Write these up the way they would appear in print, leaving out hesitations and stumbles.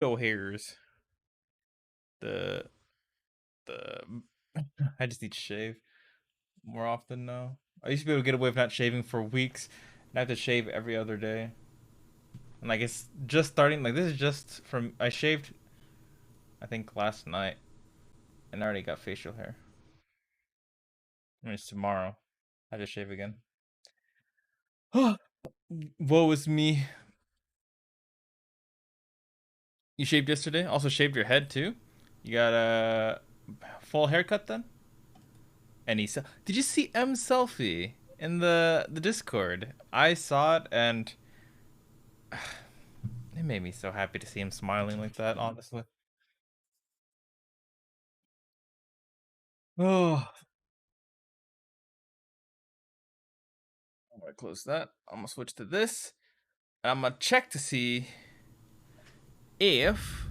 No hairs. The the I just need to shave more often now. I used to be able to get away with not shaving for weeks. And I have to shave every other day. And like it's just starting. Like this is just from I shaved, I think last night, and I already got facial hair. And it's tomorrow. I just shave again. Woe is me. You shaved yesterday? Also shaved your head too? You got a full haircut then? And did you see M's selfie in the Discord? I saw it and it made me so happy to see him smiling like that, honestly. Oh, I'm gonna close that. I'm gonna switch to this. I'm gonna check to see if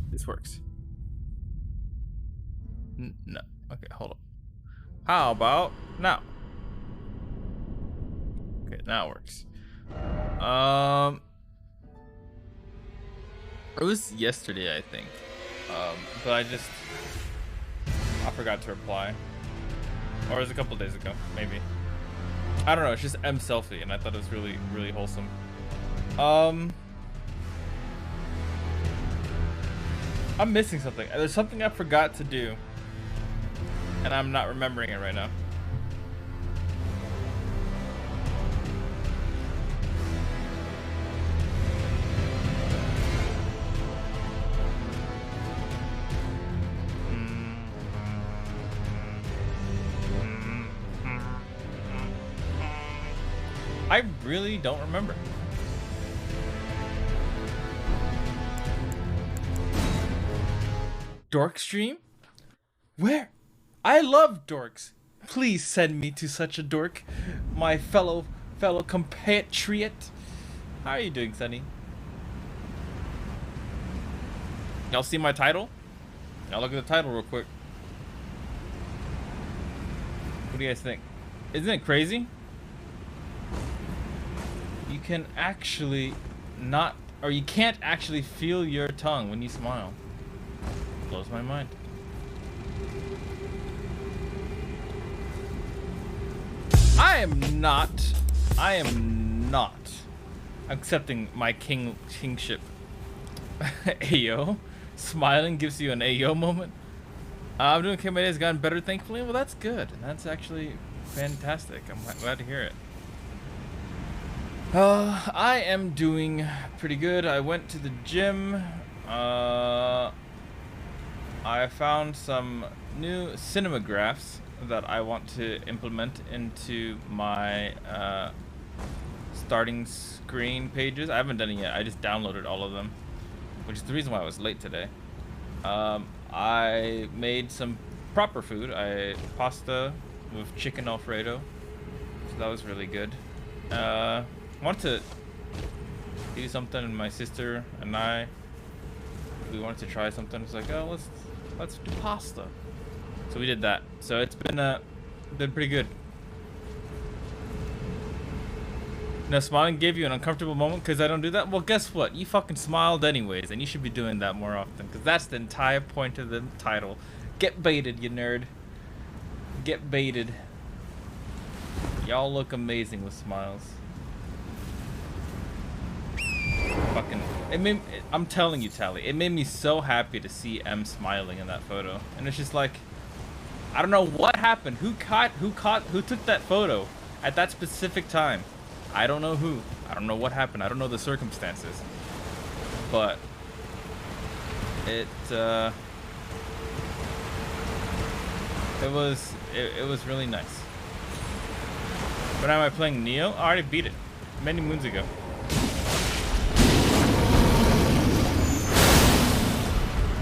this works. No. Okay, hold on. How about now? Okay, now it works. It was yesterday, I think. But I forgot to reply. Or it was a couple days ago, maybe. I don't know, it's just M selfie, and I thought it was really, really wholesome. I'm missing something. There's something I forgot to do, and I'm not remembering it right now. I really don't remember. Dork stream? Where? I love dorks. Please send me to such a dork, my fellow compatriot. How are you doing, Sunny? Y'all see my title? Y'all look at the title real quick. What do you guys think? Isn't it crazy? You can actually not, or you can't actually feel your tongue when you smile. Blows my mind. I am not accepting my kingship. Ayo. Smiling gives you an Ayo moment. I'm doing okay. My day's gotten better, thankfully. Well, that's good. That's actually fantastic. I'm glad to hear it. I am doing pretty good. I went to the gym. I found some new cinemagraphs that I want to implement into my starting screen pages. I haven't done it yet. I just downloaded all of them, which is the reason why I was late today. I made some proper food. Pasta with chicken Alfredo, so that was really good. I want to do something, and my sister and we wanted to try something. It's like, oh, let's do pasta. So we did that. So it's been pretty good. Now, smiling gave you an uncomfortable moment because I don't do that? Well, guess what? You fucking smiled anyways, and you should be doing that more often, because that's the entire point of the title. Get baited, you nerd. Get baited. Y'all look amazing with smiles. Fucking, I'm telling you, Tally, it made me so happy to see M smiling in that photo. And it's just like, I don't know what happened. Who took that photo at that specific time? I don't know who. I don't know what happened. I don't know the circumstances. But it was really nice. When am I playing Neo? I already beat it many moons ago.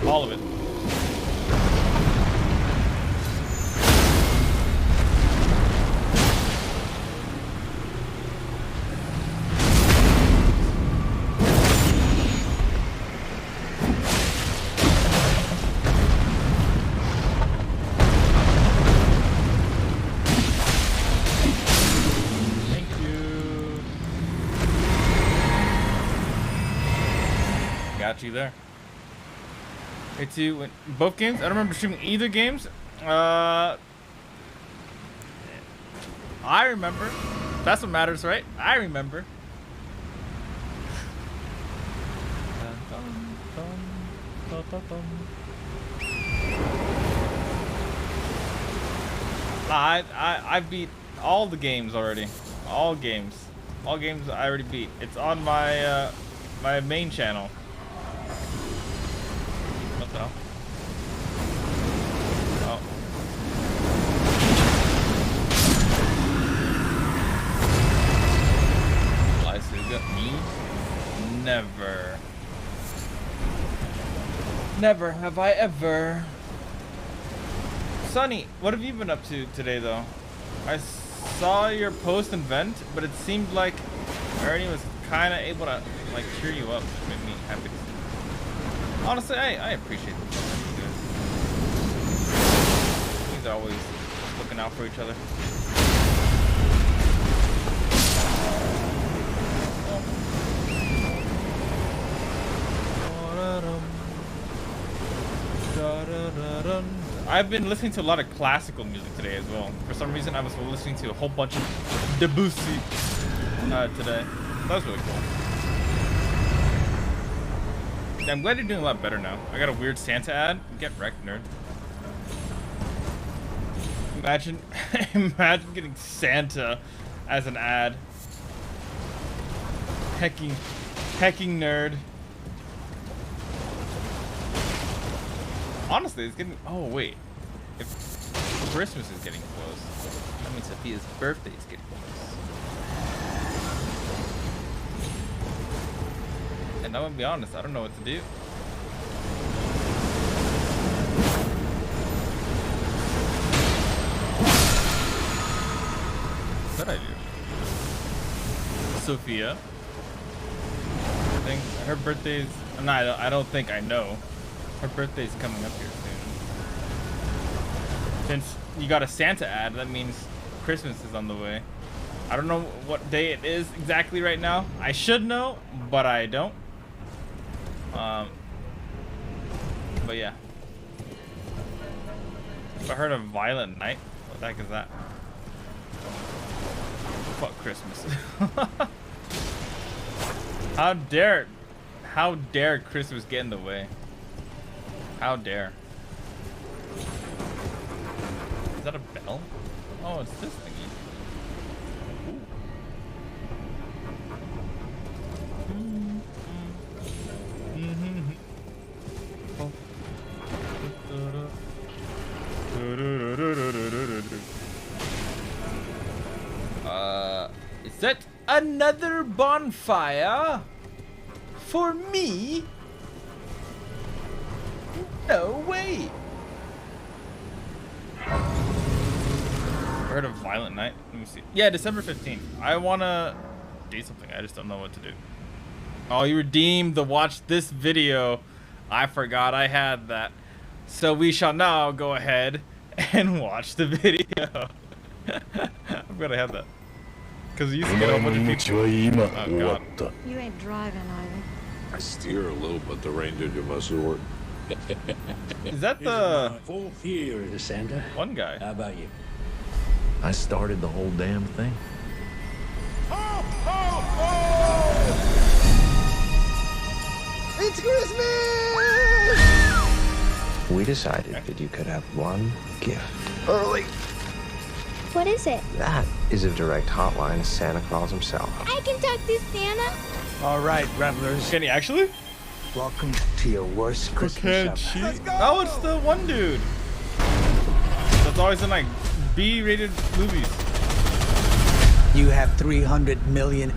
All of it. got you there. Hey, both games? I don't remember streaming either games. I remember. That's what matters, right? I remember. I beat all the games already. All games I already beat. It's on my my main channel. What the hell? Oh. Hitsuga, me? Never. Never have I ever. Sonny, what have you been up to today, though? I saw your post and vent, but it seemed like Ernie was kind of able to like cheer you up, which made me happy to see. Honestly, I appreciate the stuff that you guys are always looking out for each other. I've been listening to a lot of classical music today as well. For some reason, I was listening to a whole bunch of Debussy today. That was really cool. I'm glad you're doing a lot better now. I got a weird Santa ad. Get wrecked, nerd. Imagine getting Santa as an ad. Hecking nerd. Honestly, it's getting. Oh wait, if Christmas is getting close, that means Sophia's birthday is getting close. And I'm gonna be honest, I don't know what to do. What did I do? Sophia. I think her birthday's. No, I don't think I know. Her birthday's coming up here soon. Since you got a Santa ad, that means Christmas is on the way. I don't know what day it is exactly right now. I should know, but I don't. But yeah. I heard of Violent Night. What the heck is that? Fuck Christmas. How dare Christmas get in the way? How dare? Is that a bell? Oh, it's this thingy. Is that another bonfire for me? No way! Heard of Violent Night? Let me see. Yeah, December 15th. I wanna do something. I just don't know what to do. Oh, you redeemed the watch this video. I forgot I had that. So we shall now go ahead and watch the video. I'm gonna have that. Because you used to get a bunch of people. Oh god. You ain't driving, are you? I steer a little, but the Ranger do most of the work. Is that the fourth year, Santa? one guy? How about you? I started the whole damn thing. Ho, ho, ho! It's Christmas! We decided that you could have one gift. Early. What is it? That is a direct hotline to Santa Claus himself. I can talk to Santa. All right, revelers. Can he actually? Welcome to your worst Christmas ever. Oh, it's the one dude. That's always in like B-rated movies. You have $300 million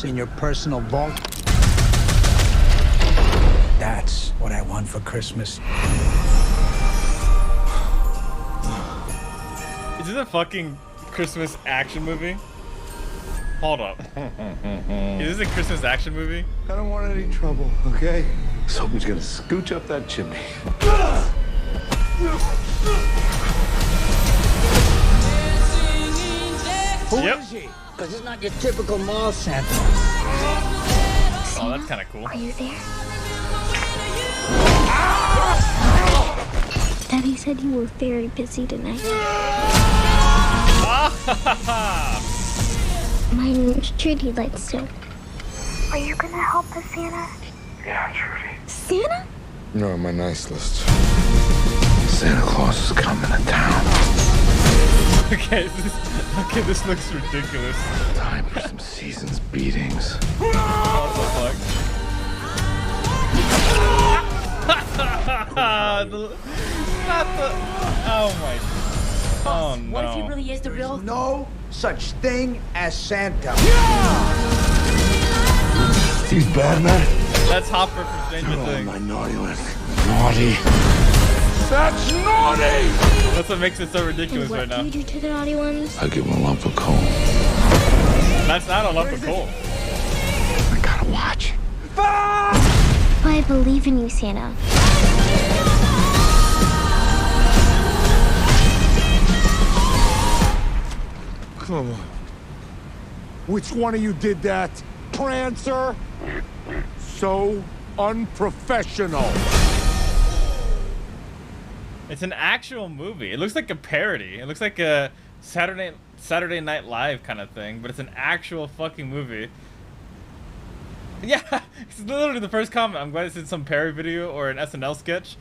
in your personal vault. That's what I want for Christmas. Is this a fucking Christmas action movie? Hold up. Is this a Christmas action movie? I don't want any trouble, okay? Something's gonna scooch up that chimney. Who is he? Because it's not your typical mall Santa. Oh, that's kind of cool. Are you there? said you were very busy tonight. My name's Trudy Lightstone. Are you gonna help us, Santa? Yeah, Trudy. Santa? You're on my nice list. Santa Claus is coming to town. Okay, this looks ridiculous. Time for some season's beatings. What the fuck? Oh my. Oh no. What if he really is the real? No such thing as Santa. He's bad, man. That's Hopper from Stranger Things. My naughty list. Naughty. That's naughty! That's what makes it so ridiculous What right do now. you do to the naughty ones? I give him a lump of coal. That's not a lump of coal. I gotta watch. I believe in you, Santa. Come on. Which one of you did that? Prancer? So unprofessional. It's an actual movie. It looks like a parody. It looks like a Saturday Night Live kind of thing, but it's an actual fucking movie. Yeah, it's literally the first comment. I'm glad it's in some parody video or an SNL sketch.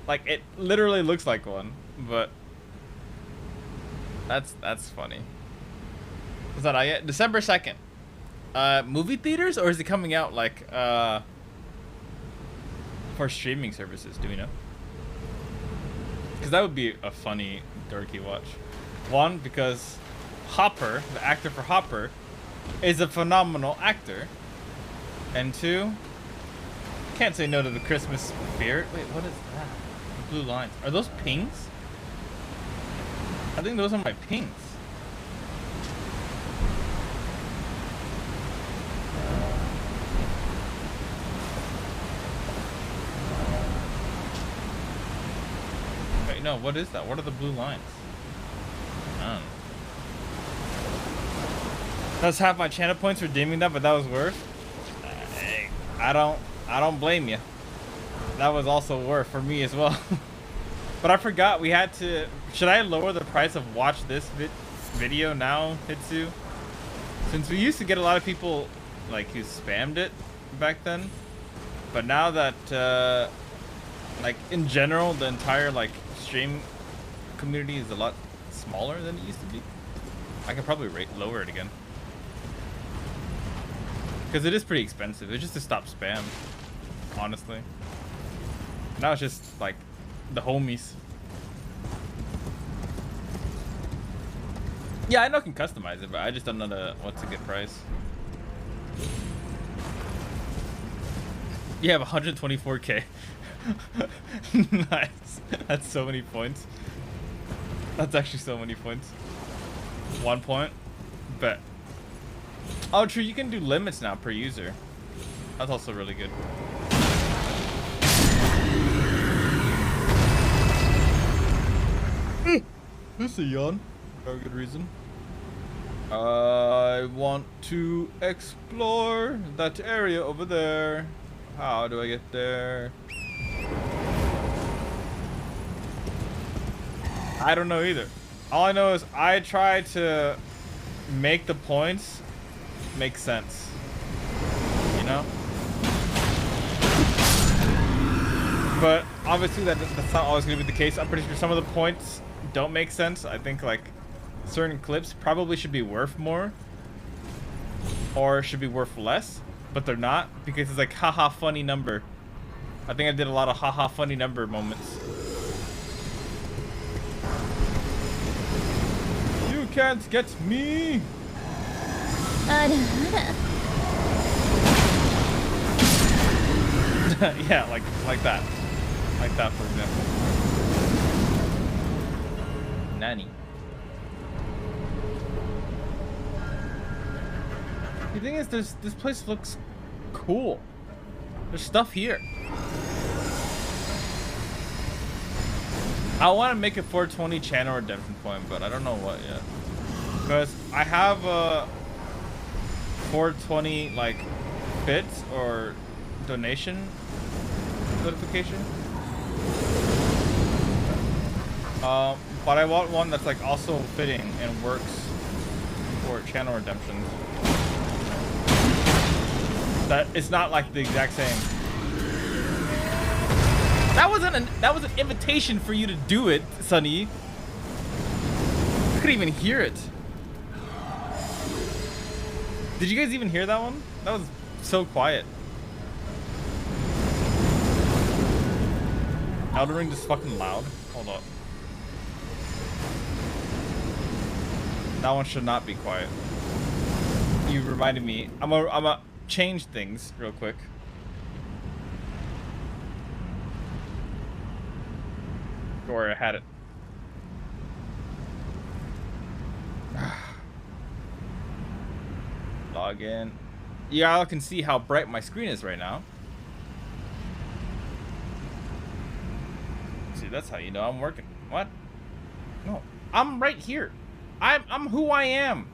Like, it literally looks like one, but that's funny. Is that out yet? December 2nd. Movie theaters, or is it coming out like for streaming services? Do we know? Because that would be a funny dorky watch. One, because Hopper, the actor for Hopper, is a phenomenal actor. And two, can't say no to the Christmas spirit. Wait, what is that? The blue lines. Are those pings? I think those are my pings. Wait, no, what is that? What are the blue lines? That's half my channel points for deeming that, but that was worse. Hey, I don't blame you. That was also worth for me as well. But I forgot we had to. Should I lower the price of watch this video now, Hitsu? Since we used to get a lot of people like who spammed it back then, but now that like in general the entire like stream community is a lot smaller than it used to be, I could probably lower it again. Because it is pretty expensive. It's just to stop spam, honestly. Now it's just like the homies. Yeah, I know I can customize it, but I just don't know what's a good price. You have 124k. Nice. That's so many points. That's actually so many points. 1 point. Bet. Oh, true. You can do limits now per user. That's also really good. This is a yawn. Very good reason. I want to explore that area over there. How do I get there? I don't know either. All I know is I try to make the points make sense. You know? But obviously that's not always going to be the case. I'm pretty sure some of the points don't make sense. I think like certain clips probably should be worth more or should be worth less, but they're not because it's like haha funny number. I think I did a lot of haha funny number moments. You can't get me. Yeah, like that. Like that, for example. Nanny. The thing is, this place looks cool. There's stuff here. I want to make a 420 channel redemption point, but I don't know what yet. Because I have a 420 like bits or donation notification. But I want one that's like also fitting and works for channel redemptions. That it's not like the exact same. That was an invitation for you to do it, Sonny. I couldn't even hear it. Did you guys even hear that one? That was so quiet. Elden Ring just fucking loud. Hold up. That one should not be quiet. You reminded me. I'm a change things real quick. Or I had it. Log in. Yeah, I can see how bright my screen is right now. See, that's how you know I'm working. What? No, I'm right here. I'm who I am.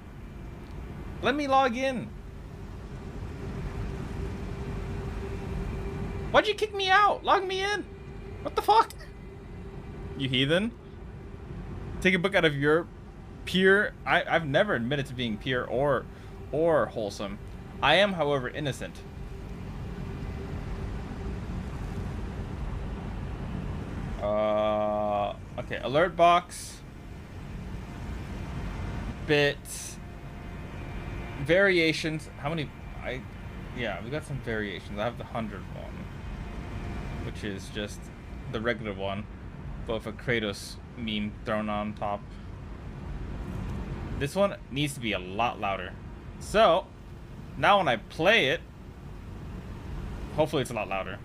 Let me log in. Why'd you kick me out? Log me in. What the fuck? You heathen. Take a book out of your pure. I've never admitted to being pure or wholesome. I am, however, innocent. Okay, alert box. Bits. Variations. How many? Yeah, we got some variations. I have the 100 one, which is just the regular one, but with a Kratos meme thrown on top. This one needs to be a lot louder. So, now when I play it, hopefully it's a lot louder.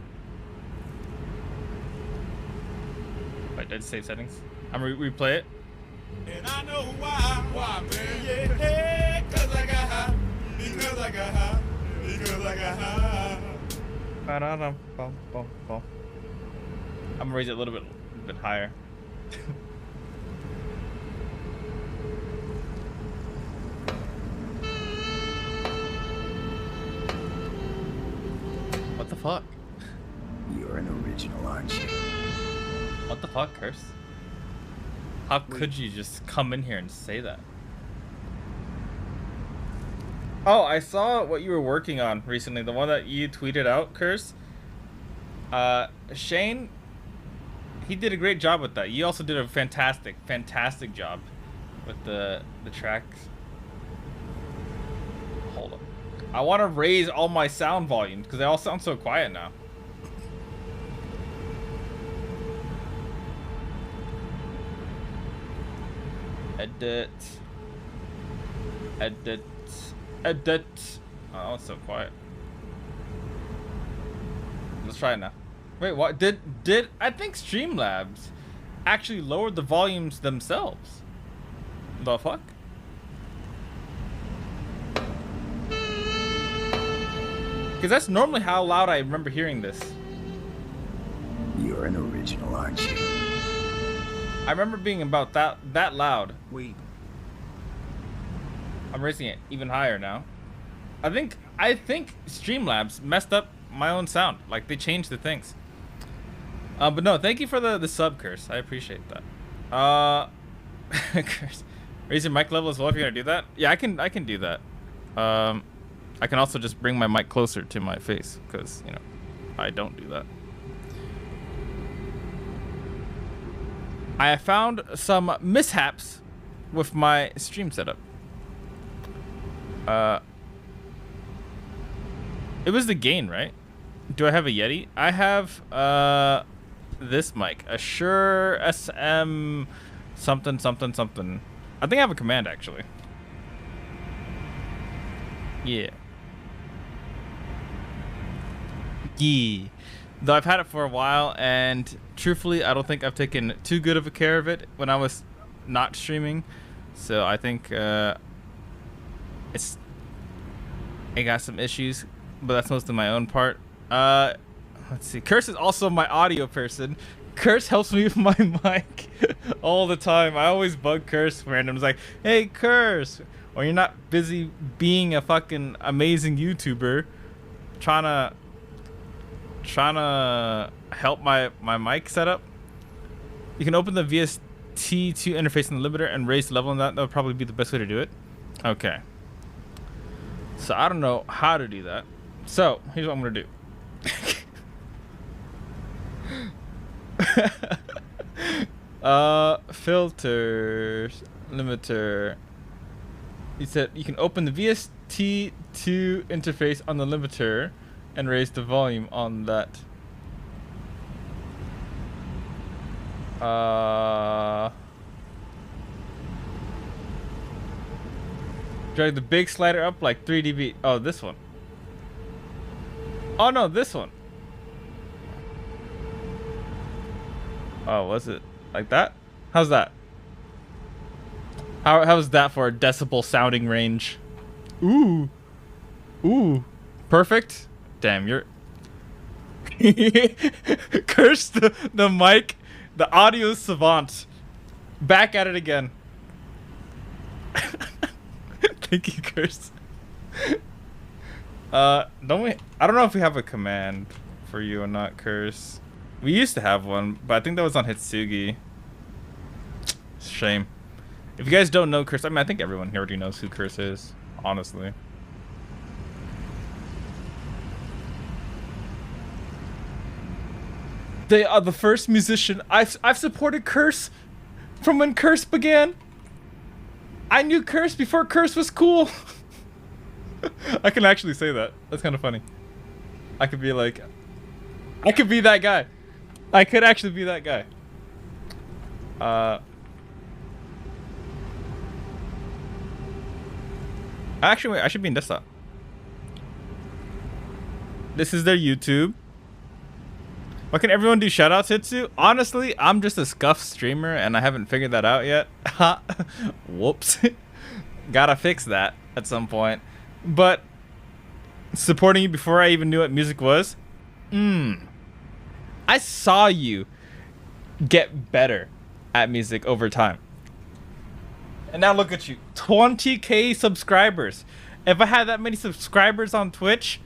Wait, did I save settings? I'm replay it. And I know why, man, yeah, cause I got high, because I got high, because I got high. I'm gonna raise it a little bit higher. What the fuck? You're an original, aren't you? What the fuck, Curse? How could you just come in here and say that? Oh, I saw what you were working on recently. The one that you tweeted out, Curse. Shane, he did a great job with that. You also did a fantastic job with the tracks. Hold on. I want to raise all my sound volumes because they all sound so quiet now. Edit. Oh, it's so quiet. Let's try it now. Wait, what? Did I think Streamlabs actually lowered the volumes themselves? The fuck? Because that's normally how loud I remember hearing this. You're an original, aren't you? I remember being about that loud. Wait. I'm raising it even higher now. I think Streamlabs messed up my own sound. Like they changed the things. But no, thank you for the sub, Curse. I appreciate that. Curse, raise your mic level as well if you're gonna do that. Yeah, I can do that. I can also just bring my mic closer to my face because you know I don't do that. I have found some mishaps with my stream setup. It was the gain, right? Do I have a Yeti? I have this mic, a Shure SM something. I think I have a command actually. Yeah. Though I've had it for a while, and truthfully, I don't think I've taken too good of a care of it when I was not streaming. So I think it got some issues, but that's mostly my own part. Let's see. Curse is also my audio person. Curse helps me with my mic all the time. I always bug Curse random. It's like, hey, Curse, when you're not busy being a fucking amazing YouTuber, trying to help my mic setup, you can open the VST T2 interface on the limiter and raise the level on that. That would probably be the best way to do it. Okay. So I don't know how to do that. So here's what I'm gonna do. Filters, limiter. He said you can open the VST2 interface on the limiter and raise the volume on that. Drag the big slider up like 3 dB. Oh, this one. Oh no, this one. Oh, was it like that? How's that? How's that for a decibel sounding range? Ooh. Ooh. Perfect. Damn, you're curse the mic, the audio savant. Back at it again. Thank you, Curse. Don't we? I don't know if we have a command for you or not, Curse. We used to have one, but I think that was on Hitsuga. Shame. If you guys don't know Curse, I mean, I think everyone here already knows who Curse is, honestly. They are the first musician I've supported Curse from when Curse began. I knew Curse before Curse was cool. I can actually say that. That's kind of funny. I could be like, I could be that guy. I could actually be that guy. Actually, wait, I should be in desktop. This is their YouTube. Why can everyone do shoutouts, Hitsu? Honestly, I'm just a scuffed streamer and I haven't figured that out yet. Whoops. Gotta fix that at some point. But supporting you before I even knew what music was. I saw you get better at music over time. And now look at you. 20K subscribers. If I had that many subscribers on Twitch,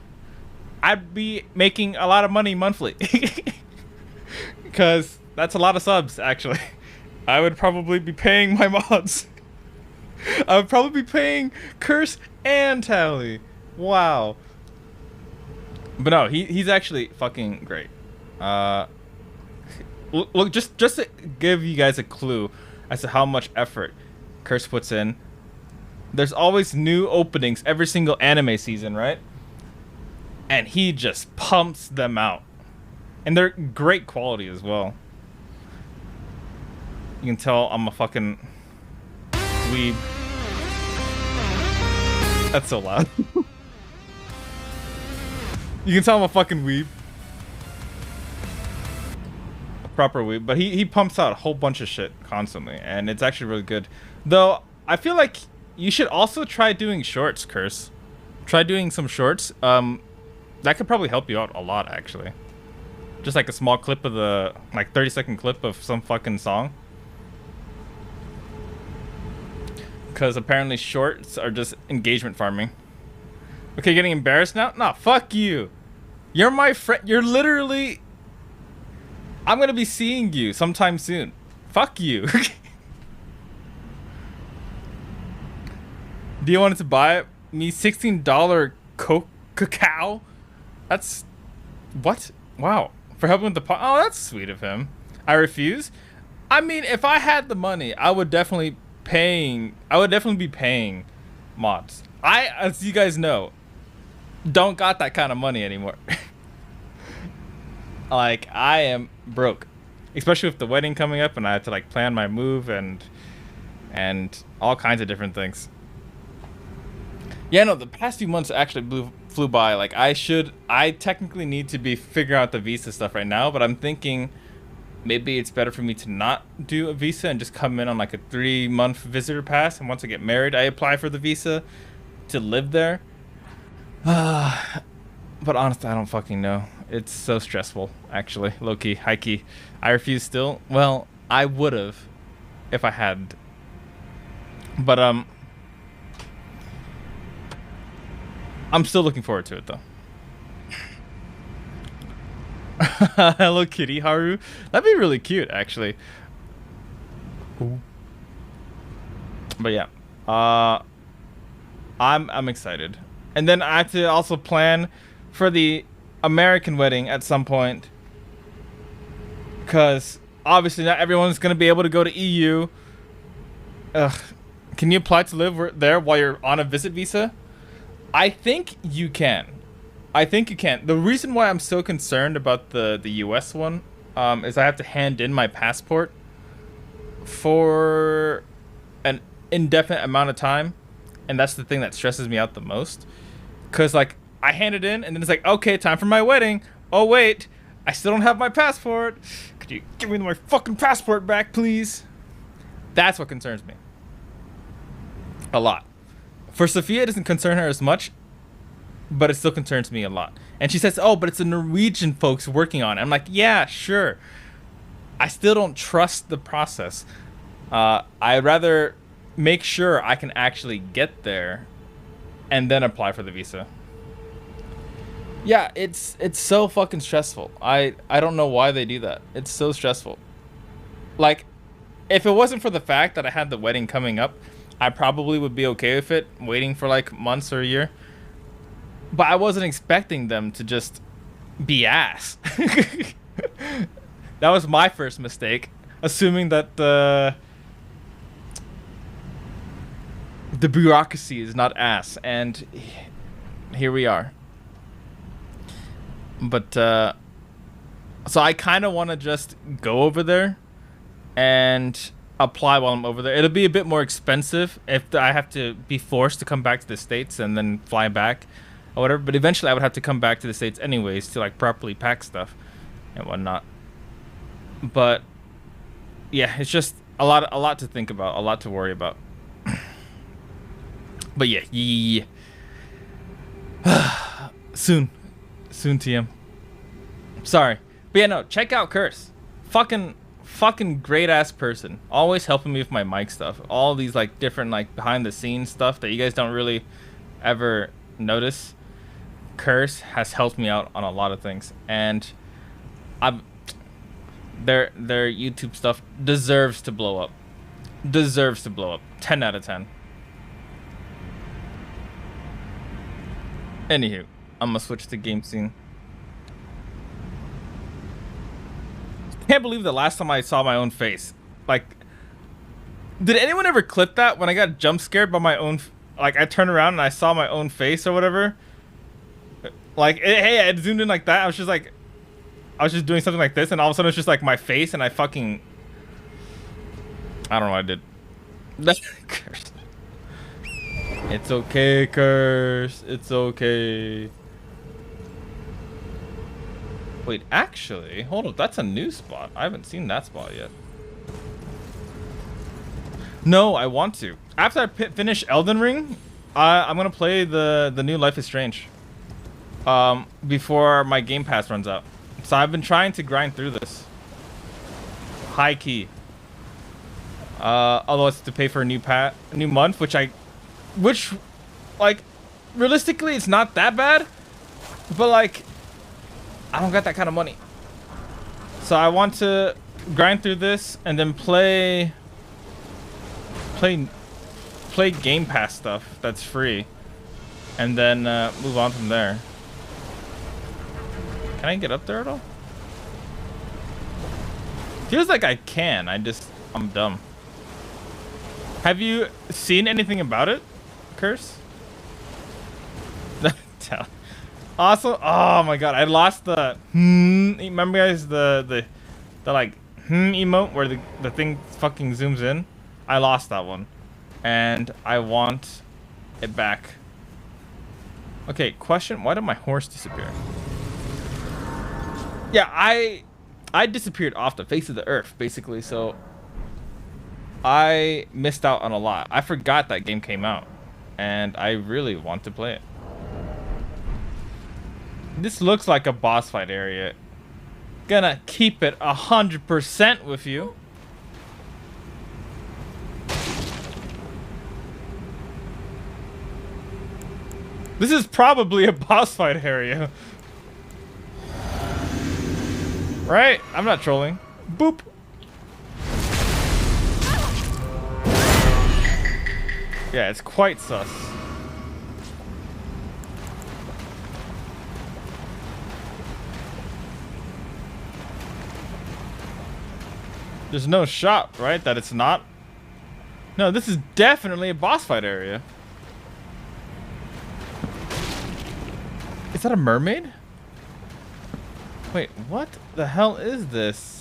I'd be making a lot of money monthly. Because that's a lot of subs, actually. I would probably be paying my mods. I would probably be paying Curse and Tally. Wow. But no, he's actually fucking great. Look, just to give you guys a clue as to how much effort Curse puts in. There's always new openings every single anime season, right? And he just pumps them out. And they're great quality as well. You can tell I'm a fucking weeb. That's so loud. You can tell I'm a fucking weeb. A proper weeb. But he pumps out a whole bunch of shit constantly. And it's actually really good. Though, I feel like you should also try doing shorts, Curse. Try doing some shorts. That could probably help you out a lot, actually. Just like a small clip of the, like 30-second clip of some fucking song. Because apparently shorts are just engagement farming. Okay, getting embarrassed now? Nah, fuck you. You're my friend. You're literally... I'm gonna be seeing you sometime soon. Fuck you. Do you want to buy me $16 cacao? That's... What? Wow. For helping with the pot. Oh, that's sweet of him. I refuse. I mean, if I had the money, I would definitely be paying mods. I, as you guys know, don't got that kind of money anymore. Like, I am broke. Especially with the wedding coming up and I have to like plan my move and all kinds of different things. Yeah, no, the past few months actually flew by. Like, I technically need to be figuring out the visa stuff right now, but I'm thinking maybe it's better for me to not do a visa and just come in on like a 3-month visitor pass. And once I get married, I apply for the visa to live there. But honestly, I don't fucking know. It's so stressful, actually. Low-key, high-key. I refuse still. Well, I would have if I had. But, I'm still looking forward to it, though. Hello, Kitty Haru. That'd be really cute, actually. But yeah, I'm excited, and then I have to also plan for the American wedding at some point, because obviously not everyone's gonna be able to go to EU. Ugh. Can you apply to live there while you're on a visit visa? I think you can. I think you can. The reason why I'm so concerned about the US one is I have to hand in my passport for an indefinite amount of time, and that's the thing that stresses me out the most. Cause like I hand it in, and then it's like, okay, time for my wedding. Oh wait, I still don't have my passport. Could you give me my fucking passport back, please? That's what concerns me a lot. For Sophia, it doesn't concern her as much, but it still concerns me a lot. And she says, oh, but it's the Norwegian folks working on it. I'm like, yeah, sure. I still don't trust the process. I'd rather make sure I can actually get there and then apply for the visa. Yeah, it's so fucking stressful. I don't know why they do that. It's so stressful. Like, if it wasn't for the fact that I had the wedding coming up, I probably would be okay with it, waiting for like months or a year. But I wasn't expecting them to just be ass. That was my first mistake, assuming that the bureaucracy is not ass, and here we are. But so I kind of want to just go over there and apply while I'm over there. It'll be a bit more expensive if I have to be forced to come back to the States and then fly back or whatever, but eventually I would have to come back to the States anyways to like properly pack stuff and whatnot. But yeah, it's just a lot to think about, a lot to worry about. But yeah. soon TM. Sorry, but yeah, no, check out Curse. Fucking great ass person, always helping me with my mic stuff, all these like different like behind the scenes stuff that you guys don't really ever notice. Curse has helped me out on a lot of things, and their YouTube stuff deserves to blow up. 10 out of 10. Anywho, I'm gonna switch to game scene. Can't believe the last time I saw my own face. Like, did anyone ever clip that when I got jump scared by my own? Like, I turned around and I saw my own face or whatever. Like, hey, I zoomed in like that. I was just doing something like this, and all of a sudden it's just like my face, and I don't know what I did. Curse. It's okay, Curse. It's okay. Wait, actually, hold up. That's a new spot. I haven't seen that spot yet. No, I want to. After I finish Elden Ring, I'm gonna play the new Life is Strange. Before my Game Pass runs out. So I've been trying to grind through this. High key. Although it's to pay for a new month, which like, realistically, it's not that bad. But like, I don't got that kind of money. So I want to grind through this and then play Game Pass stuff that's free, and then move on from there. Can I get up there at all? Feels like I can. I'm dumb. Have you seen anything about it, Curse? Also, oh my god, I lost the remember guys, the like emote where the thing fucking zooms in? I lost that one, and I want it back. Okay, question, why did my horse disappear? Yeah, I disappeared off the face of the earth, basically, so I missed out on a lot. I forgot that game came out, and I really want to play it. This looks like a boss fight area. Gonna keep it 100% with you. This is probably a boss fight area. Right? I'm not trolling. Boop. Yeah, it's quite sus. There's no shot, right? That it's not. No, this is definitely a boss fight area. Is that a mermaid? Wait, what the hell is this?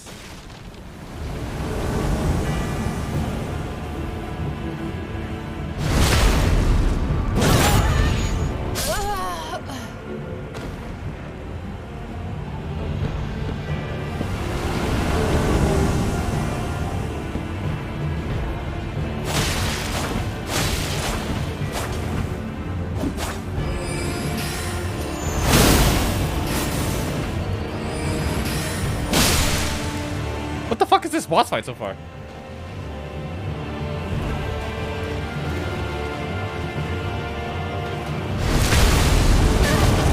What the fuck is this boss fight so far?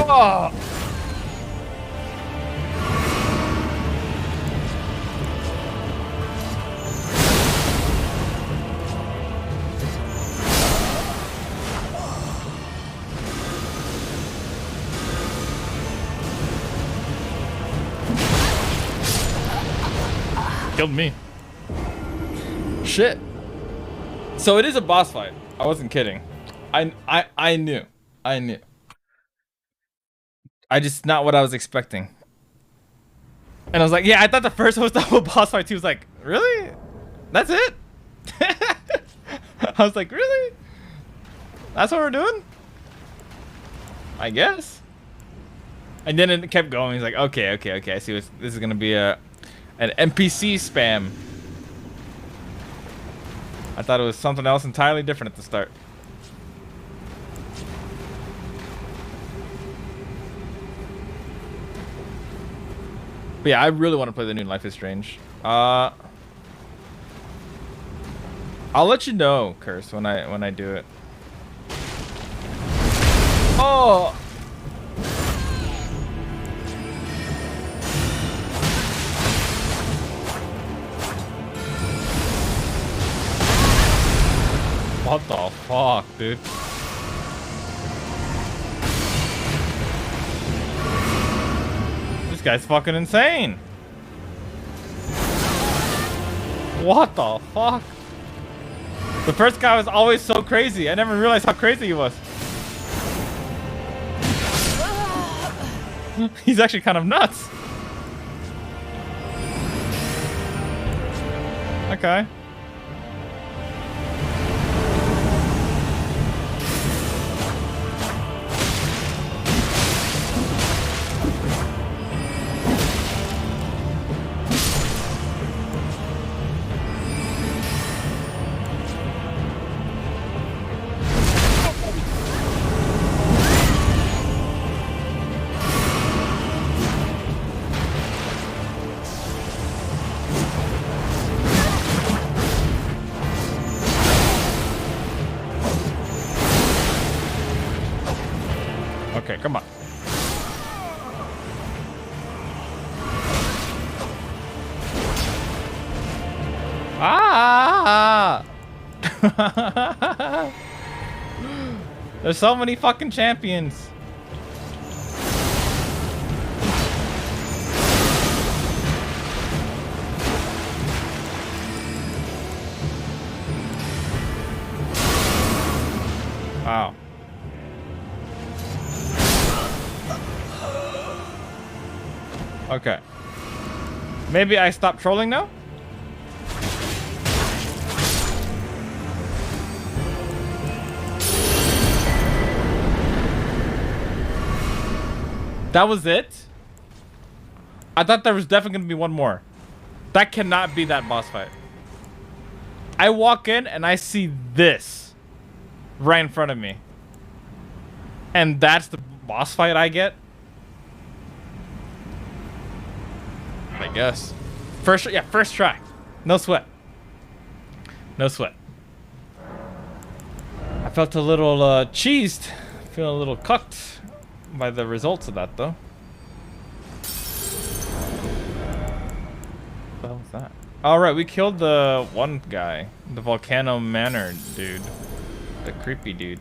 Oh! Killed me. Shit. So it is a boss fight. I wasn't kidding. I knew. I knew. I just not what I was expecting. And I was like, yeah, I thought the first one was the whole boss fight too. I was like, really? That's it? I was like, really? That's what we're doing? I guess. And then it kept going. He's like, okay. I see what this is gonna be an NPC spam. I thought it was something else entirely different at the start. But yeah, I really want to play the new Life is Strange. I'll let you know, Curse, when I do it. Oh. What the fuck, dude? This guy's fucking insane. What the fuck? The first guy was always so crazy. I never realized how crazy he was. He's actually kind of nuts. Okay. Okay, come on. Ah! There's so many fucking champions. Wow. Okay. Maybe I stop trolling now? That was it? I thought there was definitely gonna be one more. That cannot be that boss fight. I walk in and I see this right in front of me. And that's the boss fight I get? I guess. First try. No sweat. No sweat. I felt a little cheesed. Feeling a little cucked by the results of that, though. What the hell was that? Alright, we killed the one guy. The Volcano Manor dude. the creepy dude.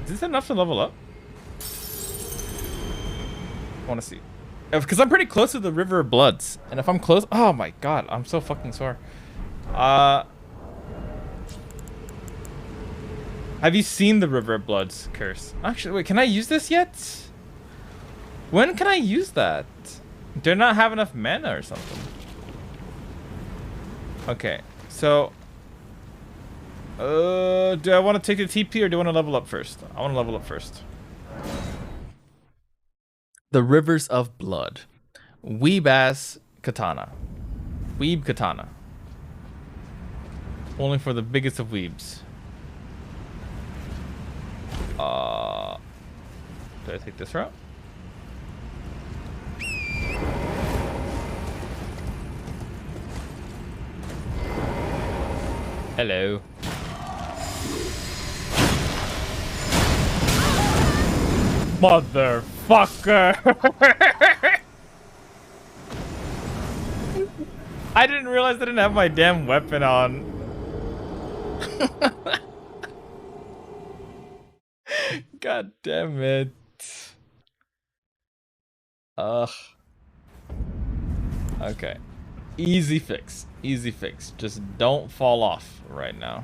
Is this enough to level up? I want to see. Because I'm pretty close to the River of Bloods. And if I'm close... Oh my god, I'm so fucking sore. Have you seen the River of Bloods, Curse? Actually, wait, can I use this yet? When can I use that? Do I not have enough mana or something? Okay, so... do I want to take the TP or do I want to level up first? I want to level up first. The Rivers of Blood. Weeb ass katana. Weeb katana. Only for the biggest of weebs. Do I take this route? Hello. Motherfucker! I didn't realize I didn't have my damn weapon on. God damn it. Ugh. Okay. Easy fix. Easy fix. Just don't fall off right now.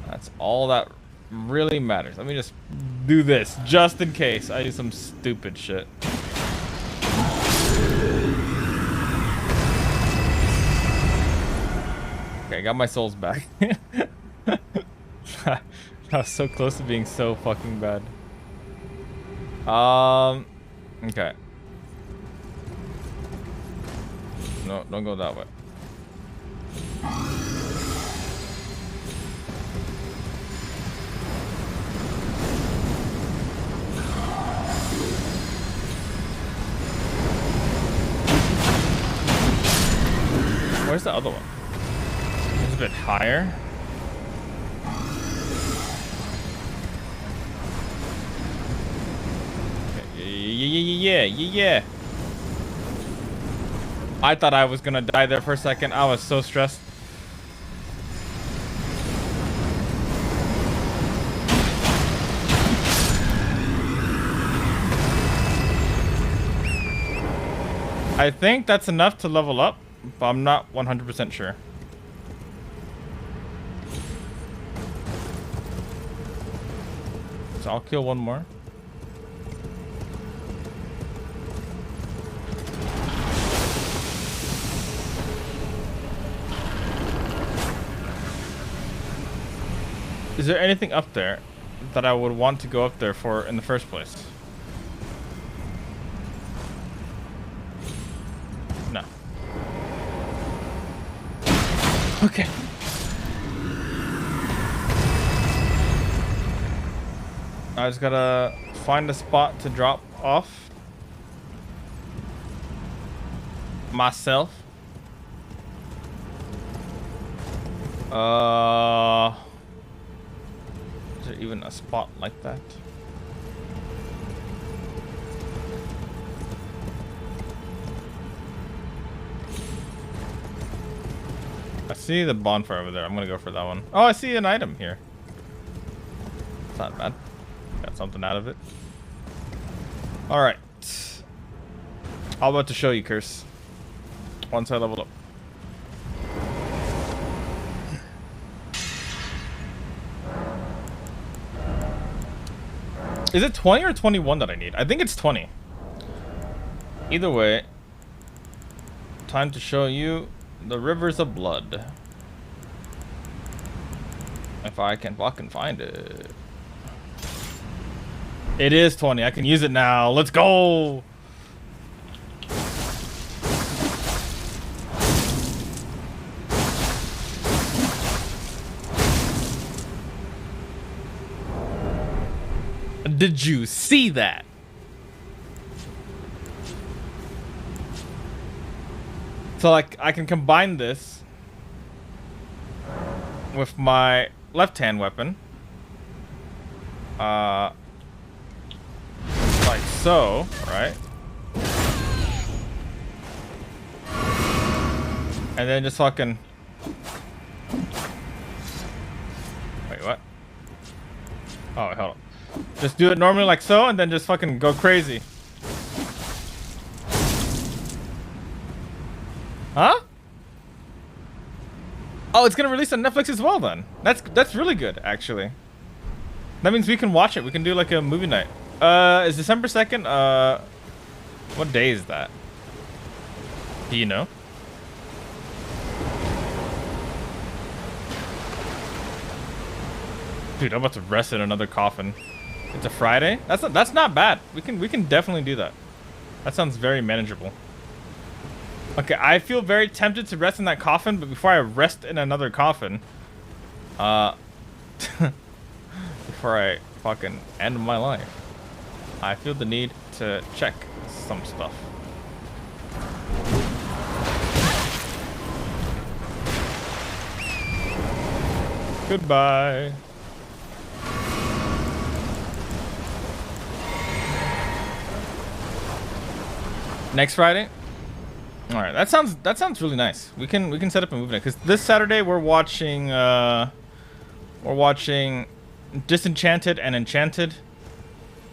That's all that really matters. Let me just do this just in case I do some stupid shit. Okay, I got my souls back. I was so close to being so fucking bad. Okay. No, don't go that way. Where's the other one? It's a bit higher. Okay. Yeah. I thought I was gonna die there for a second. I was so stressed. I think that's enough to level up, but I'm not 100% sure. So I'll kill one more. Is there anything up there that I would want to go up there for in the first place? No. Okay. I just gotta find a spot to drop off myself. Is there even a spot like that? I see the bonfire over there. I'm gonna go for that one. Oh, I see an item here. It's not bad. Got something out of it. All right. I'm about to show you, Curse. Once I level up. Is it 20 or 21 that I need? I think it's 20. Either way, time to show you the Rivers of Blood. If I can fucking find it. It is 20. I can use it now. Let's go. Did you see that? So like I can combine this with my left-hand weapon. Like so, right? And then just fucking... Wait, what? Oh, wait, hold on. Just do it normally like so, and then just fucking go crazy. Huh? Oh, it's gonna release on Netflix as well then. That's really good, actually. That means we can watch it. We can do like a movie night. Is December 2nd? What day is that? Do you know? Dude, I'm about to rest in another coffin. It's a Friday? That's not bad. We can definitely do that. That sounds very manageable. Okay, I feel very tempted to rest in that coffin, but before I rest in another coffin, before I fucking end my life, I feel the need to check some stuff. Goodbye. Next Friday? All right, that sounds really nice. We can set up a movie night because this Saturday we're watching Disenchanted and Enchanted,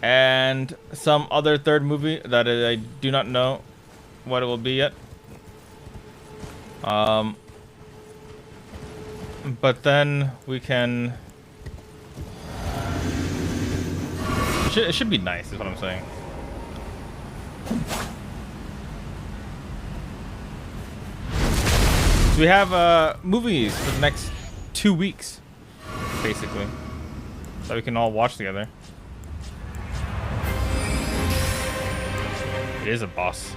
and some other third movie that I do not know what it will be yet. But then we can. It should be nice, is what I'm saying. So we have movies for the next 2 weeks, basically, that we can all watch together. It is a boss.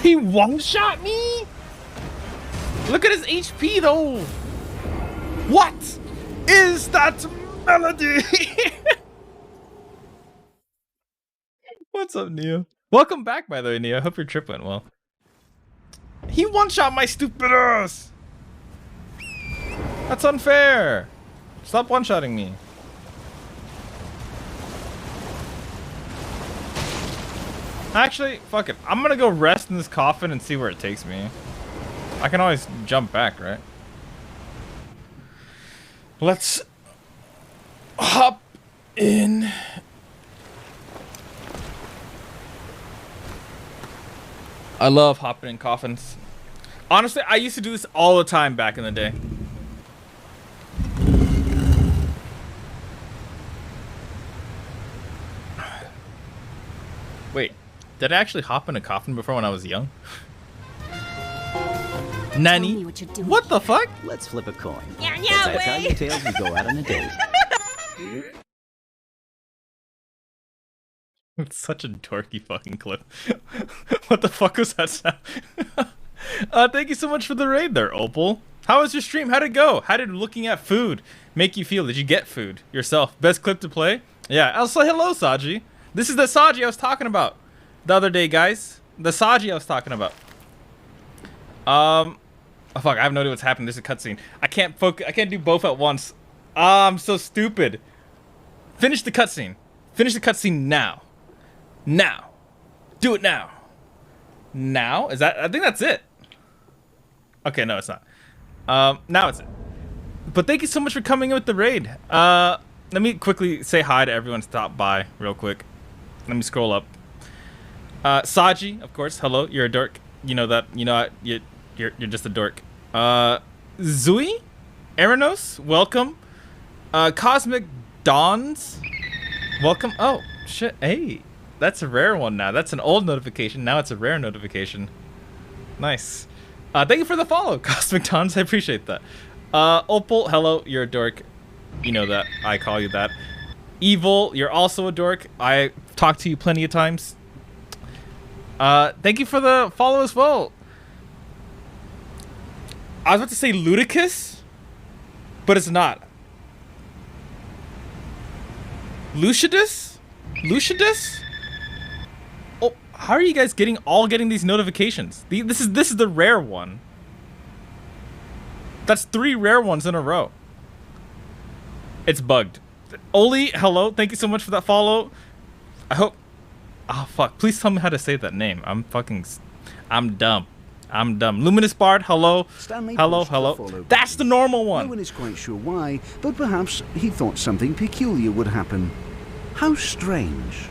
He one-shot me? Look at his HP though. What is that melody? What's up, Neo? Welcome back, by the way, Neo. I hope your trip went well. He one-shot my stupid ass. That's unfair. Stop one-shotting me. Actually, fuck it. I'm gonna go rest in this coffin and see where it takes me. I can always jump back, right? Let's hop in. I love hopping in coffins. Honestly, I used to do this all the time back in the day. Wait. Did I actually hop in a coffin before when I was young? Nanny? What the fuck? Let's flip a coin. Yeah, As I tell you tales, we go out on a date. It's such a dorky fucking clip. What the fuck was that sound? Thank you so much for the raid there, Opal. How was your stream? How'd it go? How did looking at food make you feel? Did you get food yourself? Best clip to play? Yeah, I'll say hello, Saji. This is the Saji I was talking about the other day, guys. The Saji I was talking about. Oh, fuck, I have no idea what's happening. There's a cutscene. I can't focus. I can't do both at once. I'm so stupid. Finish the cutscene. Finish the cutscene now. Now. Do it now. Now? Is that? I think that's it. Okay, no, it's not. Now it's it. But thank you so much for coming in with the raid. Let me quickly say hi to everyone who stopped by real quick. Let me scroll up. Saji, of course. Hello, you're a dork. You know that. You know you're just a dork. Zui, Aranos, welcome. Cosmic Dawns, welcome. Oh shit! Hey, that's a rare one now. That's an old notification. Now it's a rare notification. Nice. Thank you for the follow, Cosmic Dawns. I appreciate that. Opal, hello, you're a dork. You know that. I call you that. Evil, you're also a dork. I talked to you plenty of times. Thank you for the follow as well. I was about to say Ludicus, but it's not. Lucidus? Lucidus? Oh, how are you guys getting these notifications? This is the rare one. That's 3 rare ones in a row. It's bugged. Oli, hello. Thank you so much for that follow. I hope. Oh fuck! Please tell me how to say that name. I'm dumb. I'm dumb. Luminous Bard, hello. Stanley Hello, pushed the hello. follow That's the normal No one. one is quite sure why, but perhaps he thought something peculiar would happen. How strange.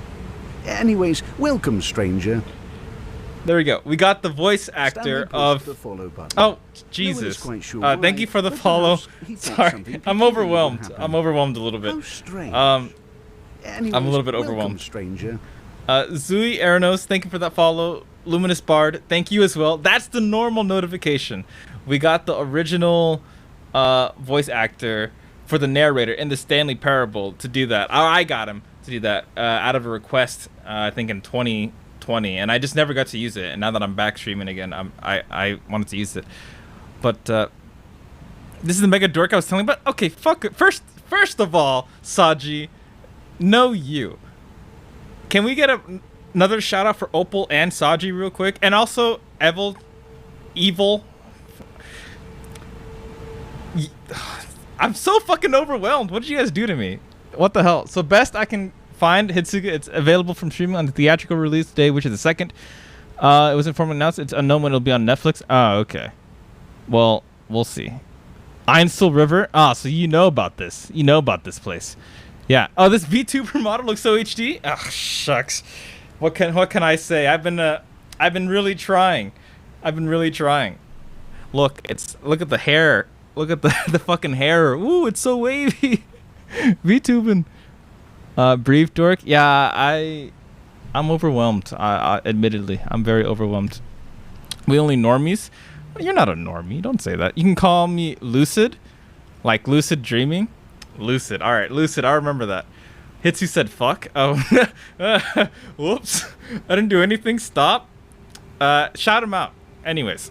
Anyways, welcome, stranger. There we go. We got the voice actor of. The follow button. Oh, No one is Jesus. quite sure why, Thank you for the but follow. perhaps he thought Sorry, something I'm peculiar would overwhelmed. happen. I'm overwhelmed a little bit. How strange. I'm a little bit Anyways, overwhelmed. welcome, stranger. Zui Aranos, thank you for that follow. Luminous Bard, thank you as well. That's the normal notification. We got the original voice actor for the narrator in the Stanley Parable to do that. I got him to do that out of a request, I think in 2020, and I just never got to use it. And now that I'm back streaming again, I wanted to use it. But this is the mega dork I was telling you about. Okay, fuck it. First of all, Saji, no you. Can we get another shout out for Opal and Saji real quick? And also Evil. I'm so fucking overwhelmed. What did you guys do to me? What the hell? So best I can find Hitsuga. It's available from streaming on the theatrical release day, which is the 2nd. It was informally announced. It's unknown when it'll be on Netflix. Oh, okay. Well, we'll see. Einstein River. Ah, so you know about this. You know about this place. Yeah. Oh, this VTuber model looks so HD. Oh, shucks. What can I say? I've been really trying. Look at the hair. Look at the fucking hair. Ooh, it's so wavy. VTubing. Brief dork. Yeah, I'm overwhelmed. Admittedly, I'm very overwhelmed. We only normies. You're not a normie. Don't say that. You can call me lucid, like lucid dreaming. Lucid. All right, lucid. I remember that. Hitsu said fuck. Oh, whoops. I didn't do anything. Stop. Shout him out. Anyways,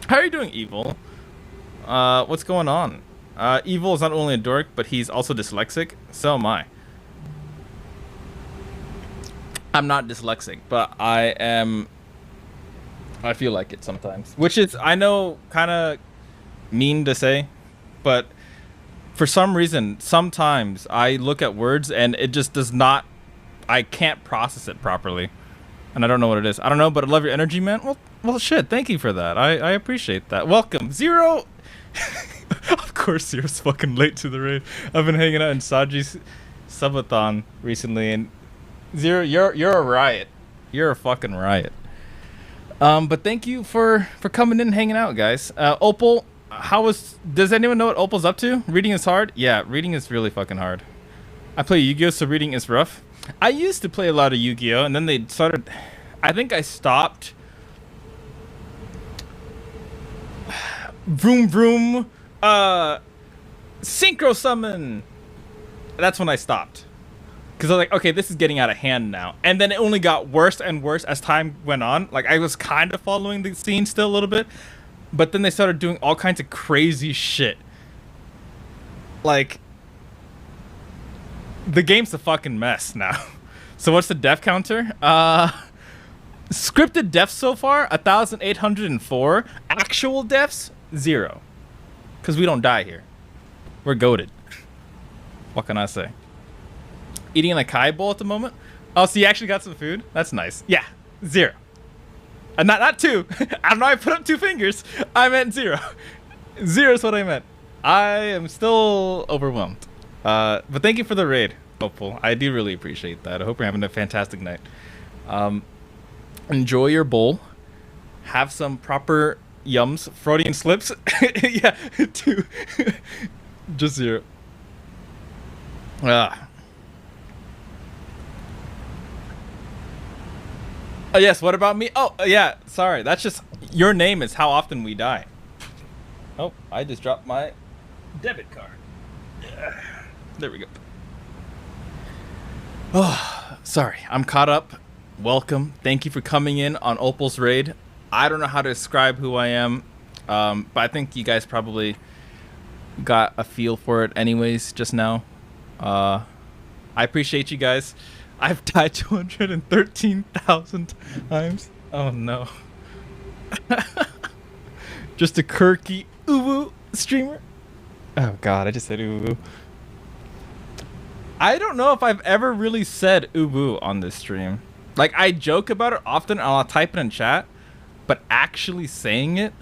how are you doing, Evil? What's going on? Evil is not only a dork, but he's also dyslexic. So am I. I'm not dyslexic, but I am. I feel like it sometimes, which is, I know, kind of mean to say, but for some reason, sometimes I look at words and it just does not, I can't process it properly. And I don't know what it is. I don't know, but I love your energy, man. Well, shit. Thank you for that. I appreciate that. Welcome. Zero. Of course, Zero's fucking late to the raid. I've been hanging out in Saji's subathon recently, and Zero, you're a riot. You're a fucking riot. But thank you for coming in and hanging out, guys. Opal, does anyone know what Opal's up to? Reading is hard? Yeah, reading is really fucking hard. I play Yu-Gi-Oh, so reading is rough. I used to play a lot of Yu-Gi-Oh, and then they started, I think I stopped. Vroom vroom, synchro summon. That's when I stopped. Because I was like, okay, this is getting out of hand now. And then it only got worse and worse as time went on. Like, I was kind of following the scene still a little bit. But then they started doing all kinds of crazy shit. Like, the game's a fucking mess now. So what's the death counter? Scripted deaths so far, 1,804. Actual deaths, 0. Because we don't die here. We're goated. What can I say? Eating an acai bowl at the moment. Oh, so you actually got some food? That's nice. Yeah, 0. Not 2. I don't know. I put up 2 fingers. I meant 0. 0 is what I meant. I am still overwhelmed. But thank you for the raid, Hopeful. I do really appreciate that. I hope you're having a fantastic night. Enjoy your bowl. Have some proper yums. Freudian slips. Yeah, 2. Just 0. Oh, yes, what about me? Oh, yeah, sorry. That's just, your name is how often we die. Oh, I just dropped my debit card. There we go. Oh, sorry. I'm caught up. Welcome. Thank you for coming in on Opal's raid. I don't know how to describe who I am. But I think you guys probably got a feel for it anyways just now. I appreciate you guys. I've died 213,000 times. Oh no. Just a quirky uwu streamer. Oh god, I just said uwu. I don't know if I've ever really said uwu on this stream. Like, I joke about it often and I'll type it in chat, but actually saying it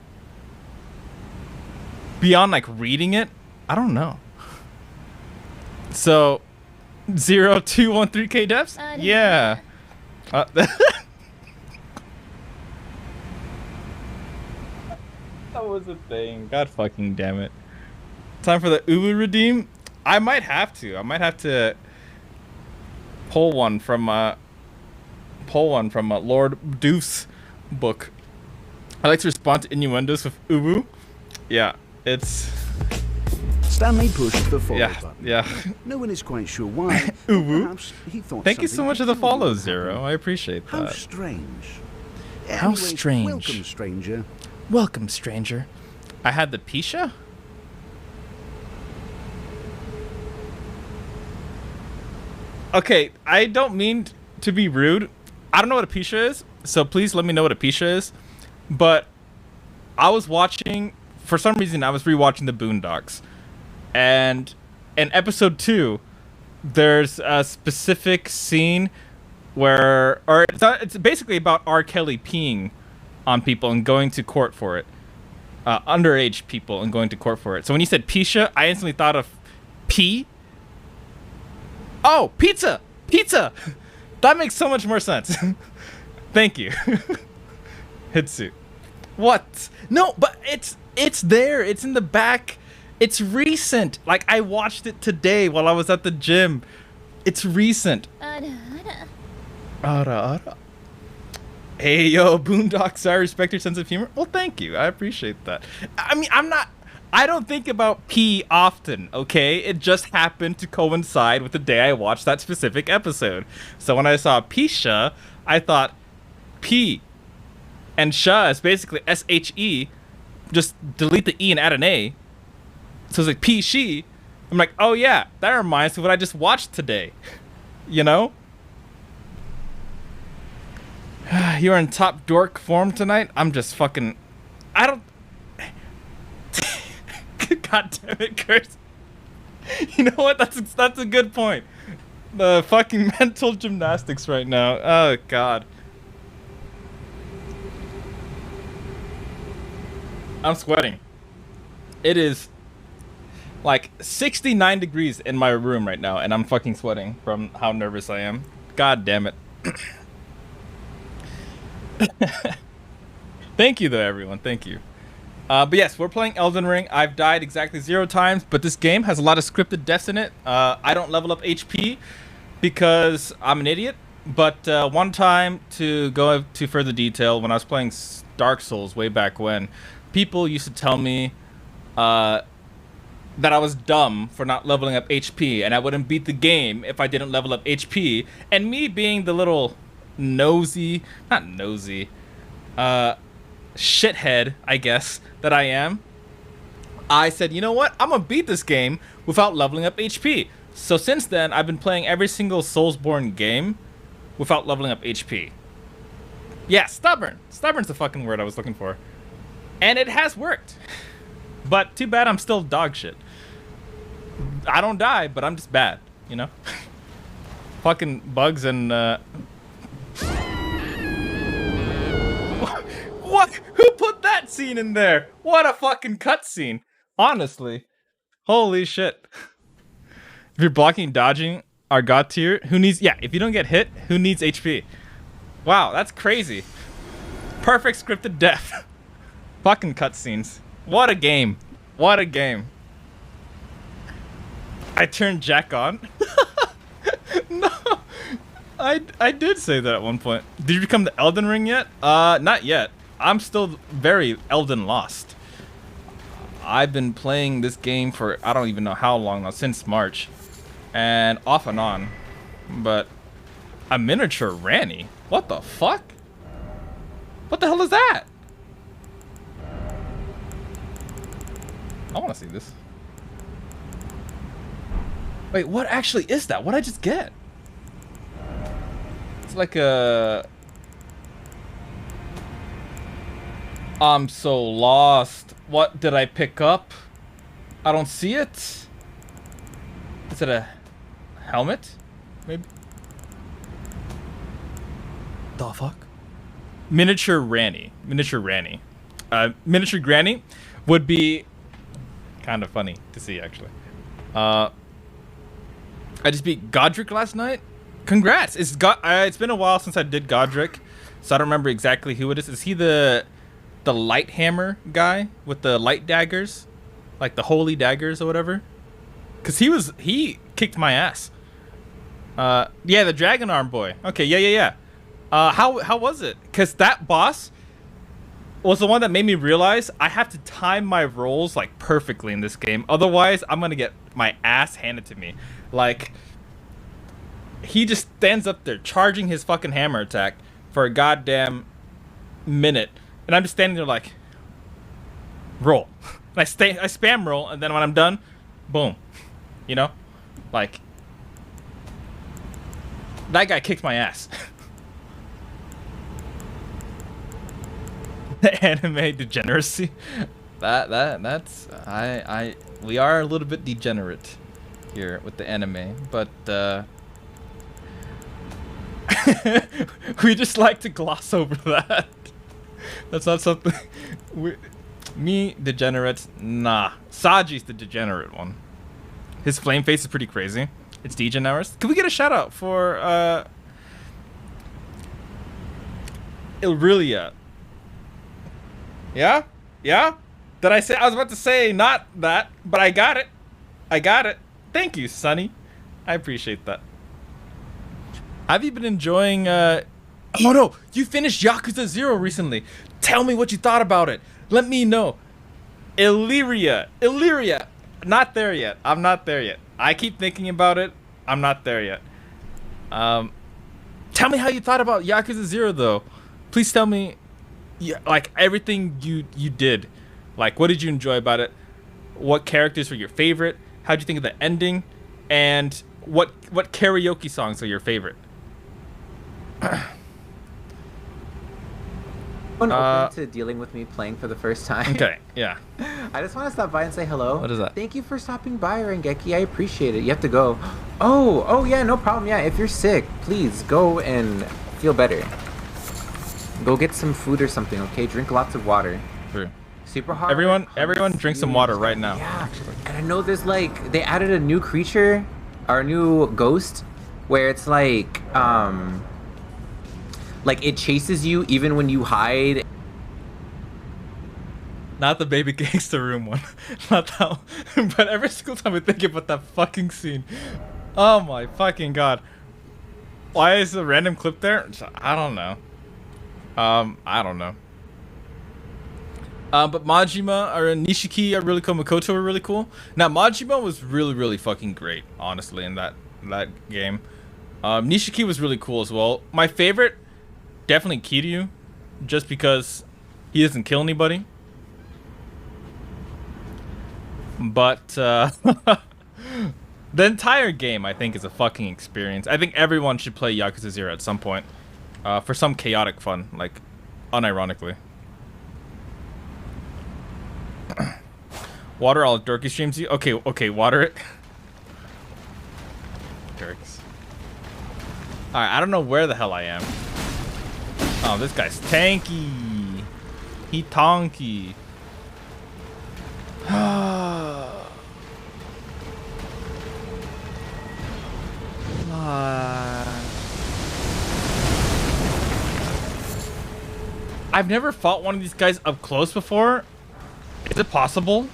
beyond like reading it, I don't know. So 0213k devs? Yeah. That was a thing. God fucking damn it. Time for the uwu redeem? I might have to. I might have to pull one from Lord Deuce book. I like to respond to innuendos with uwu. Yeah, it's... Stanley pushed the follow button. Yeah. No one is quite sure why. Uwu. Perhaps he thought Thank you so much for the peculiar follow, would Zero. happen. I appreciate that. How strange. How Anyways, strange. Welcome, stranger. Welcome, stranger. I had the Pisha? Okay, I don't mean to be rude. I don't know what a Pisha is, so please let me know what a Pisha is. But I was watching, for some reason, I was rewatching the Boondocks. And in episode 2, there's a specific scene where, or it's basically about R. Kelly peeing on people and going to court for it. Underage people and going to court for it. So when you said Pisha, I instantly thought of pee. Oh, pizza! Pizza! That makes so much more sense. Thank you. Hitsu. What? No, but it's there. It's in the back. It's recent. Like, I watched it today while I was at the gym. It's recent. Ara. Hey, yo, Boondocks, I respect your sense of humor. Well, thank you. I appreciate that. I mean, I don't think about pee often, okay? It just happened to coincide with the day I watched that specific episode. So when I saw Pisha, I thought P and Sha is basically S-H-E. Just delete the E and add an A. So it's like P, she. I'm like, oh yeah, that reminds me of what I just watched today. You know? You're in top dork form tonight? I'm just fucking... I don't... God damn it, Kurt. You know what? That's a good point. The fucking mental gymnastics right now. Oh, God. I'm sweating. It is like 69 degrees in my room right now, and I'm fucking sweating from how nervous I am. God damn it. Thank you, though, everyone. Thank you. But yes, we're playing Elden Ring. I've died exactly 0 times, but this game has a lot of scripted deaths in it. I don't level up HP because I'm an idiot. But one time, to go into further detail, when I was playing Dark Souls way back when, people used to tell me that I was dumb for not leveling up HP, and I wouldn't beat the game if I didn't level up HP. And me being the little nosy, not nosy, shithead, I guess, that I am, I said, you know what? I'm gonna beat this game without leveling up HP. So since then, I've been playing every single Soulsborne game without leveling up HP. Yeah, stubborn. Stubborn's the fucking word I was looking for. And it has worked. But too bad I'm still dog shit. I don't die, but I'm just bad, you know? Fucking bugs and, What? Who put that scene in there? What a fucking cutscene. Honestly. Holy shit. If you're blocking, dodging our god tier, who needs... Yeah, if you don't get hit, who needs HP? Wow, that's crazy. Perfect scripted death. Fucking cutscenes. What a game. What a game. I turned Jack on. No. I did say that at one point. Did you become the Elden Ring yet? Not yet. I'm still very Elden lost. I've been playing this game for I don't even know how long now, since March. And off and on. But a miniature Ranny? What the fuck? What the hell is that? I want to see this. Wait, what actually is that? What did I just get? It's like a... I'm so lost. What did I pick up? I don't see it. Is it a helmet? Maybe? The fuck? Miniature Ranny. Miniature Ranny. Miniature Granny would be kind of funny to see, actually. I just beat Godric last night. Congrats! It's been a while since I did Godric, so I don't remember exactly who it is. Is he the light hammer guy with the light daggers, like the holy daggers or whatever? Cause he kicked my ass. Yeah, the dragon arm boy. Okay, yeah. How was it? Cause that boss was the one that made me realize I have to time my rolls like perfectly in this game. Otherwise, I'm gonna get my ass handed to me. Like, he just stands up there charging his fucking hammer attack for a goddamn minute, and I'm just standing there like, roll. And I spam roll, and then when I'm done, boom. You know, like, that guy kicked my ass. The anime degeneracy. That's we are a little bit degenerate here with the anime, but we just like to gloss over that. That's not something me degenerate, nah. Saji's the degenerate one. His flame face is pretty crazy. It's degenerous. Can we get a shout out for Ilrilia? Yeah? Did I say? I was about to say not that, but I got it. Thank you, Sonny. I appreciate that. Have you been enjoying oh no, you finished Yakuza 0 recently. Tell me what you thought about it. Let me know. Illyria. Not there yet. I'm not there yet. I keep thinking about it. I'm not there yet. Tell me how you thought about Yakuza 0 though. Please tell me, like, everything you did. Like, what did you enjoy about it? What characters were your favorite? How'd you think of the ending? And what karaoke songs are your favorite? Open to dealing with me playing for the first time. Okay, yeah. I just want to stop by and say hello. What is that? Thank you for stopping by, Rengeki. I appreciate it. You have to go. Oh yeah, no problem. Yeah, if you're sick, please go and feel better. Go get some food or something, okay? Drink lots of water. True. Super hard. Everyone drink some water right now. Yeah. And I know there's like, they added a new creature, or a new ghost, where it's like it chases you even when you hide. Not the baby gangster room one. Not that one. But every single time I think about that fucking scene. Oh my fucking god. Why is a random clip there? I don't know. I don't know. But Majima or Nishiki are really cool. Makoto are really cool. Now Majima was really fucking great, honestly, in that game. Nishiki was really cool as well. My favorite, definitely Kiryu, just because he doesn't kill anybody. But the entire game, I think, is a fucking experience. I think everyone should play Yakuza 0 at some point, for some chaotic fun, like, unironically. Water all Dorky streams you. Okay, water it. Jerks. Alright, I don't know where the hell I am. Oh, this guy's tanky. He tonky. I've never fought one of these guys up close before. Is it possible?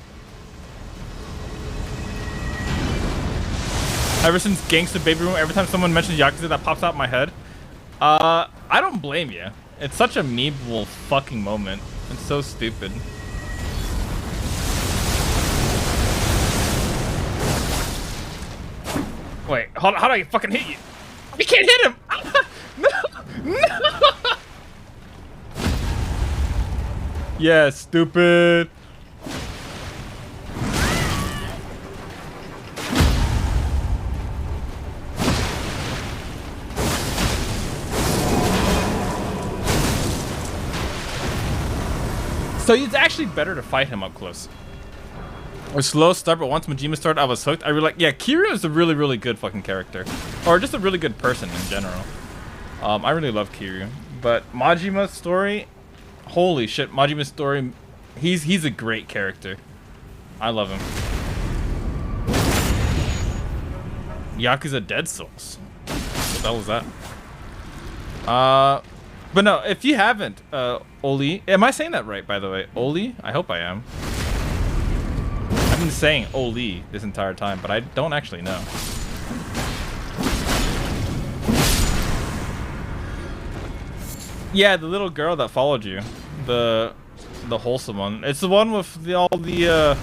Ever since Gangsta Baby Room, every time someone mentions Yakuza, that pops out in my head. I don't blame you. It's such a memeable fucking moment. It's so stupid. Wait, how do I fucking hit you? I can't hit him! No! Yeah, stupid. So it's actually better to fight him up close. Or slow start, but once Majima started, I was hooked. I was like, yeah, Kiryu is a really, really good fucking character. Or just a really good person in general. I really love Kiryu. But Majima's story, holy shit, Majima's story, he's a great character. I love him. Yakuza Dead Souls. What the hell was that? But no, if you haven't, Oli, am I saying that right, by the way? Oli? I hope I am. I've been saying Oli this entire time, but I don't actually know. Yeah, the little girl that followed you. The wholesome one. It's the one with all the,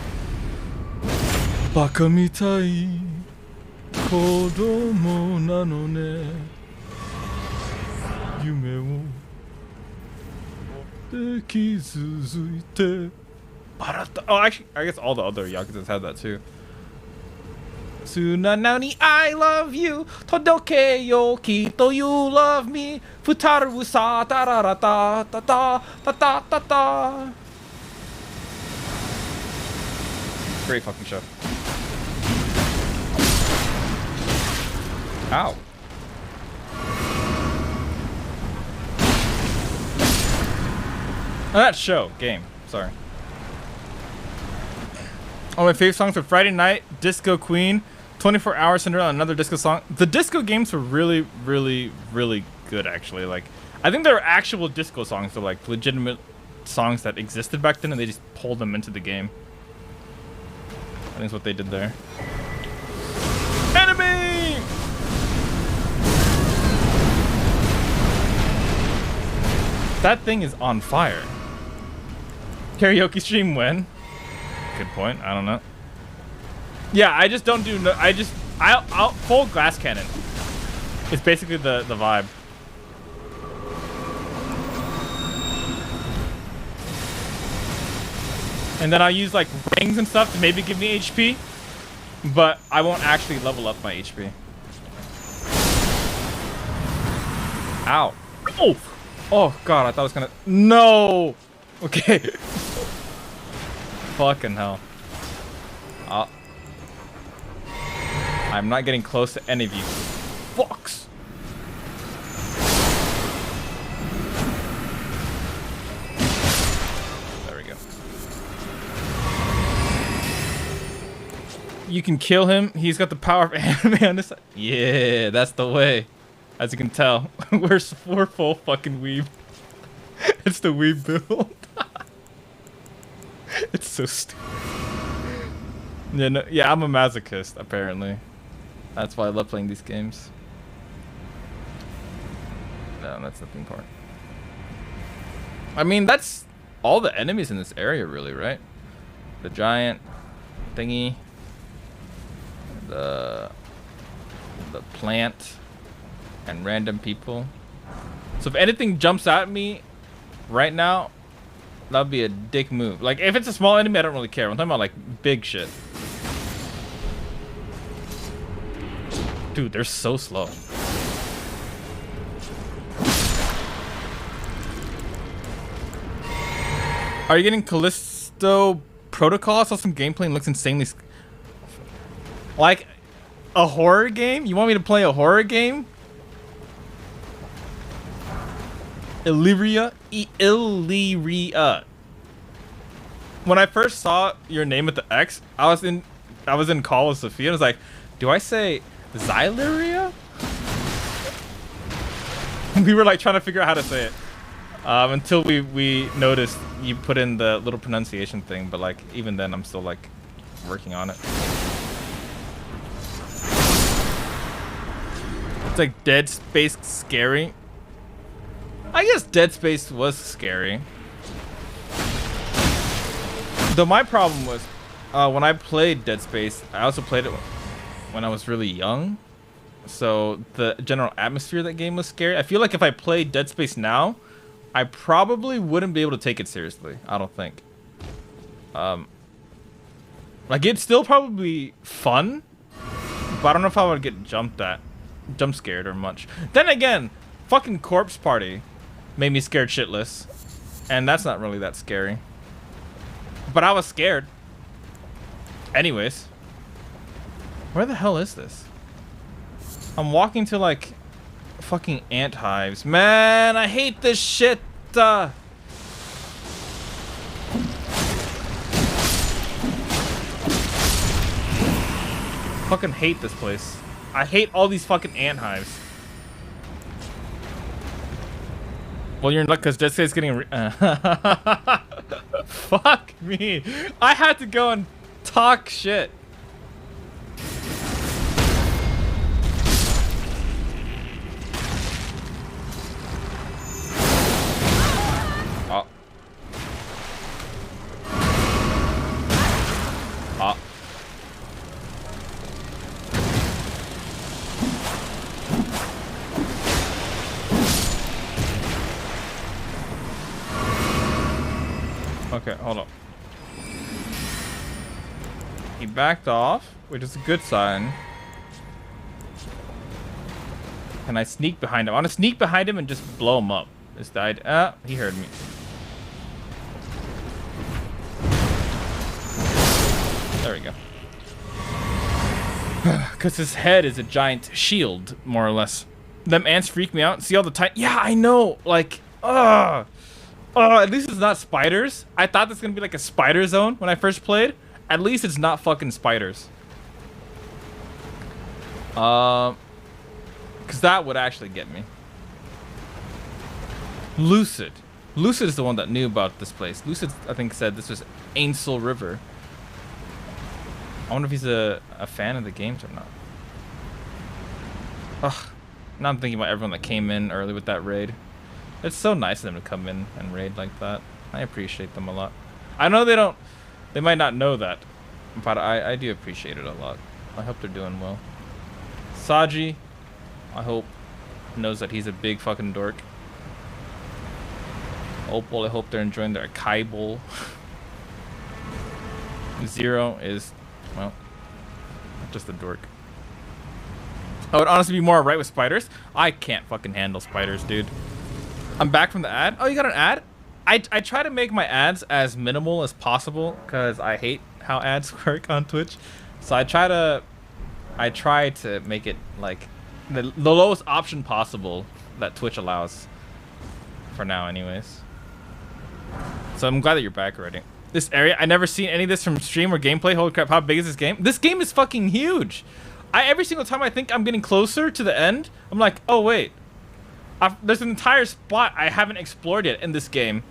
Baka mitai kodomo nano ne yume wo dekizuzuite barata. Oh, actually, I guess all the other Yakuzas had that too. Tsunana ni I love you, todoke yo kito you love me, futaru sa tararata ta ta ta ta ta ta. Great fucking show. Ow. Oh, that show. Game. Sorry. Oh, my favorite songs for Friday Night, Disco Queen, 24 Hours Cinderella, another disco song. The disco games were really, really, really good, actually. Like, I think they were actual disco songs. They're like legitimate songs that existed back then, and they just pulled them into the game. I think that's what they did there. Enemy! That thing is on fire. Karaoke stream when? Good point. I don't know. Yeah, I just don't do no. I'll full glass cannon. It's basically the vibe. And then I'll use like rings and stuff to maybe give me HP, but I won't actually level up my HP. Ow. Oh! Oh god, I thought I was gonna. No! Okay. Fucking hell. I'm not getting close to any of you. Fucks! There we go. You can kill him. He's got the power of anime on this side. Yeah, that's the way. As you can tell, we're full fucking weeb. It's the weeb build. It's so stupid. Yeah, no, yeah, I'm a masochist, apparently. That's why I love playing these games. No, that's not the important. I mean, that's all the enemies in this area, really, right? The giant thingy. The plant. And random people. So if anything jumps at me right now, that'd be a dick move. Like, if it's a small enemy, I don't really care. I'm talking about, like, big shit. Dude, they're so slow. Are you getting Callisto Protocol? I saw some gameplay and looks insanely... Like, a horror game? You want me to play a horror game? Illyria? Illyria. When I first saw your name at the X, I was in call with Sophia and I was like, do I say Xylyria? We were like trying to figure out how to say it. Until we noticed you put in the little pronunciation thing, but like even then I'm still like working on it. It's like Dead Space scary. I guess Dead Space was scary. Though my problem was, when I played Dead Space, I also played it when I was really young. So the general atmosphere of that game was scary. I feel like if I played Dead Space now, I probably wouldn't be able to take it seriously. I don't think. Like, it's still probably fun, but I don't know if I would get jump scared or much. Then again, fucking Corpse Party made me scared shitless, and that's not really that scary. But I was scared. Anyways. Where the hell is this? I'm walking to like fucking ant hives. Man, I hate this shit. Fucking hate this place. I hate all these fucking ant hives. Well, you're in luck because Dead Space getting fuck me. I had to go and talk shit. Oh. Oh. Okay, hold up. He backed off, which is a good sign. Can I sneak behind him? I want to sneak behind him and just blow him up. This died. Ah, he heard me. There we go. Because his head is a giant shield, more or less. Them ants freak me out. See all the time? Yeah, I know. Like, ugh. At least it's not spiders. I thought this was gonna be like a spider zone when I first played. At least it's not fucking spiders. Cause that would actually get me. Lucid. Lucid is the one that knew about this place. Lucid, I think, said this was Ainsel River. I wonder if he's a fan of the games or not. Ugh. Now I'm thinking about everyone that came in early with that raid. It's so nice of them to come in and raid like that. I appreciate them a lot. I know they might not know that, but I do appreciate it a lot. I hope they're doing well. Saji, I hope, knows that he's a big fucking dork. Opal, I hope they're enjoying their Kai Bowl. Zero is, well, just a dork. I would honestly be more alright with spiders. I can't fucking handle spiders, dude. I'm back from the ad. Oh, you got an ad? I try to make my ads as minimal as possible because I hate how ads work on Twitch. So I try to make it like the lowest option possible that Twitch allows. For now, anyways. So I'm glad that you're back already. This area, I never seen any of this from stream or gameplay. Holy crap, how big is this game? This game is fucking huge. Every single time I think I'm getting closer to the end, I'm like, oh wait. There's an entire spot I haven't explored yet in this game.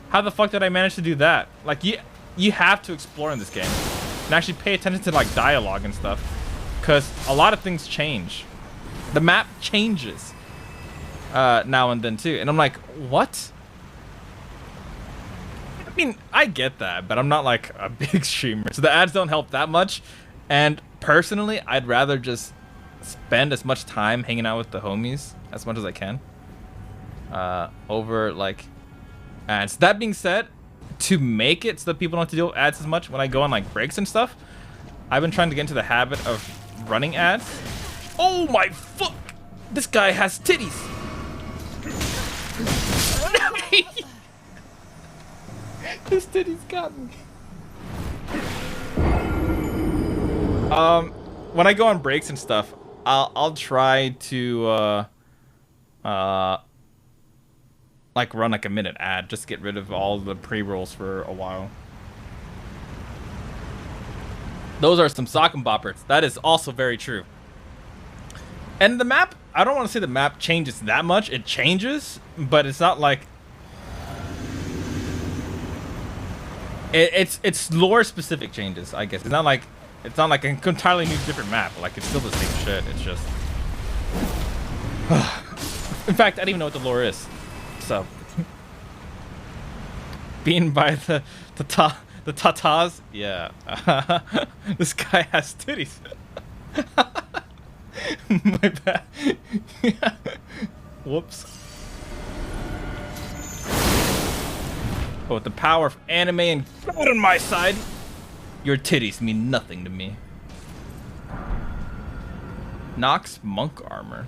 How the fuck did I manage to do that? Like, you have to explore in this game. And actually pay attention to, like, dialogue and stuff. Because a lot of things change. The map changes. Now and then, too. And I'm like, what? I mean, I get that, but I'm not, like, a big streamer. So the ads don't help that much. And personally, I'd rather just spend as much time hanging out with the homies as much as I can. Over like ads. That being said, to make it so that people don't have to deal with ads as much when I go on like breaks and stuff, I've been trying to get into the habit of running ads. Oh my fuck! This guy has titties. His titties got me. When I go on breaks and stuff, I'll try to like run like a minute ad just to get rid of all the pre-rolls for a while. Those are some sock and boppers. That is also very true. And the map, I don't want to say the map changes that much. It changes, but it's not like it's lore specific changes, I guess. It's not like an entirely new different map. Like it's still the same shit. It's just in fact, I don't even know what the lore is. So being by the tatas, yeah. This guy has titties. My bad. Whoops. But with the power of anime and God on my side, your titties mean nothing to me. Nox monk armor.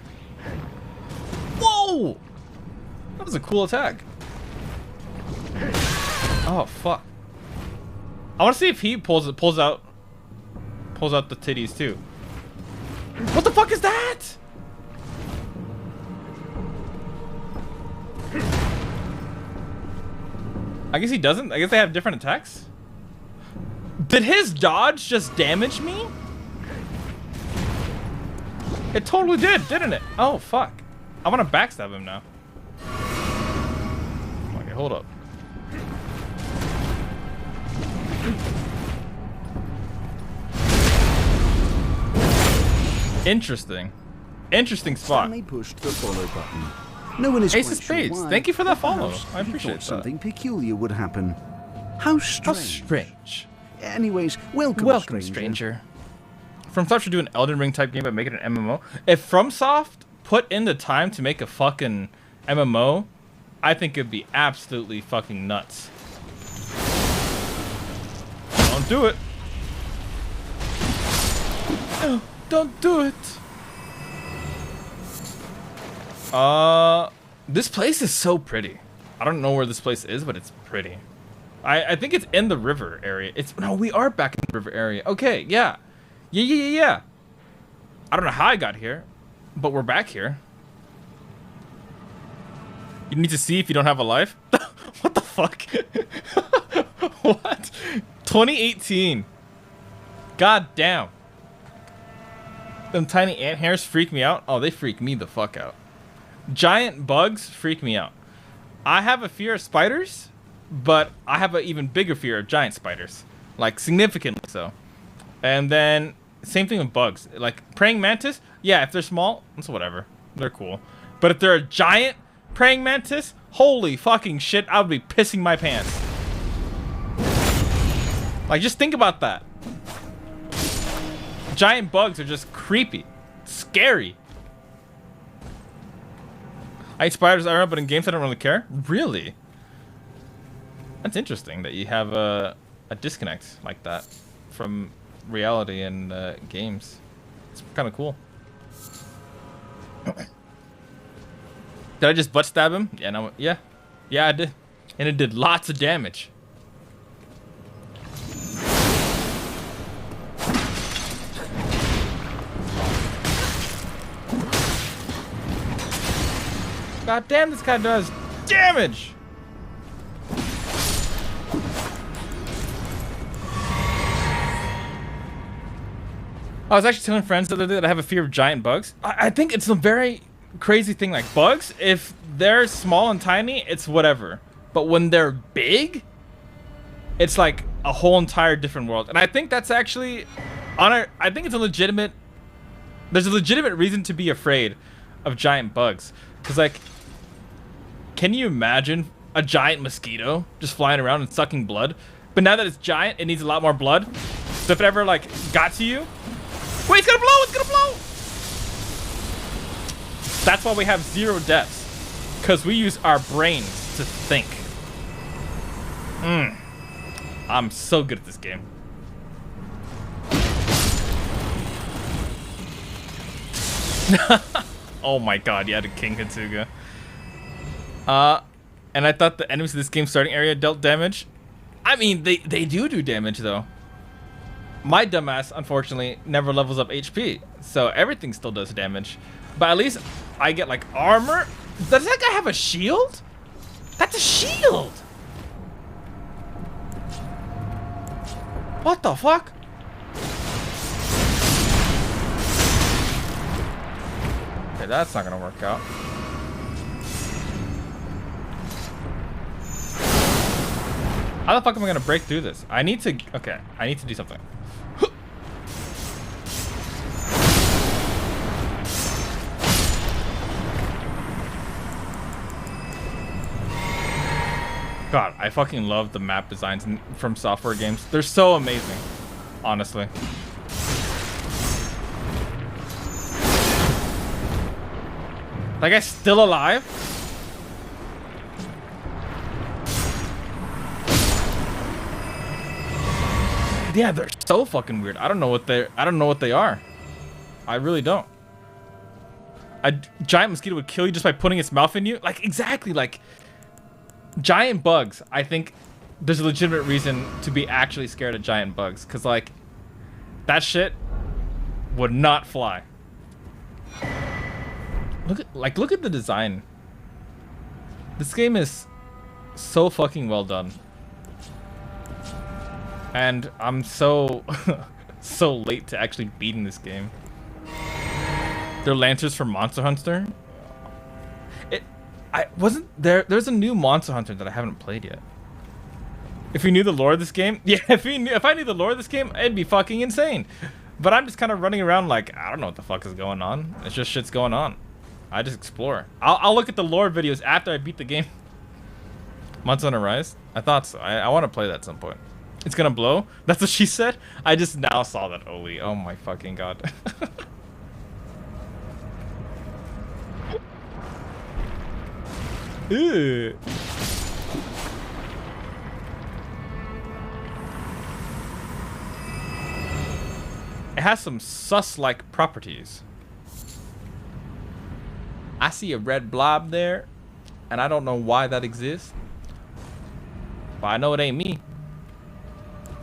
Whoa! That was a cool attack. Oh, fuck. I want to see if he pulls out the titties too. What the fuck is that? I guess he doesn't. I guess they have different attacks. Did his dodge just damage me? It totally did, didn't it? Oh, fuck. I want to backstab him now. Okay, hold up. Interesting. Interesting spot. Stanley pushed the follow button. No one is Ace quite of Spades. sure why, Thank you for that but follow. perhaps I he appreciate thought that. something peculiar would happen. How strange. How strange. Anyways, welcome, stranger. FromSoft should do an Elden Ring type game but make it an MMO. If FromSoft put in the time to make a fucking MMO, I think it'd be absolutely fucking nuts. Don't do it. No, don't do it. This place is so pretty. I don't know where this place is, but it's pretty. I think it's in the river area. No, we are back in the river area. Okay, yeah. Yeah. I don't know how I got here, but we're back here. You need to see if you don't have a life? What the fuck? What? 2018. God damn. Them tiny ant hairs freak me out. Oh, they freak me the fuck out. Giant bugs freak me out. I have a fear of spiders, but I have an even bigger fear of giant spiders. Like, significantly so. And then, same thing with bugs. Like, praying mantis, yeah, if they're small, it's whatever. They're cool. But if they're a giant praying mantis, holy fucking shit, I would be pissing my pants. Like, just think about that. Giant bugs are just creepy. Scary. I hate spiders, I don't know, but in games I don't really care. Really? That's interesting that you have a disconnect like that from reality and games. It's kind of cool. Did I just butt stab him? Yeah, no, yeah, I did, and it did lots of damage. God damn, this guy does damage. I was actually telling friends the other day that I have a fear of giant bugs. I think it's a very crazy thing. Like, bugs, if they're small and tiny, it's whatever. But when they're big, it's like a whole entire different world. And I think that's actually, I think it's a legitimate, there's a legitimate reason to be afraid of giant bugs. Because, like, can you imagine a giant mosquito just flying around and sucking blood? But now that it's giant, it needs a lot more blood. So if it ever, like, got to you, wait, it's gonna blow! It's gonna blow! That's why we have 0 deaths. Because we use our brains to think. I'm so good at this game. Oh my god, yeah, the King Hitsuga. And I thought the enemies of this game's starting area dealt damage. I mean, they do damage, though. My dumbass, unfortunately, never levels up HP, so everything still does damage. But at least I get, like, armor. Does that guy have a shield? That's a shield! What the fuck? Okay, that's not gonna work out. How the fuck am I gonna break through this? I need to do something. God, I fucking love the map designs from software games. They're so amazing, honestly. That guy's still alive? Yeah, they're so fucking weird. I don't know what they are. I really don't. A giant mosquito would kill you just by putting its mouth in you? Like, exactly, like, giant bugs, I think, there's a legitimate reason to be actually scared of giant bugs, because like that shit would not fly. Look at the design. This game is so fucking well done, and I'm so so late to actually beating this game. They're lancers from Monster Hunter. There's a new Monster Hunter that I haven't played yet. If you knew the lore of this game, yeah, if I knew the lore of this game, it'd be fucking insane. But I'm just kind of running around like, I don't know what the fuck is going on. It's just shit's going on. I just explore. I'll look at the lore videos after I beat the game. Monster Hunter Rise? I thought so. I want to play that at some point. It's gonna blow? That's what she said? I just now saw that, Oli. Oh my fucking god. Ew. It has some sus-like properties. I see a red blob there, and I don't know why that exists. But I know it ain't me.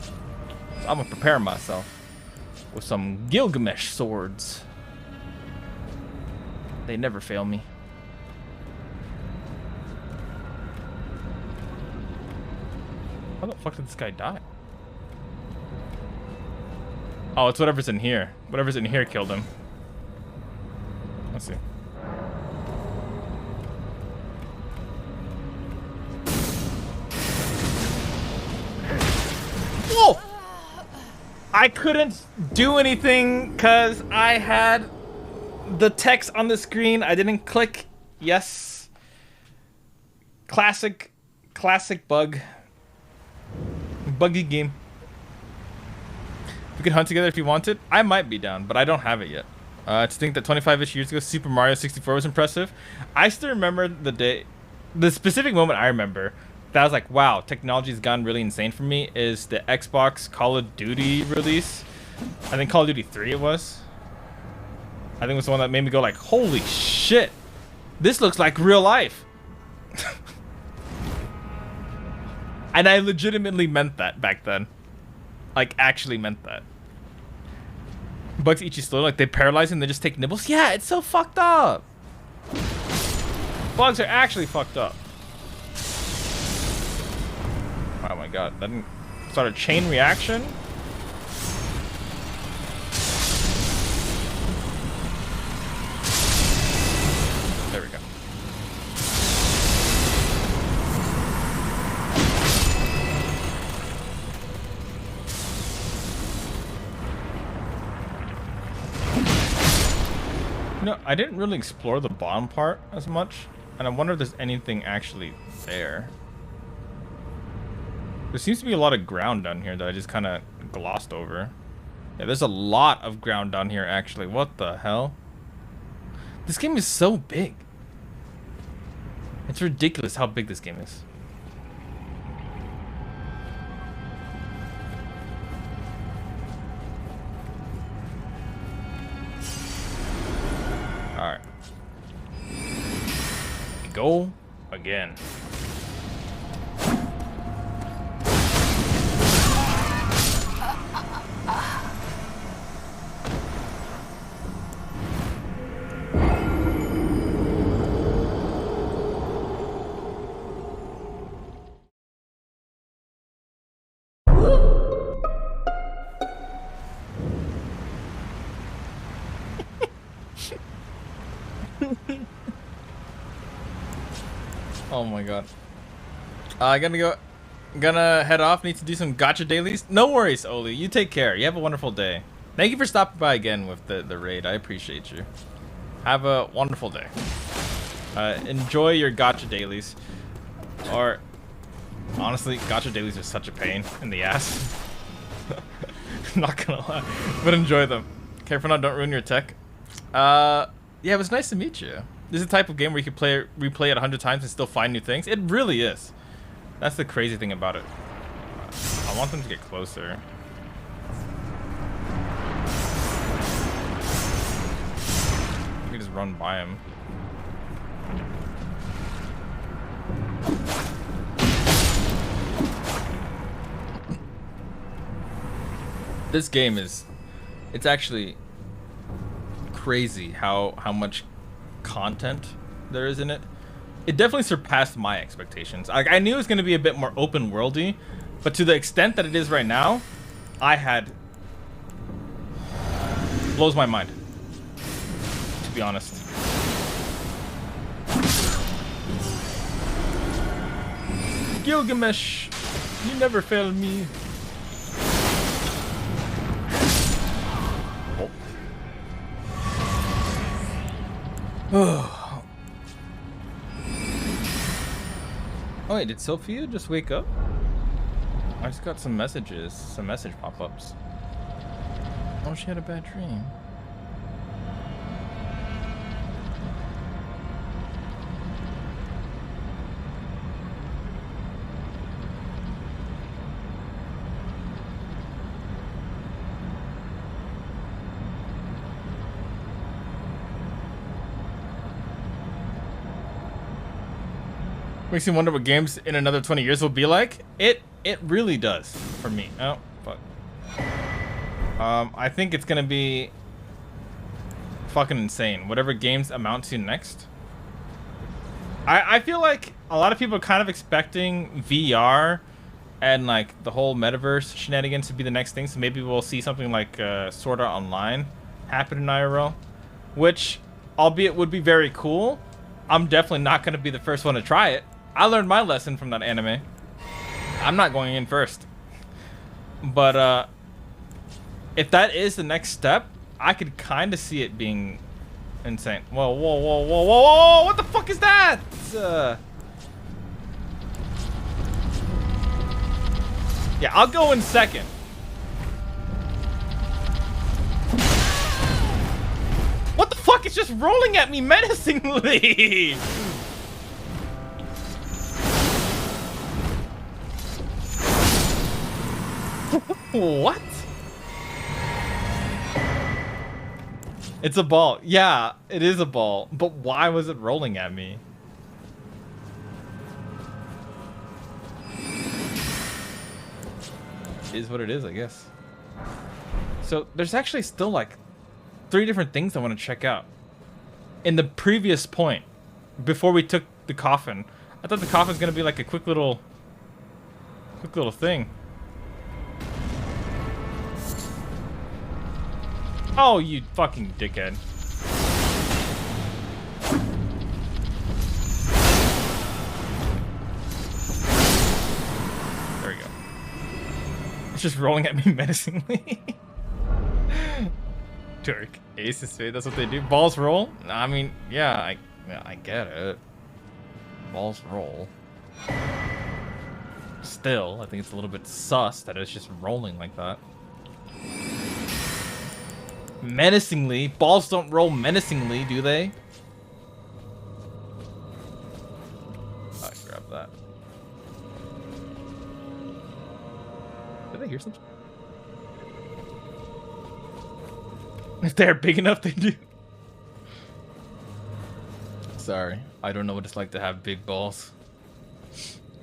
So I'm gonna prepare myself with some Gilgamesh swords. They never fail me. How the fuck did this guy die? Oh, it's whatever's in here. Whatever's in here killed him. Let's see. Whoa! I couldn't do anything because I had the text on the screen. I didn't click. Yes. Classic bug. Buggy game. We could hunt together if you wanted. I might be down, but I don't have it yet. To think that 25-ish years ago, Super Mario 64 was impressive. I still remember the specific moment I remember that I was like, wow, technology's gone really insane for me, is the Xbox Call of Duty release. I think Call of Duty 3 it was. I think it was the one that made me go like, holy shit, this looks like real life. And I legitimately meant that back then. Like, actually meant that. Bugs eat you slowly, like they paralyze and they just take nibbles. Yeah, it's so fucked up. Bugs are actually fucked up. Oh my god, that didn't start a chain reaction? There we go. No, I didn't really explore the bottom part as much, and I wonder if there's anything actually there. There seems to be a lot of ground down here that I just kind of glossed over. Yeah, there's a lot of ground down here, actually. What the hell? This game is so big. It's ridiculous how big this game is. Alright. Go again. Oh my god. Gonna head off. Need to do some gacha dailies. No worries, Oli. You take care. You have a wonderful day. Thank you for stopping by again with the raid. I appreciate you. Have a wonderful day. Enjoy your gacha dailies. Or, honestly, gacha dailies are such a pain in the ass. Not gonna lie. But enjoy them. Careful now, don't ruin your tech. Yeah, it was nice to meet you. This is the type of game where you can replay it 100 times and still find new things. It really is. That's the crazy thing about it. I want them to get closer. You can just run by him. This game is, it's actually crazy how much content there is in it. It definitely surpassed my expectations. Like, I knew it was going to be a bit more open worldy, but to the extent that it is right now, blows my mind, to be honest. Gilgamesh, you never fail me. Oh. Oh wait, did Sophia just wake up? I just got some messages, some message pop-ups. Oh, she had a bad dream. Makes me wonder what games in another 20 years will be like. It really does for me. Oh, fuck. I think it's gonna be fucking insane. Whatever games amount to next. I feel like a lot of people are kind of expecting VR and like the whole metaverse shenanigans to be the next thing. So maybe we'll see something like Sword Art Online happen in IRL, which, albeit, would be very cool. I'm definitely not gonna be the first one to try it. I learned my lesson from that anime. I'm not going in first. But if that is the next step, I could kind of see it being insane. Whoa, whoa, whoa, whoa, whoa, whoa! What the fuck is that? Yeah, I'll go in second. What the fuck? It's just rolling at me menacingly. What? It's a ball. Yeah, it is a ball. But why was it rolling at me? It is what it is, I guess. So there's actually still like 3 different things I want to check out. In the previous point, before we took the coffin, I thought the coffin's gonna be like a quick little thing. Oh, you fucking dickhead. There we go. It's just rolling at me menacingly. Turk. Ace is fade, that's what they do. Balls roll? I mean, yeah, I get it. Balls roll. Still, I think it's a little bit sus that it's just rolling like that. Menacingly? Balls don't roll menacingly, do they? I grab that. Did I hear something? If they're big enough, they do. Sorry, I don't know what it's like to have big balls.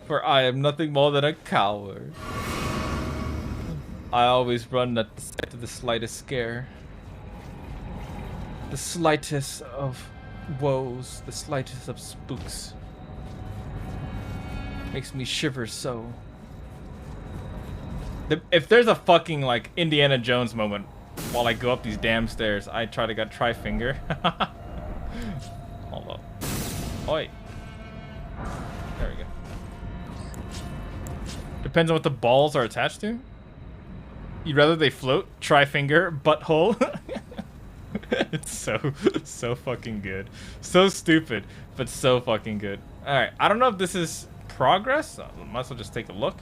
For I am nothing more than a coward. I always run at the sight of the slightest scare. The slightest of woes, the slightest of spooks. Makes me shiver so. If there's a fucking like Indiana Jones moment while I go up these damn stairs, I try to try finger. Hold up. Oi. There we go. Depends on what the balls are attached to. You'd rather they float? Try finger, butthole. It's so fucking good. So stupid, but so fucking good. Alright, I don't know if this is progress. Might as well just take a look.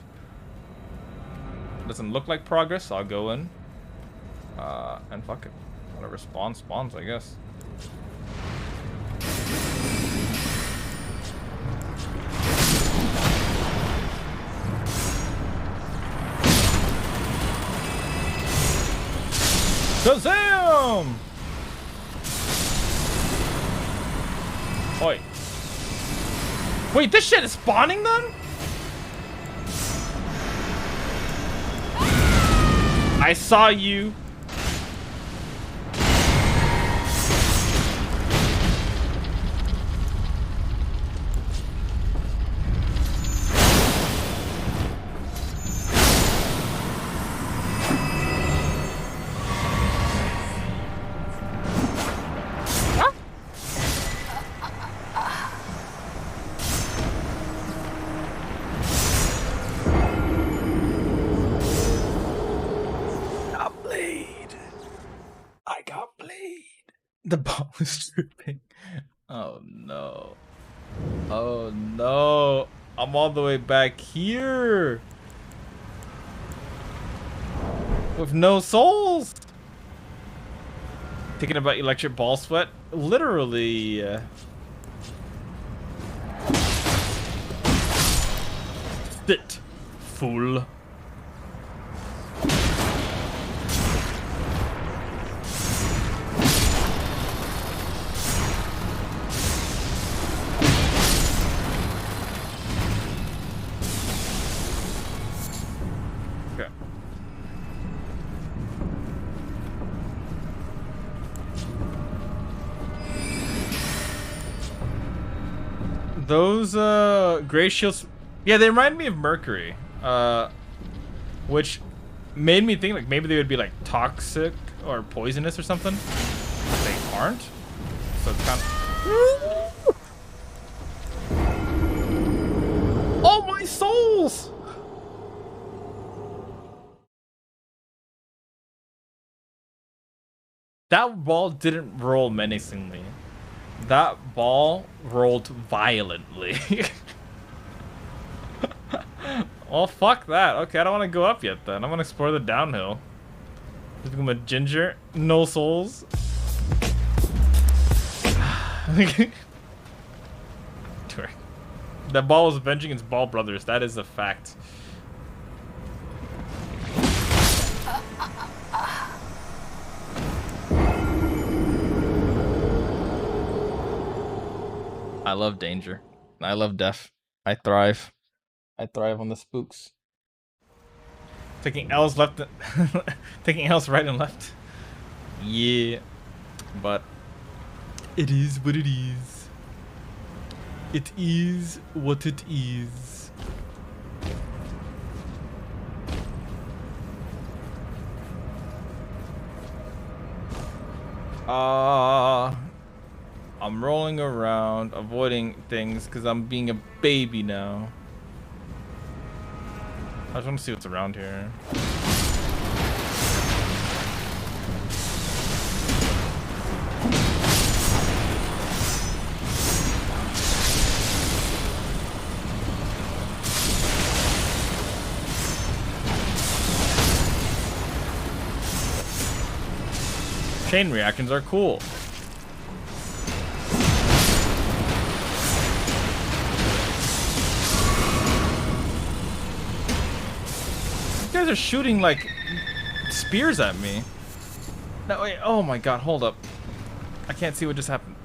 Doesn't look like progress, so I'll go in. And fuck it. Whatever spawns, I guess. Shazam! Oi. Wait, this shit is spawning them? I saw you. The ball is dripping. Oh no. Oh no. I'm all the way back here. With no souls. Thinking about electric ball sweat? Literally. Sit, fool. Those gray shields, yeah, they remind me of Mercury, which made me think like maybe they would be like toxic or poisonous or something. They aren't, so it's kind of. Oh my souls! That ball didn't roll menacingly. That ball rolled violently. Well, fuck that. Okay, I don't want to go up yet then. I'm gonna explore the downhill. Just become a ginger. No souls. That ball was avenging its ball brothers. That is a fact. I love danger. I love death. I thrive. I thrive on the spooks. Taking L's left, taking L's right and left. Yeah, but it is what it is. It is what it is. I'm rolling around, avoiding things because I'm being a baby now. I just want to see what's around here. Chain reactions are cool. You guys are shooting like spears at me. No, wait, oh my god, hold up. I can't see what just happened.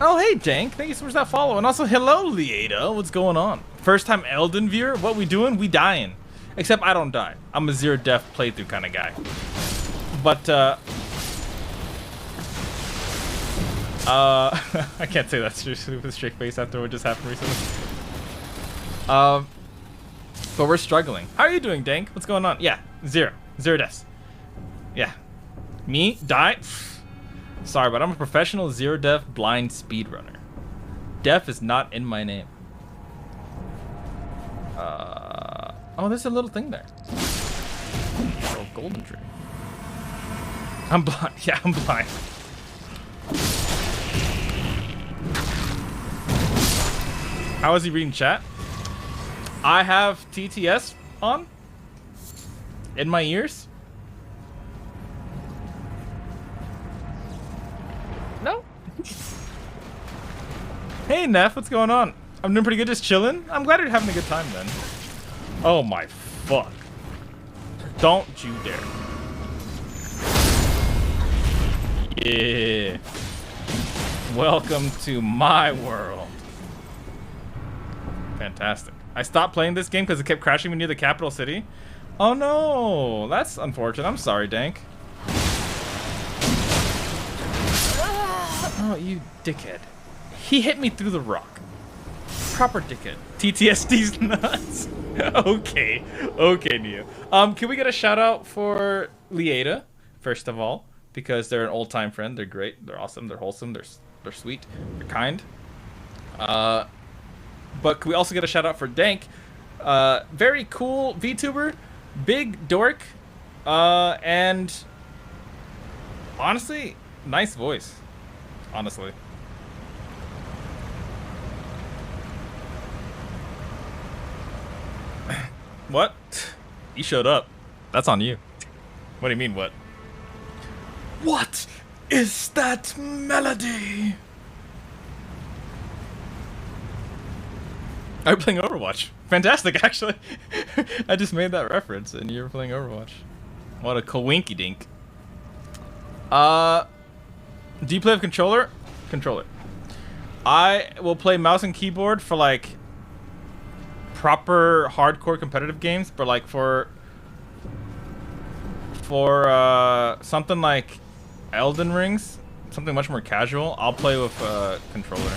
Oh, hey, Jank. Thank you so much for that follow. And also, hello, Liada. What's going on? First time Elden viewer? What we doing? We dying. Except I don't die. I'm a zero death playthrough kind of guy. But, I can't say that with a straight face after what just happened recently. But we're struggling. How are you doing, Dank? What's going on? Yeah, zero deaths. Yeah. Me? Die? Sorry, but I'm a professional zero death blind speedrunner. Death is not in my name. Oh, there's a little thing there. Oh, golden tree. I'm blind. Yeah, I'm blind. How is he reading chat? I have TTS on in my ears. No. Hey, Neff, what's going on? I'm doing pretty good, just chilling. I'm glad you're having a good time then. Oh my fuck. Don't you dare. Yeah. Welcome to my world. Fantastic. I stopped playing this game because it kept crashing me near the capital city. Oh no, that's unfortunate. I'm sorry, Dank. Oh, you dickhead. He hit me through the rock. Proper dickhead. TTSD's nuts. Okay. Okay, Neo. Can we get a shout out for Lieta, first of all? Because they're an old time friend. They're great. They're awesome. They're wholesome. They're sweet. They're kind. But can we also get a shout out for Dank? Very cool VTuber. Big dork. And honestly, nice voice. Honestly. What? You showed up. That's on you. What do you mean, what? What is that melody? Are you playing Overwatch? Fantastic, actually. I just made that reference and you were playing Overwatch. What a coinky dink. Do you play with controller? Controller. I will play mouse and keyboard for like proper hardcore competitive games, but like for something like Elden Rings, something much more casual, I'll play with controller.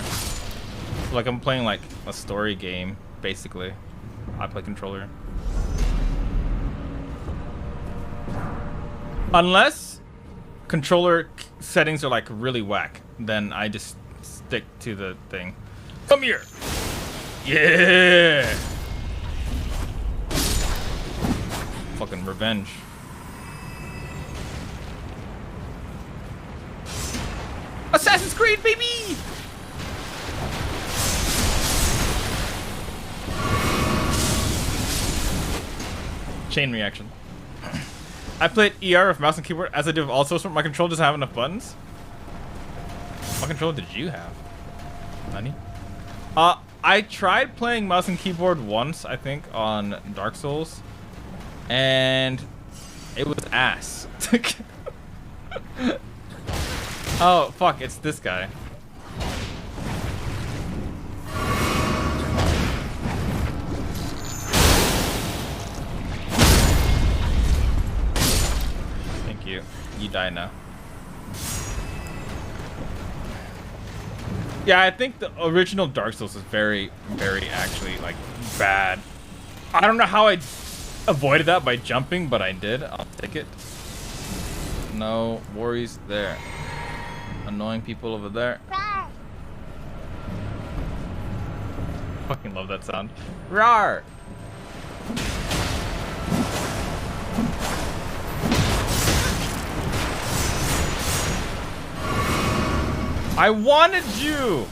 Like I'm playing like a story game, basically. I play controller. Unless controller settings are like really whack, then I just stick to the thing. Come here. Yeah. Fucking revenge. Assassin's Creed, baby! Chain reaction. I played ER with mouse and keyboard as I do with all sorts. My controller doesn't have enough buttons. What controller did you have, honey? I tried playing mouse and keyboard once, I think, on Dark Souls, and it was ass. Oh, fuck, it's this guy. Thank you. You die now. Yeah, I think the original Dark Souls is very, very actually, like, bad. I don't know how I avoided that by jumping, but I did. I'll take it. No worries there. Annoying people over there. Fucking love that sound. Rawr! I wanted you!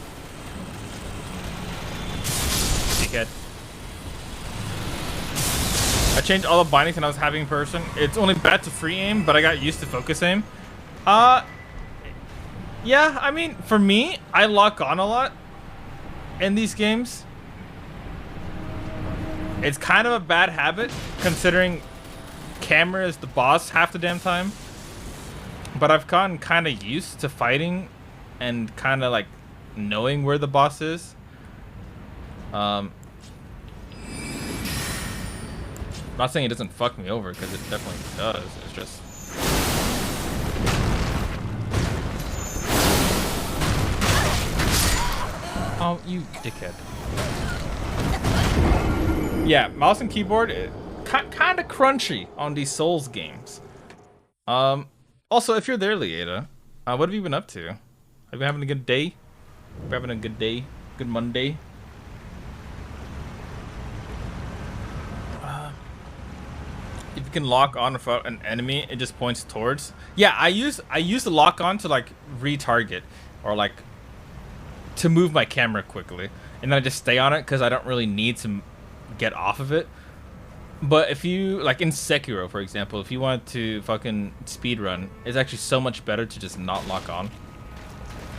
Dickhead. I changed all the bindings and I was having person. It's only bad to free aim, but I got used to focus aim. Yeah, I mean, for me, I lock on a lot in these games. It's kind of a bad habit, considering camera is the boss half the damn time. But I've gotten kind of used to fighting and kind of like knowing where the boss is. I'm not saying it doesn't fuck me over, because it definitely does. It's just... Oh, you dickhead. Yeah, mouse and keyboard, kind of crunchy on these Souls games. Also, if you're there, Lieta, what have you been up to? Have you been having a good day? We're having a good day? Good Monday? If you can lock on without an enemy, it just points towards. Yeah, I use the lock on to like retarget, or like to move my camera quickly, and then I just stay on it because I don't really need to get off of it. But if you, like in Sekiro, for example, if you want to fucking speedrun, it's actually so much better to just not lock on.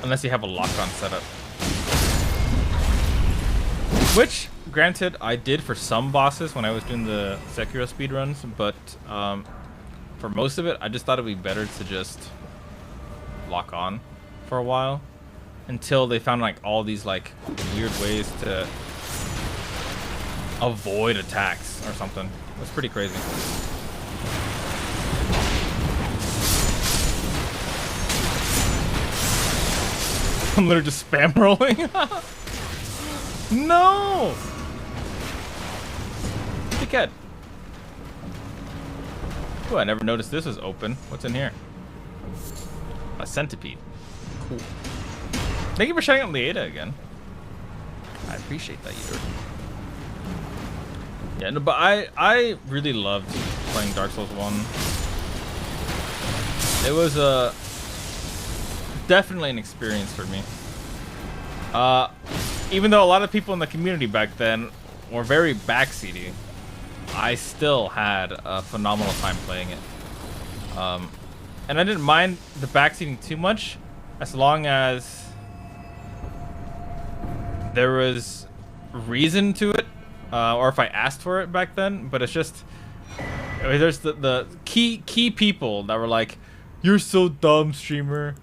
Unless you have a lock-on setup. Which, granted, I did for some bosses when I was doing the Sekiro speedruns, but for most of it, I just thought it would be better to just lock on for a while. Until they found like all these like weird ways to avoid attacks or something. That's pretty crazy. I'm literally just spam rolling. No! Dickhead. Oh, I never noticed this was open. What's in here? A centipede. Cool. Thank you for shutting up Leada again. I appreciate that, Eater. Yeah, no, but I really loved playing Dark Souls 1. It was definitely an experience for me. Even though a lot of people in the community back then were very backseaty, I still had a phenomenal time playing it. And I didn't mind the backseating too much, as long as there was reason to it, or if I asked for it back then. But it's just, there's the key people that were like, "You're so dumb, streamer.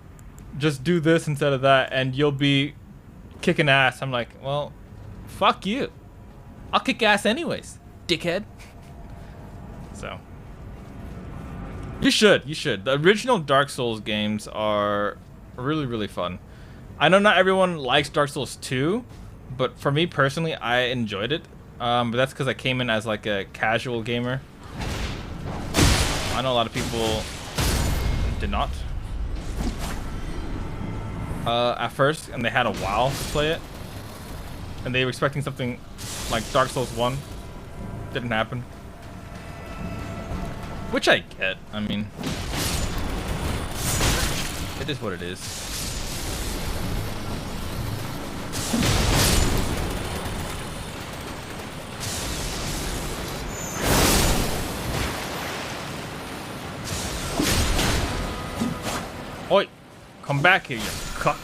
Just do this instead of that, and you'll be kicking ass." I'm like, well, fuck you. I'll kick ass anyways, dickhead. So you should. The original Dark Souls games are really, really fun. I know not everyone likes Dark Souls 2, but for me personally, I enjoyed it. But that's because I came in as like a casual gamer. I know a lot of people did not. At first, and they had a while to play it, and they were expecting something like Dark Souls 1. Didn't happen. Which I get. I mean, it is what it is. Oi! Come back here, you cuck.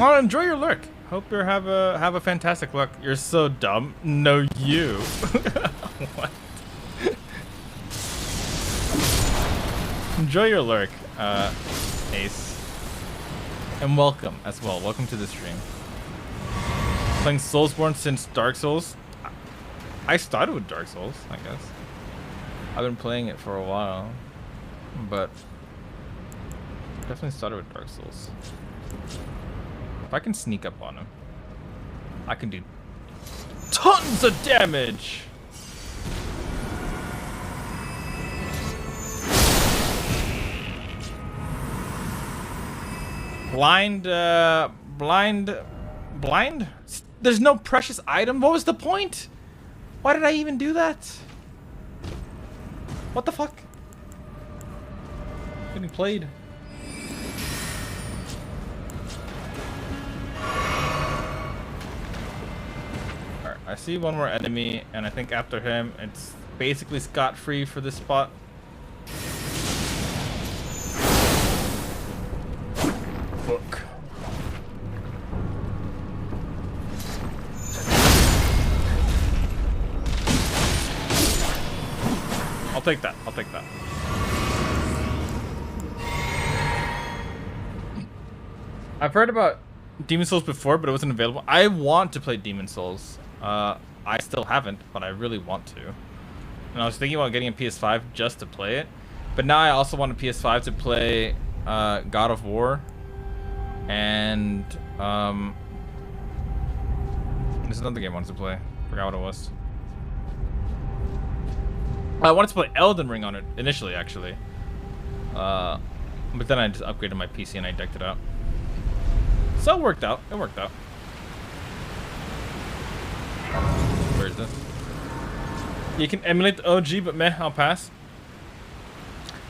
Oh, enjoy your lurk. Hope you have a fantastic look. You're so dumb. No, you. What? Enjoy your lurk, Ace. And welcome as well. Welcome to the stream. Playing Soulsborne since Dark Souls. I started with Dark Souls, I guess. I've been playing it for a while, but definitely started with Dark Souls. If I can sneak up on him, I can do tons of damage. Blind? There's no precious item? What was the point? Why did I even do that? What the fuck? Getting played. Alright, I see one more enemy, and I think after him, it's basically scot-free for this spot. Fuck. I'll take that. I'll take that. I've heard about Demon Souls before, but it wasn't available. I want to play Demon Souls. I still haven't, but I really want to. And I was thinking about getting a PS5 just to play it. But now I also want a PS5 to play God of War. And there's another game I wanted to play. Forgot what it was. I wanted to play Elden Ring on it initially, actually. But then I just upgraded my PC and I decked it out. So it worked out. It worked out. Where is this? You can emulate the OG, but meh, I'll pass.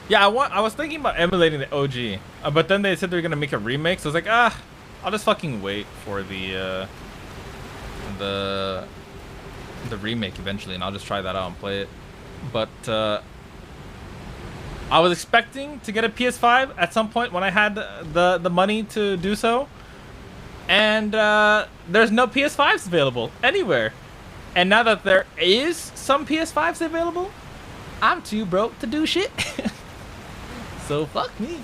Yeah, I was thinking about emulating the OG, but then they said they were gonna make a remake, so I was like, I'll just fucking wait for the remake eventually, and I'll just try that out and play it. But I was expecting to get a PS5 at some point when I had the money to do so, and there's no PS5s available anywhere. And now that there is some PS5s available, I'm too broke to do shit. So fuck me.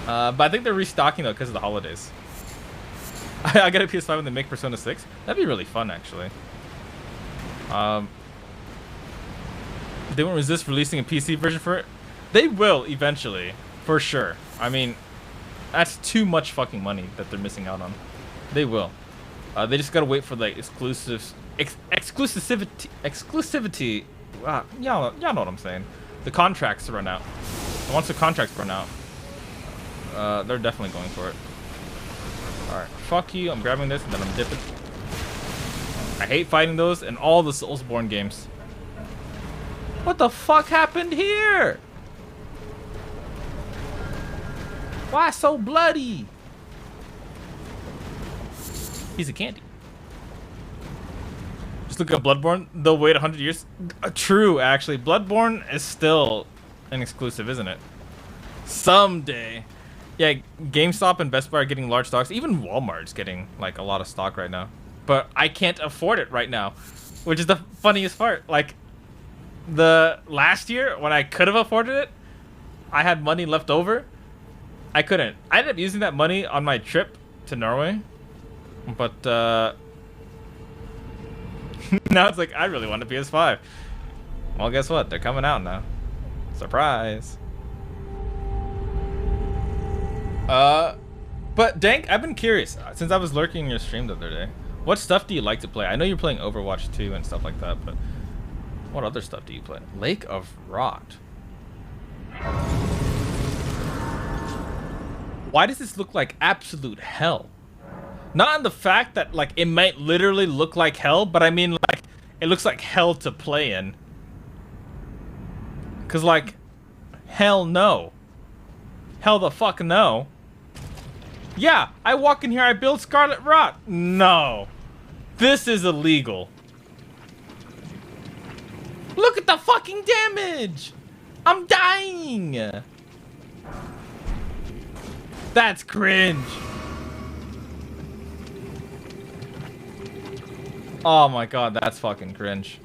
But I think they're restocking though because of the holidays. I got a PS5 when they make Persona 6. That'd be really fun, actually. They won't resist releasing a PC version for it. They will eventually, for sure. I mean, that's too much fucking money that they're missing out on. They will. They just gotta wait for the exclusivity. Y'all know what I'm saying. The contracts to run out. And once the contracts run out, they're definitely going for it. All right, fuck you. I'm grabbing this and then I'm dipping. I hate fighting those in all the Soulsborne games. What the fuck happened here? Why so bloody? Piece of candy. Just look at Bloodborne. They'll wait 100 years. True, actually. Bloodborne is still an exclusive, isn't it? Someday. Yeah, GameStop and Best Buy are getting large stocks. Even Walmart's getting like a lot of stock right now. But I can't afford it right now, which is the funniest part. Like, the last year when I could have afforded it, I had money left over. I couldn't. I ended up using that money on my trip to Norway. But now it's like, I really want a PS5. Well, guess what? They're coming out now. Surprise. But Dank, I've been curious since I was lurking in your stream the other day. What stuff do you like to play? I know you're playing Overwatch 2 and stuff like that, but what other stuff do you play? Lake of Rot. Why does this look like absolute hell? Not in the fact that like it might literally look like hell, but I mean like it looks like hell to play in. Cause like, hell no. Hell the fuck no. Yeah, I walk in here, I build Scarlet Rot. No. This is illegal. Look at the fucking damage. I'm dying. That's cringe. Oh my god, that's fucking cringe.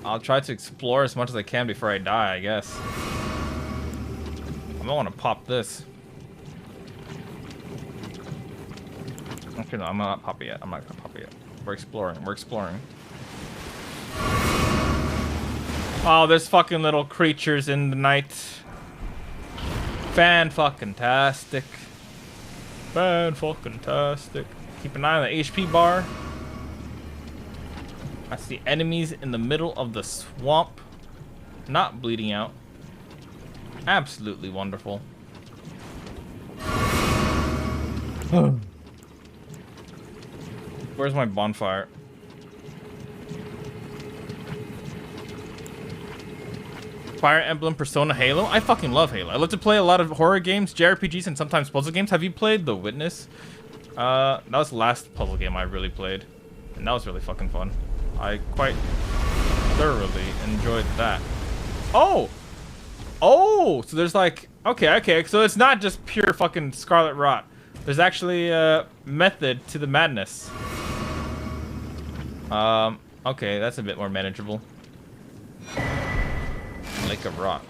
I'll try to explore as much as I can before I die, I guess. I don't want to pop this. Actually, no, I'm not pop it yet. I'm not gonna pop it yet. We're exploring. We're exploring. Oh, there's fucking little creatures in the night. Fan-fucking-tastic. Fan-fucking-tastic. Keep an eye on the HP bar. I see enemies in the middle of the swamp. Not bleeding out. Absolutely wonderful. Where's my bonfire? Fire Emblem, Persona, Halo. I fucking love Halo. I love to play a lot of horror games, JRPGs, and sometimes puzzle games. Have you played The Witness? That was the last puzzle game I really played, and that was really fucking fun. I quite thoroughly enjoyed that. Oh! Oh! So there's like... Okay. So it's not just pure fucking Scarlet Rot. There's actually a method to the madness. Okay, that's a bit more manageable. Lake of Rot.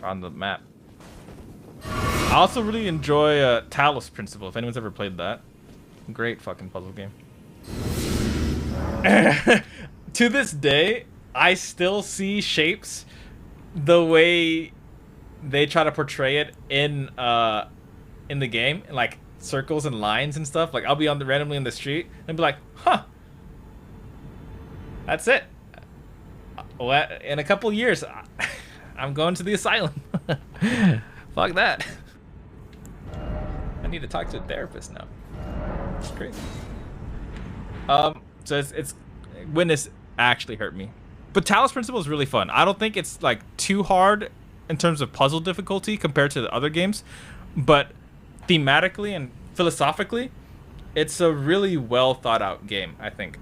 On the map. I also really enjoy Talos Principle, if anyone's ever played that. Great fucking puzzle game. To this day, I still see shapes the way they try to portray it in the game, like circles and lines and stuff. Like I'll be randomly in the street and be like, huh, that's it. Well, in a couple years, I'm going to the asylum. Fuck that. I need to talk to a therapist now. It's crazy. So it's Witness actually hurt me, but Talos Principle is really fun. I don't think it's like too hard in terms of puzzle difficulty compared to the other games, but thematically and philosophically, it's a really well thought out game. I think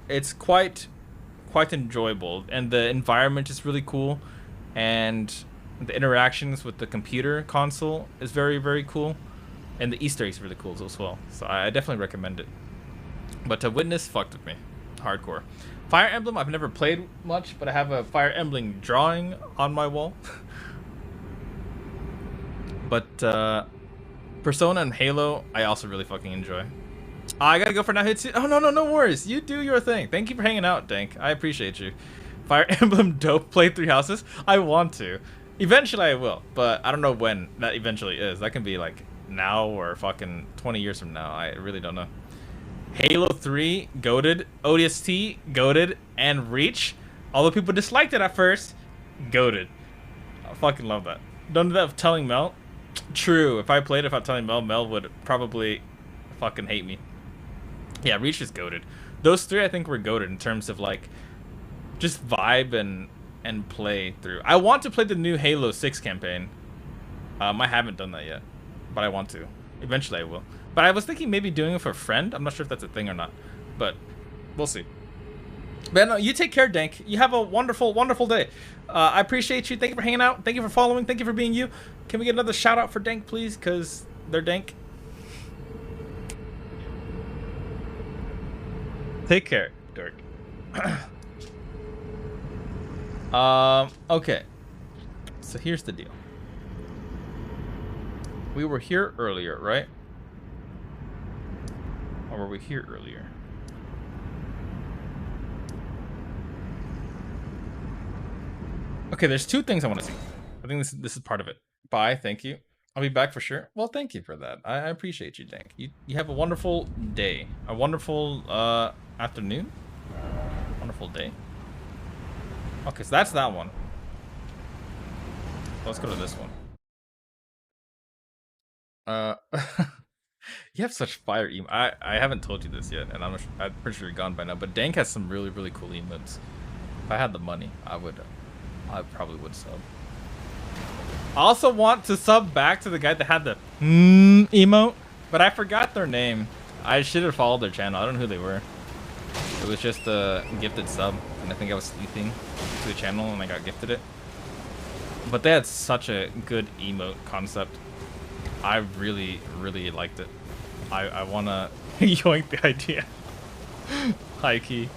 it's quite enjoyable, and the environment is really cool, and the interactions with the computer console is very, very cool, and the Easter eggs are really cool as well. So I definitely recommend it. But to Witness fucked with me hardcore. Fire Emblem I've never played much, but I have a Fire Emblem drawing on my wall. But Persona and Halo, I also really fucking enjoy. I gotta go for now, Hitsuga. Oh, no worries. You do your thing. Thank you for hanging out, Dank. I appreciate you. Fire Emblem dope, play 3 houses. I want to. Eventually I will, but I don't know when that eventually is. That can be like now or fucking 20 years from now. I really don't know. Halo 3, goated. ODST, goated. And Reach. Although people disliked it at first, goated. I fucking love that. Don't do that with telling Mel. True. If I played it without telling Mel, Mel would probably fucking hate me. Yeah, Reach is goated. Those 3 I think were goated in terms of like just vibe and play through. I want to play the new Halo 6 campaign. I haven't done that yet, but I want to. Eventually I will. But I was thinking maybe doing it for a friend. I'm not sure if that's a thing or not, but we'll see. But no, you take care, Dank. You have a wonderful, wonderful day. I appreciate you. Thank you for hanging out. Thank you for following. Thank you for being you. Can we get another shout out for Dank, please? Because they're Dank. Take care, Dirk. Okay. So here's the deal. We were here earlier, right? Or were we here earlier? Okay, there's 2 things I want to see. I think this is part of it. Bye, thank you. I'll be back for sure. Well, thank you for that. I appreciate you, Dank. You have a wonderful day. A wonderful afternoon. Wonderful day. Okay, so that's that one. Let's go to this one. You have such fire emo. I haven't told you this yet, and I'm pretty sure you're gone by now. But Dank has some really, really cool emotes. If I had the money, I probably would sub. I also want to sub back to the guy that had the emote, but I forgot their name. I should have followed their channel. I don't know who they were. It was just a gifted sub, and I think I was sleeping to the channel and I got gifted it. But they had such a good emote concept. I really, really liked it. I wanna yoink the idea. High key.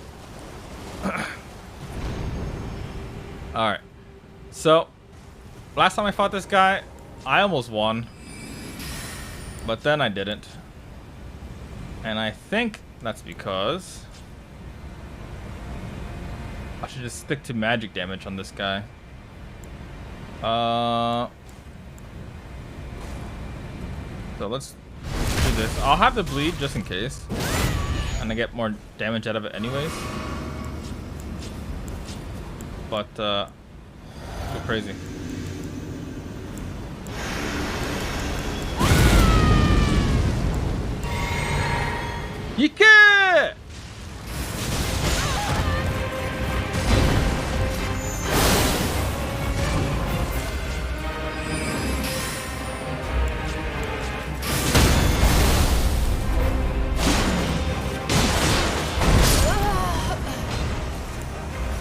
Alright. So, last time I fought this guy, I almost won. But then I didn't. And I think that's because I should just stick to magic damage on this guy. So let's do this. I'll have the bleed just in case. And I get more damage out of it anyways. But, go crazy. Yike!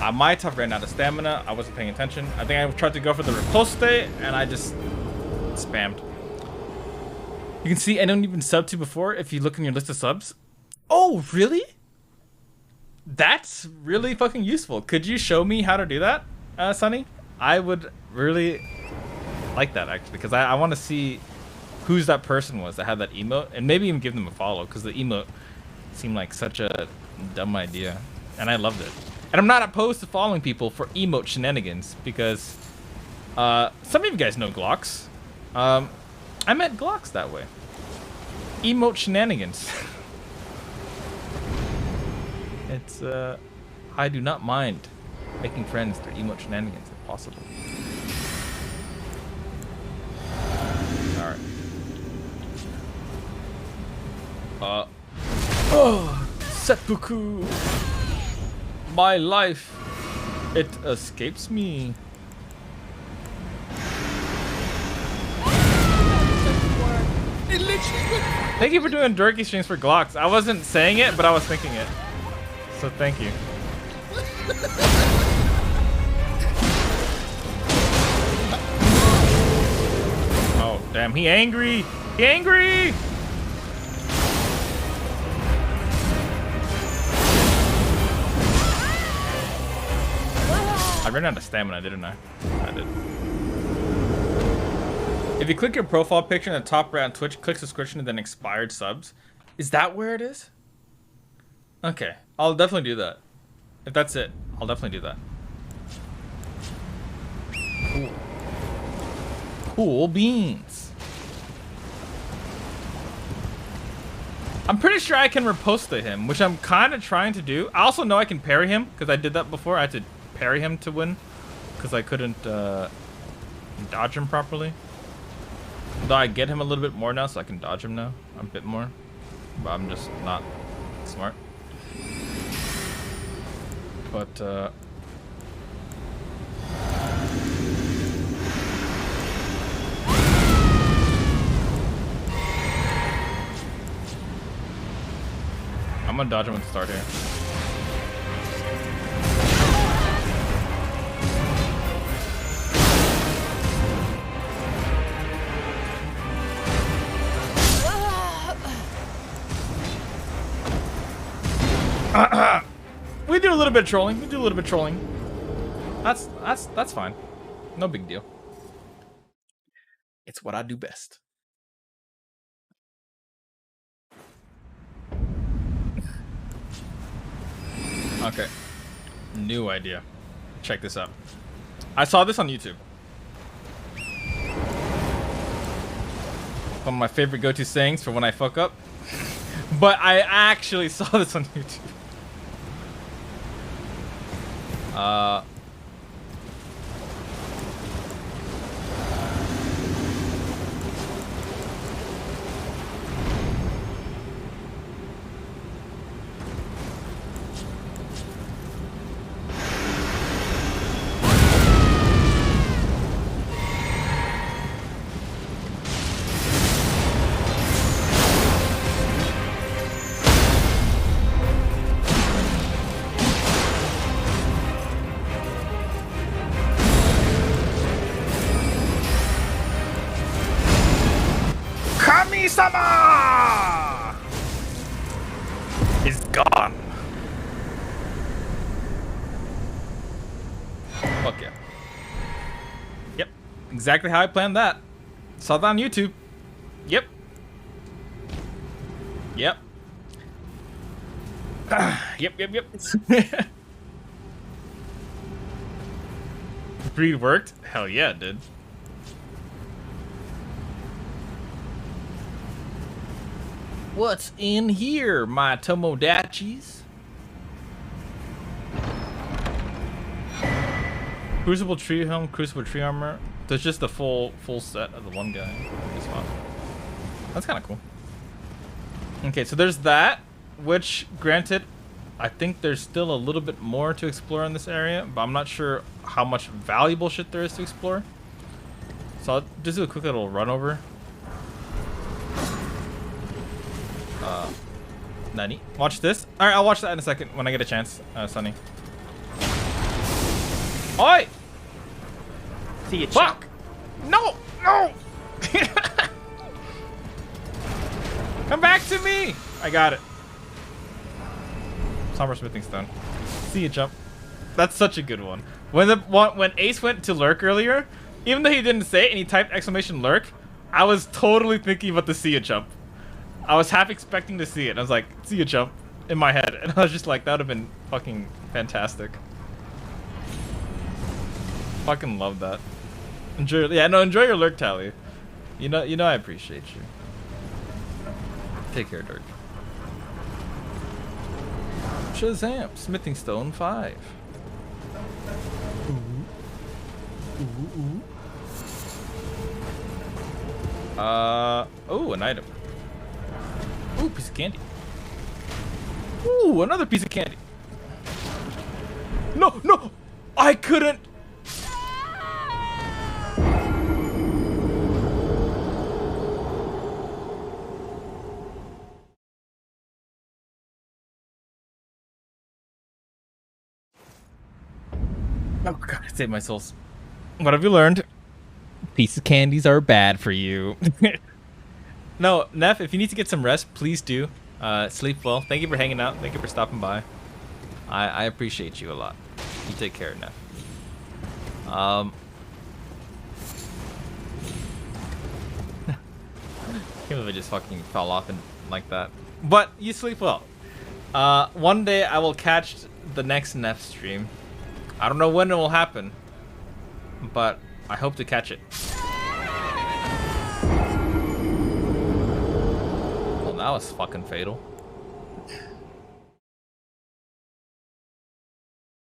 I might have ran out of stamina. I wasn't paying attention. I think I tried to go for the riposte and I just spammed. You can see I don't even sub to before if you look in your list of subs. Oh, really? That's really fucking useful. Could you show me how to do that, Sonny? I would really like that actually, because I want to see who's that person was that had that emote, and maybe even give them a follow, because the emote seemed like such a dumb idea, and I loved it. And I'm not opposed to following people for emote shenanigans, because some of you guys know Glocks. I met Glocks that way. Emote shenanigans. It's, I do not mind making friends through emote shenanigans if possible. Alright. Oh, seppuku. My life, it escapes me. Thank you for doing dorky streams for Glocks. I wasn't saying it, but I was thinking it. So thank you. Oh, damn, he angry. He angry. I ran out of stamina, didn't I? I did. If you click your profile picture in the top right on Twitch, click subscription and then expired subs. Is that where it is? Okay, I'll definitely do that. If that's it, I'll definitely do that. Cool. Cool beans. I'm pretty sure I can riposte to him, which I'm kind of trying to do. I also know I can parry him, because I did that before. I had to parry him to win, because I couldn't dodge him properly. Though I get him a little bit more now, so I can dodge him now a bit more. But I'm just not smart. But, I'm gonna dodge him at the start here. We do a little bit of trolling. We do a little bit of trolling. That's fine. No big deal. It's what I do best. Okay. New idea. Check this out. I saw this on YouTube. One of my favorite go-to sayings for when I fuck up. But I actually saw this on YouTube. Kami-sama is gone. Fuck yeah. Yep. Exactly how I planned that. Saw that on YouTube. Yep. Yep. Yep. Breed worked? Hell yeah, it did. What's in here, my Tomodachis? Crucible tree helm, crucible tree armor. There's just the full set of the one guy. That's kind of cool. Okay, so there's that, which granted, I think there's still a little bit more to explore in this area, but I'm not sure how much valuable shit there is to explore. So I'll just do a quick little run over. Nani? Watch this. Alright, I'll watch that in a second when I get a chance, Sonny. Oi! See you, fuck! No! No! Come back to me! I got it. Somber Smithing Stone. See you, jump. That's such a good one. When Ace went to lurk earlier, even though he didn't say it and he typed exclamation lurk, I was totally thinking about the see you jump. I was half expecting to see it. I was like, see you jump in my head. And I was just like, that would have been fucking fantastic. Fucking love that. Enjoy your lurk tally. You know I appreciate you. Take care, Dirk. Shazam, Smithing Stone 5. Oh, an item. Ooh, piece of candy. Ooh, another piece of candy. No, no! I couldn't! Oh god, I saved my souls. What have you learned? Piece of candies are bad for you. No, Neff, if you need to get some rest, please do. Sleep well. Thank you for hanging out. Thank you for stopping by. I appreciate you a lot. You take care, Neff. Can't believe I just fucking fell off and like that. But you sleep well. One day I will catch the next Nef stream. I don't know when it will happen, but I hope to catch it. Well, that was fucking fatal.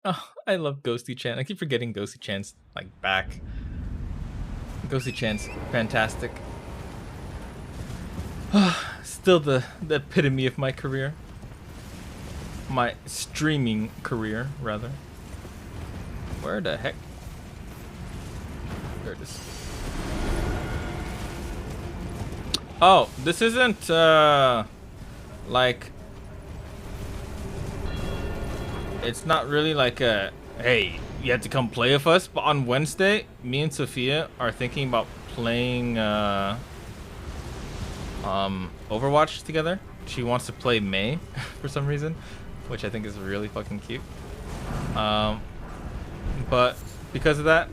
Oh, I love Ghosty Chan. I keep forgetting Ghosty Chan's like back. Ghosty Chan's fantastic. Still the epitome of my career. My streaming career, rather. Where the heck? There it is. Oh, this isn't like, it's not really like a, hey, you have to come play with us. But on Wednesday, me and Sophia are thinking about playing Overwatch together. She wants to play May for some reason, which I think is really fucking cute. But because of that,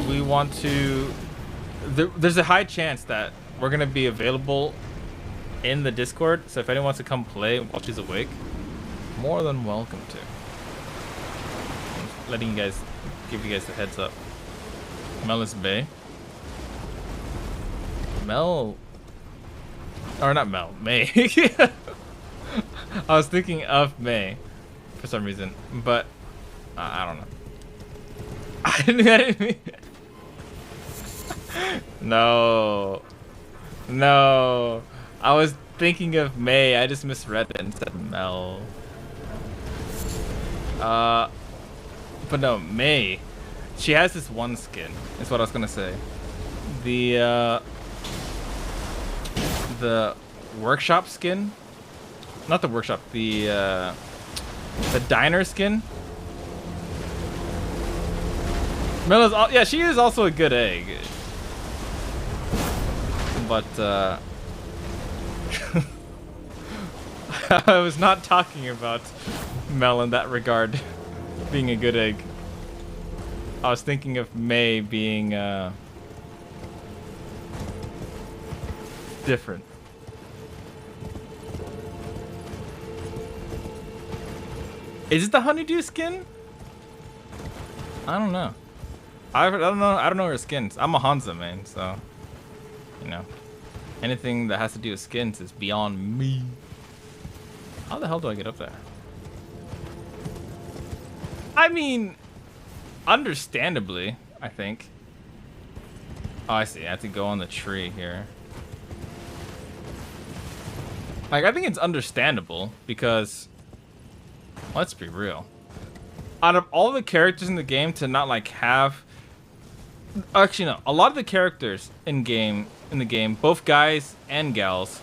we want to, there's a high chance that we're gonna be available in the Discord. So if anyone wants to come play while she's awake, more than welcome to. I'm just letting you guys, give you guys the heads up. Melis Bay. Mel, or not Mel, May. I was thinking of May for some reason, but I don't know. I didn't mean... No, no, I was thinking of May. I just misread it and said Mel. But no, May. She has this one skin. Is what I was gonna say. The workshop skin. Not the workshop. The diner skin. Mela's, yeah, she is also a good egg. But I was not talking about Mel in that regard being a good egg. I was thinking of May being different. Is it the honeydew skin? I don't know. I don't know. I don't know her skins. I'm a Hanzo man, so you know, anything that has to do with skins is beyond me. How the hell do I get up there? I mean, understandably, I think. Oh, I see. I have to go on the tree here. Like, I think it's understandable because, let's be real. Out of all the characters in the game to not like have, actually no, a lot of the characters in the game, both guys and gals,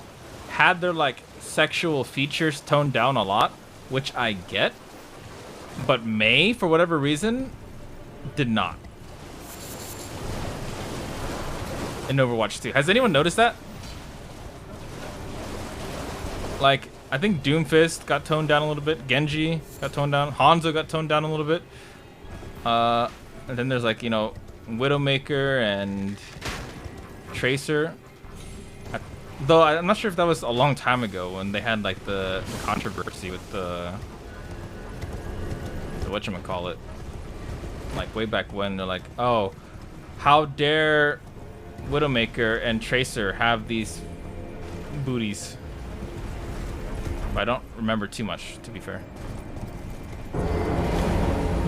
had their like sexual features toned down a lot, which I get. But May, for whatever reason, did not. In Overwatch 2. Has anyone noticed that? Like, I think Doomfist got toned down a little bit. Genji got toned down. Hanzo got toned down a little bit. And then there's like, you know, Widowmaker and Tracer. Though I'm not sure if that was a long time ago when they had like the controversy with the whatchamacallit. Like way back when they're like, oh, how dare Widowmaker and Tracer have these booties? But I don't remember too much, to be fair.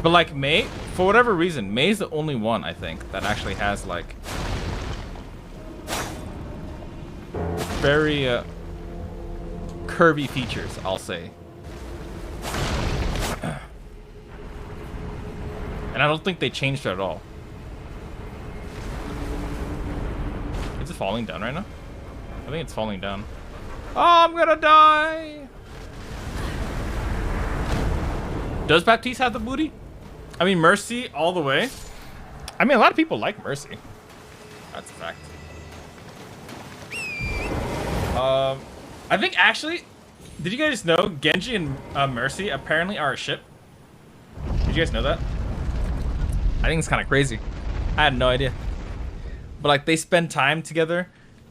But like May, for whatever reason, May's the only one I think that actually has like very curvy features, I'll say. And I don't think they changed it at all. Is it falling down right now? I think it's falling down. Oh, I'm gonna die! Does Baptiste have the booty? I mean, Mercy all the way. I mean, a lot of people like Mercy. That's a fact. I think actually, did you guys know Genji and Mercy apparently are a ship? Did you guys know that? I think it's kind of crazy. I had no idea. But like they spend time together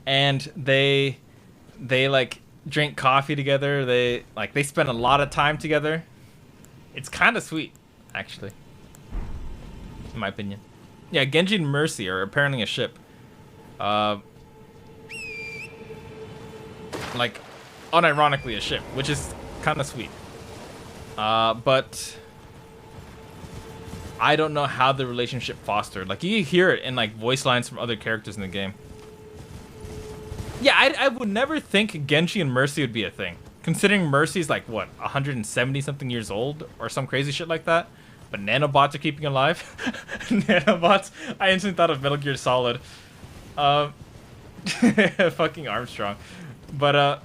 and they like drink coffee together. They spend a lot of time together. It's kind of sweet, actually, in my opinion. Yeah, Genji and Mercy are apparently a ship. Like, unironically a ship, which is kind of sweet. But I don't know how the relationship fostered. Like, you hear it in like voice lines from other characters in the game. Yeah, I would never think Genji and Mercy would be a thing. Considering Mercy's like, what, 170 something years old or some crazy shit like that. But nanobots are keeping alive. Nanobots. I instantly thought of Metal Gear Solid. Fucking Armstrong. But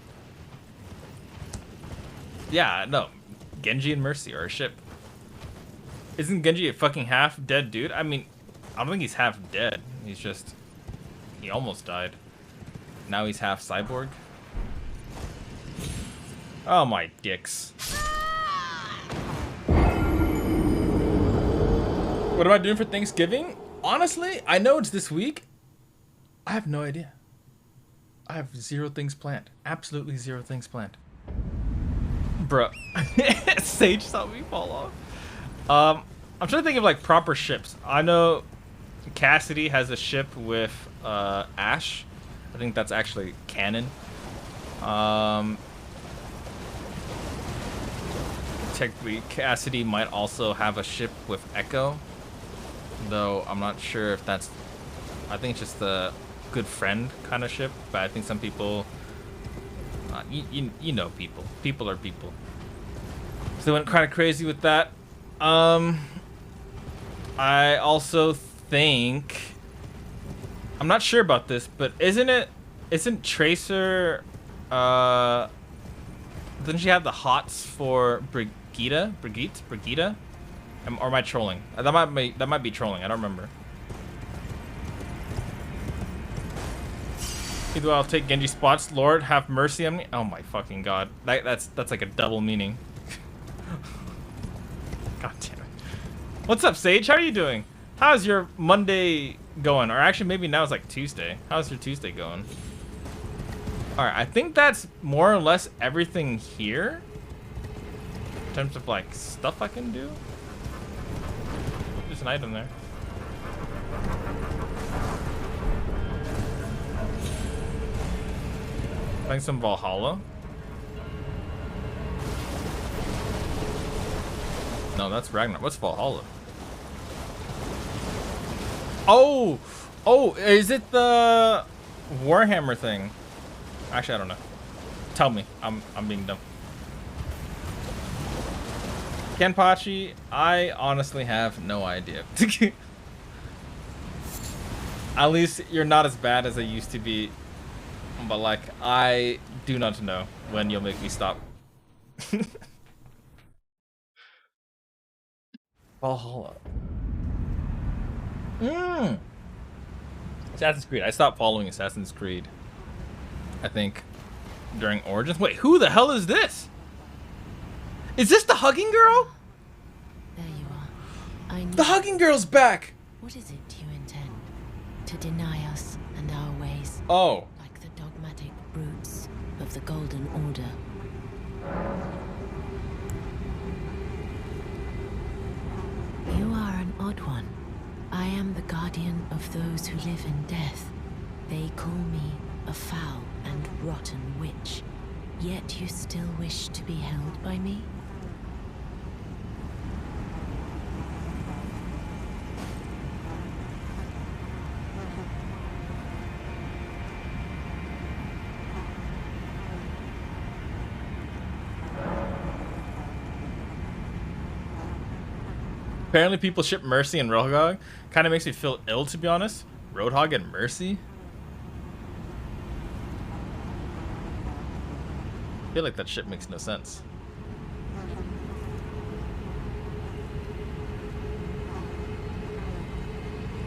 yeah, no. Genji and Mercy are a ship. Isn't Genji a fucking half dead dude? I mean, I don't think he's half dead. He's just, he almost died. Now he's half cyborg. Oh my dicks. What am I doing for Thanksgiving? Honestly, I know it's this week. I have no idea. I have 0 things planned. Absolutely 0 things planned. Bruh. Sage saw me fall off. I'm trying to think of like proper ships. I know Cassidy has a ship with Ash. I think that's actually canon. Technically, Cassidy might also have a ship with Echo, though I'm not sure if that's. I think it's just a good friend kind of ship, but I think some people, you know, people are people. So they went kind of crazy with that. I also think, I'm not sure about this, but isn't Tracer, doesn't she have the hots for Brigitte? Or am I trolling? That might be trolling. I don't remember. Either way, I'll take Genji spots. Lord, have mercy on me. Oh my fucking god. That's like a double meaning. God damn it. What's up, Sage? How are you doing? How's your Monday going? Or actually, maybe now it's like Tuesday. How's your Tuesday going? Alright, I think that's more or less everything here. In terms of like stuff I can do. There's an item there. Playing some Valhalla. No, that's Ragnar. What's Valhalla? Oh! Oh, is it the Warhammer thing? Actually, I don't know. Tell me. I'm being dumb. Kenpachi, I honestly have no idea. At least you're not as bad as I used to be. But like, I do not know when you'll make me stop. Valhalla. Assassin's Creed. I stopped following Assassin's Creed, I think, during Origins. Wait, who the hell is this? Is this the hugging girl? There you are. The hugging girl's back! What is it you intend? To deny us and our ways? Oh. Like the dogmatic brutes of the Golden Order. You are an odd one. I am the guardian of those who live in death. They call me a foul and rotten witch. Yet you still wish to be held by me? Apparently people ship Mercy and Roadhog. Kind of makes me feel ill, to be honest. Roadhog and Mercy? I feel like that shit makes no sense.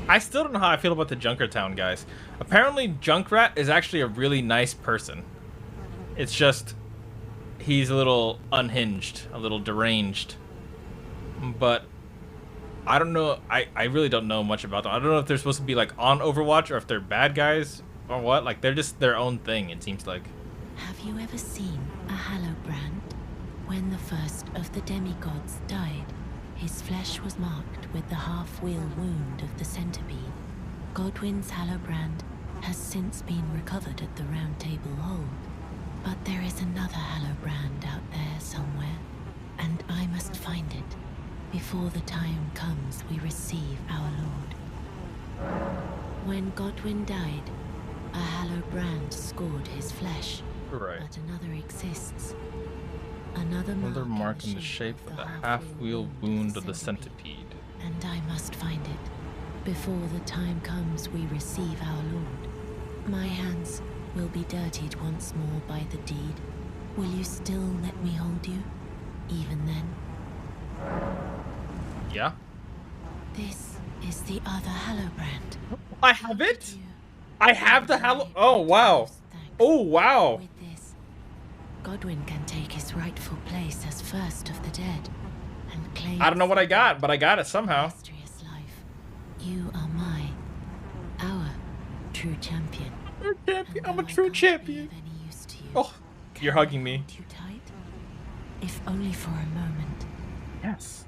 I still don't know how I feel about the Junkertown guys. Apparently Junkrat is actually a really nice person. It's just, he's a little unhinged, a little deranged. But I don't know. I really don't know much about them. I don't know if they're supposed to be like on Overwatch or if they're bad guys or what? Like they're just their own thing. It seems like. Have you ever seen a Hallowbrand? When the first of the demigods died, his flesh was marked with the half-wheel wound of the centipede. Godwyn's Hallowbrand has since been recovered at the Round Table Hold, but there is another Hallowbrand out there somewhere, and I must find it before the time comes we receive our Lord. When Godwyn died, a Hallowbrand scored his flesh, Right. but another exists. Another mark in the shape of the half-wheel wound of the centipede. And I must find it before the time comes we receive our Lord. My hands will be dirtied once more by the deed. Will you still let me hold you, even then? Yeah. This is the other Hallowbrand. I have it. I have the Hallow. Oh wow. Oh wow. With this, Godwyn can take his rightful place as first of the dead and claim. I don't know what I got, but I got it somehow. Illustrious life. You are our true champion. I'm a true champion. Oh, you're hugging me. Too tight, if only for a moment. Yes.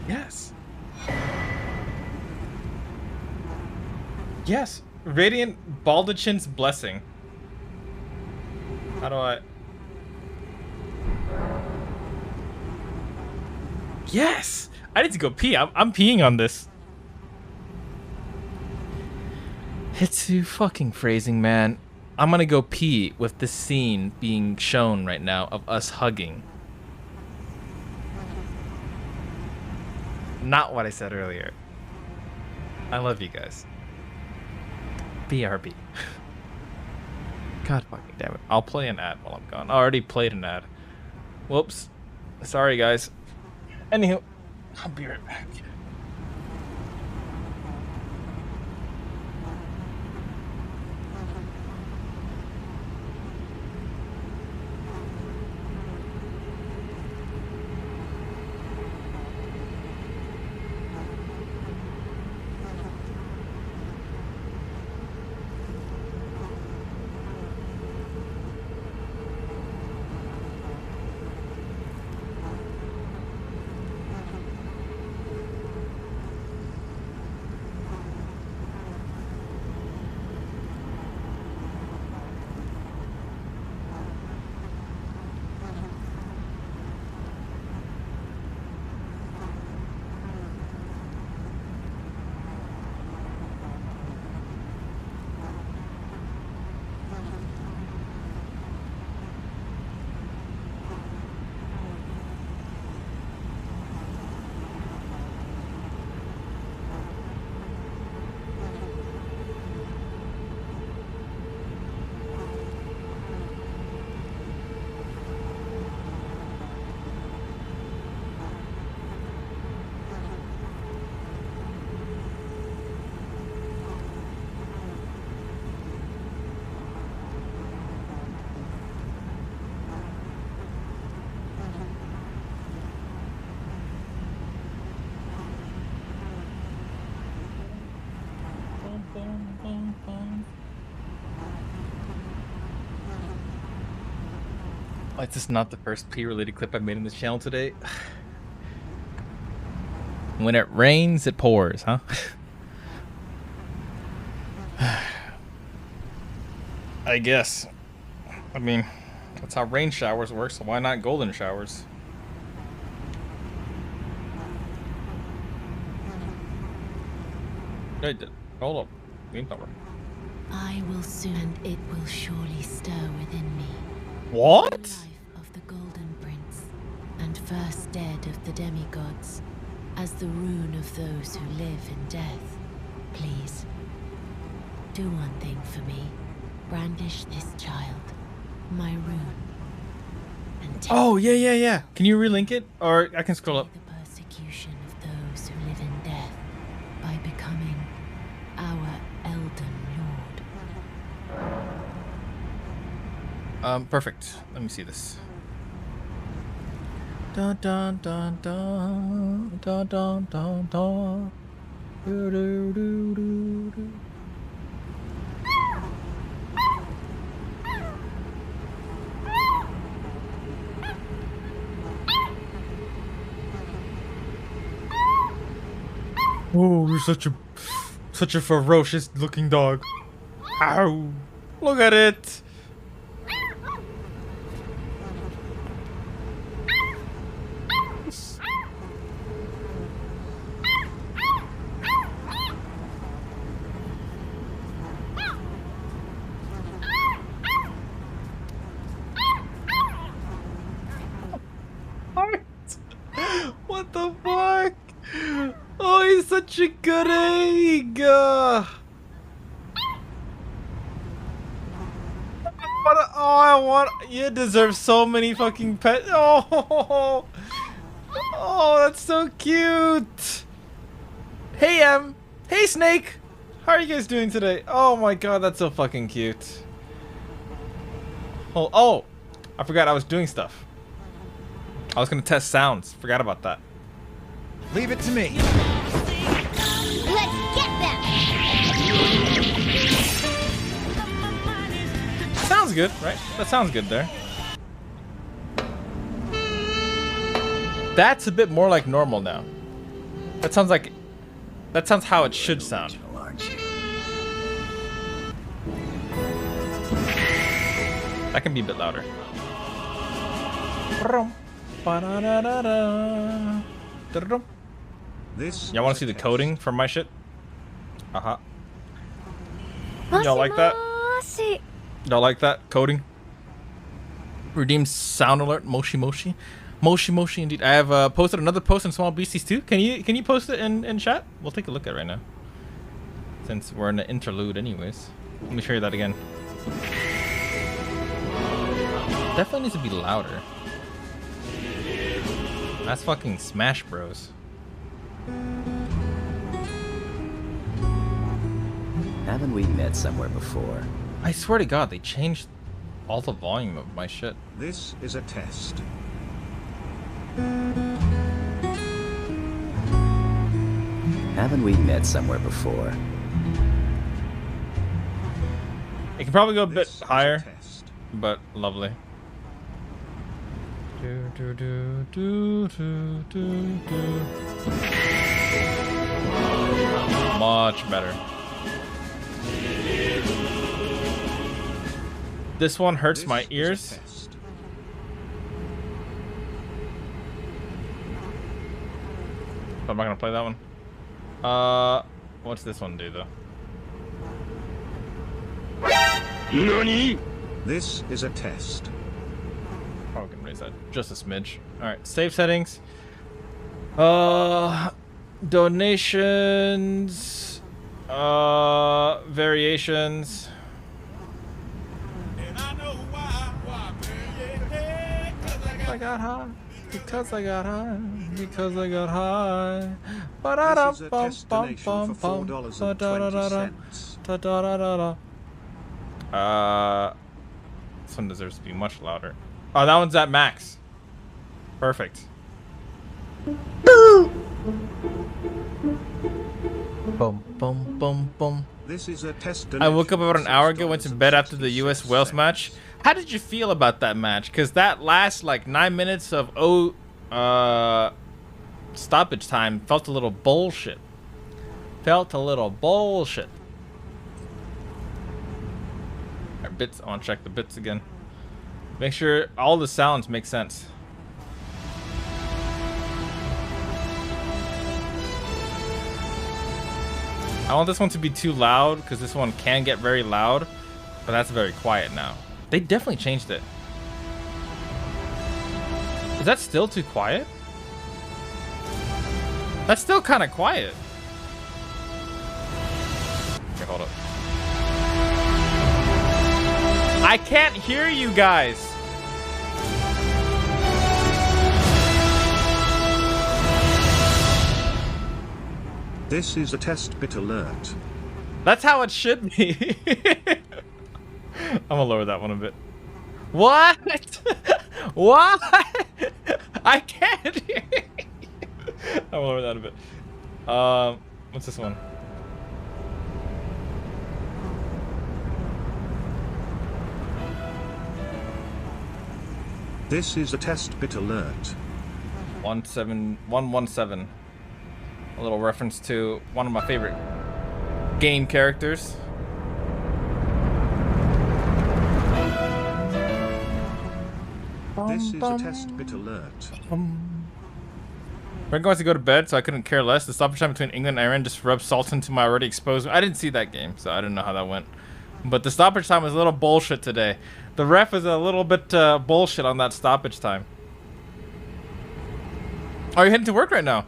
Yes. Yes. Radiant Baldachin's blessing. How do I? Yes. I need to go pee. I'm peeing on this. Hitsu fucking phrasing, man. I'm gonna go pee with this scene being shown right now of us hugging. Not what I said earlier. I love you guys. BRB. God fucking damn it. I'll play an ad while I'm gone. I already played an ad. Whoops. Sorry, guys. Anywho, I'll be right back. It's just not the first P-related clip I made in this channel today. When it rains, it pours, huh? I guess. I mean, that's how rain showers work, so why not golden showers? Hey, hold up. I will soon, and it will surely stir within me. What? The life of the Golden Prince, and first dead of the demigods, as the rune of those who live in death. Please, do one thing for me. Brandish this child, my rune. And take Oh, yeah. Can you relink it? Or I can scroll up. the persecution of those who live in death by becoming our Elden Lord. Perfect. Let me see this. Dun dun dun dun dun dun dun dun. Do, do, do, do, do. Oh, you're such a ferocious looking dog. Ow! Look at it. What the fuck? Oh, he's such a good egg. I want. You deserve so many fucking pets. Oh, that's so cute. Hey, Hey, Snake. How are you guys doing today? Oh my god, that's so fucking cute. Oh, I forgot I was doing stuff. I was gonna test sounds. Forgot about that. Leave it to me. Let's get them! Sounds good, right? That sounds good there. That's a bit more like normal now. That sounds how it should sound. That can be a bit louder. Y'all want to see the coding for my shit? Y'all like that? Y'all like that coding? Redeemed sound alert. Moshi moshi, moshi moshi. Indeed, I have posted another post on Small Beasties too. Can you post it in chat? We'll take a look at it right now, since we're in an interlude, anyways. Let me show you that again. Definitely needs to be louder. That's fucking Smash Bros. Haven't we met somewhere before? I swear to God, they changed all the volume of my shit. This is a test. Haven't we met somewhere before? It can probably go a bit higher, but lovely. Much better. This one hurts my ears. I'm not gonna play that one. What's this one do though? NANI? This is a test. Oh, we can raise that just a smidge. Alright, save settings. Donations. Variations. I got high. Because I got high. Because I got high. This is a destination for $4.20. This one deserves to be much louder. Oh, that one's at max. Perfect. Boom, boom, boom, boom. This is a destination. I woke up about an hour ago, went to bed after the US Wales match. How did you feel about that match? Because that last like 9 minutes of stoppage time felt a little bullshit. Felt a little bullshit. Our bits, I want to check the bits again. Make sure all the sounds make sense. I want this one to be too loud because this one can get very loud, but that's very quiet now. They definitely changed it. Is that still too quiet? That's still kind of quiet. Okay, hold up. I can't hear you guys. This is a test bit alert. That's how it should be. I'm gonna lower that one a bit. What? What? I can't hear you. I'll lower that a bit. What's this one? This is a test bit alert. 17117. A little reference to one of my favorite game characters. This is a test bit alert. We're going to go to bed, so I couldn't care less. The stoppage time between England and Iran just rubbed salt into my already exposed. I didn't see that game, so I didn't know how that went. But the stoppage time was a little bullshit today. The ref was a little bit bullshit on that stoppage time. Are you heading to work right now?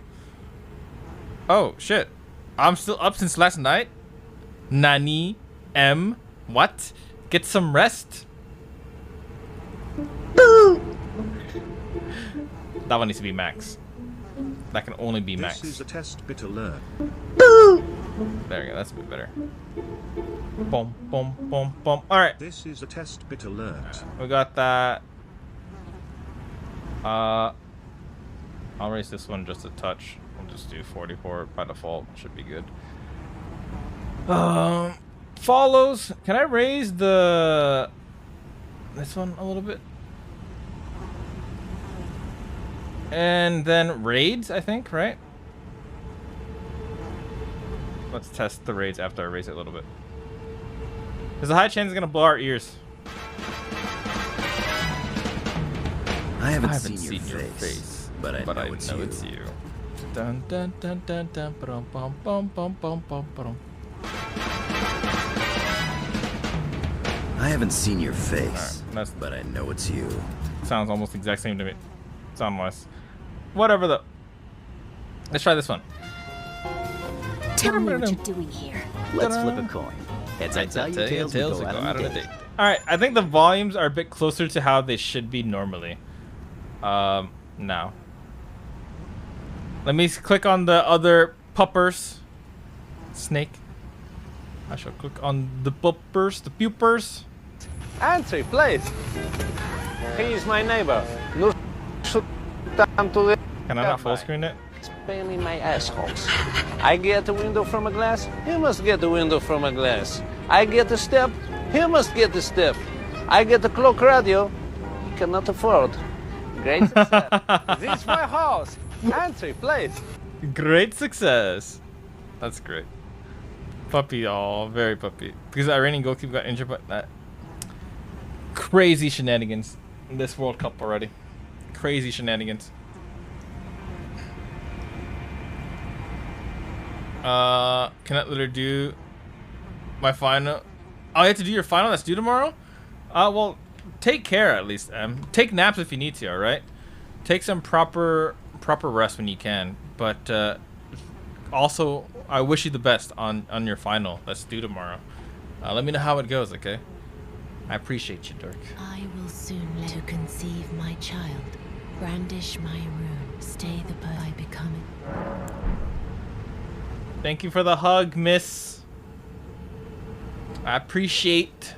Oh, shit. I'm still up since last night? Nani? What? Get some rest? That one needs to be max. That can only be max. This is a test bit alert. There we go. That's a bit better. Boom, boom, boom, boom. All right. This is a test bit alert. We got that. I'll raise this one just a touch. We'll just do 44 by default. Should be good. Follows. Can I raise this one a little bit? And then raids, I think, right? Let's test the raids after I raise it a little bit. There's a high chance it's gonna blow our ears. I haven't seen your face, but I know it's you. Dun dun dun dun dun bum bum bum bum bum bum bum. I haven't seen your face, right, but I know it's you. Sounds almost the exact same to me. Sound-wise. Whatever though. Let's try this one. Tell me what you're doing here. Let's flip a coin. Heads I tell you, tails we go out on a date. Alright, I think the volumes are a bit closer to how they should be normally. Now. Let me click on the other puppers. Snake. I shall click on the puppers, the pupers. Answer, please. He is my neighbor. Can I not full screen it? It's paining my assholes. I get a window from a glass, he must get a window from a glass. I get a step, he must get a step. I get a clock radio, he cannot afford. Great success. This is my house. Answer, please. Great success. That's great. Puppy, oh, very puppy. Because the Iranian goalkeeper got injured, but that crazy shenanigans in this World Cup already. Crazy shenanigans. Can I literally do my final? Oh, you have to do your final that's due tomorrow? Well, take care at least, take naps if you need to, alright? Take some proper rest when you can. But, also, I wish you the best on your final that's due tomorrow. Let me know how it goes, okay? I appreciate you, Dirk. I will soon learn to conceive my child, brandish my rune, stay the bird I become it. Thank you for the hug, miss. I appreciate.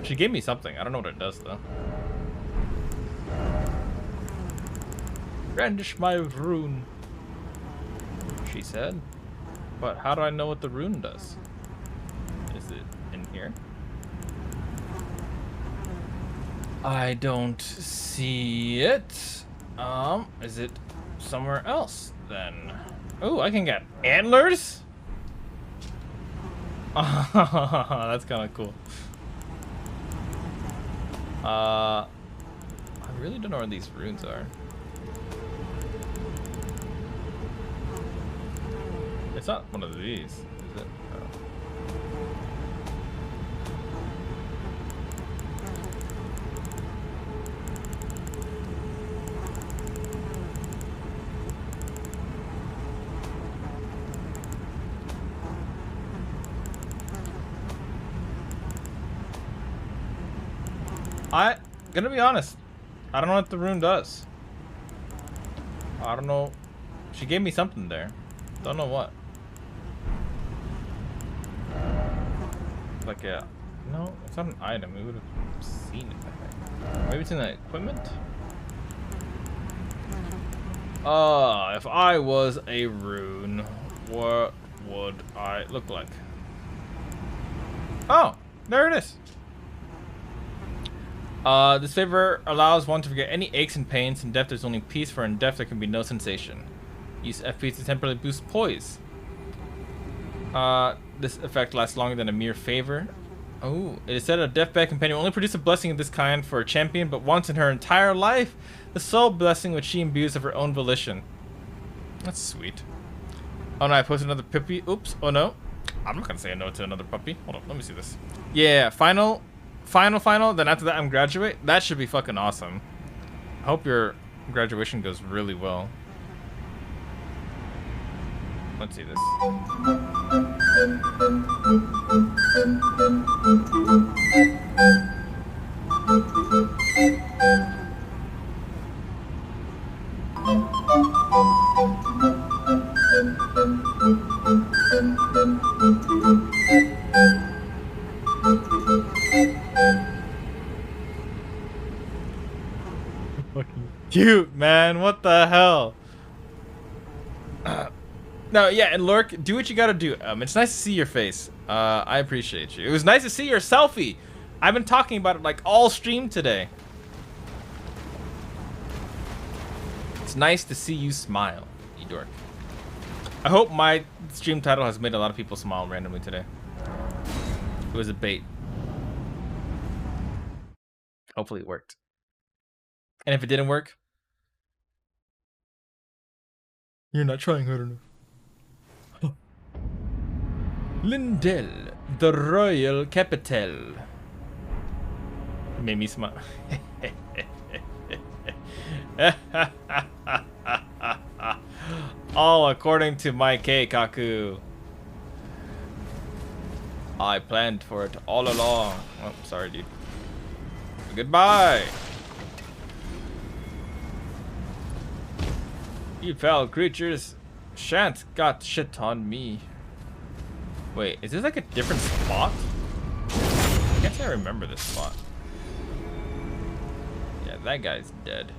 She gave me something. I don't know what it does, though. Brandish my rune, she said. But how do I know what the rune does? Is it in here? I don't see it. Is it somewhere else then? Oh, I can get antlers? That's kind of cool. I really don't know where these runes are. It's not one of these, is it? Oh. Gonna be honest, I don't know what the rune does. I don't know. She gave me something there. Don't know what. Like a, no, it's not an item. We would have seen it, I think. Maybe it's in the equipment? If I was a rune, what would I look like? Oh, there it is. This favor allows one to forget any aches and pains. In death, there's only peace, for in death, there can be no sensation. Use FP to temporarily boost poise. This effect lasts longer than a mere favor. Oh, it is said a deathbed companion will only produce a blessing of this kind for a champion, but once in her entire life, the sole blessing which she imbues of her own volition. That's sweet. Oh no, I posted another puppy. Oops. Oh no. I'm not gonna say no to another puppy. Hold on, let me see this. Yeah, final. Then after that I'm graduate. That should be fucking awesome. I hope your graduation goes really well. Let's see this. Fucking cute, man. What the hell? No, yeah, and Lurk, do what you gotta do. It's nice to see your face. I appreciate you. It was nice to see your selfie. I've been talking about it like all stream today. It's nice to see you smile, you dork. I hope my stream title has made a lot of people smile randomly today. It was a bait. Hopefully it worked. And if it didn't work, you're not trying hard enough. Lindell, the royal capital. Made me smile. All according to my Keikaku. I planned for it all along. Oh, sorry, dude. Goodbye. You foul creatures shan't got shit on me. Wait, is this like a different spot? I guess I remember this spot. Yeah, that guy's dead.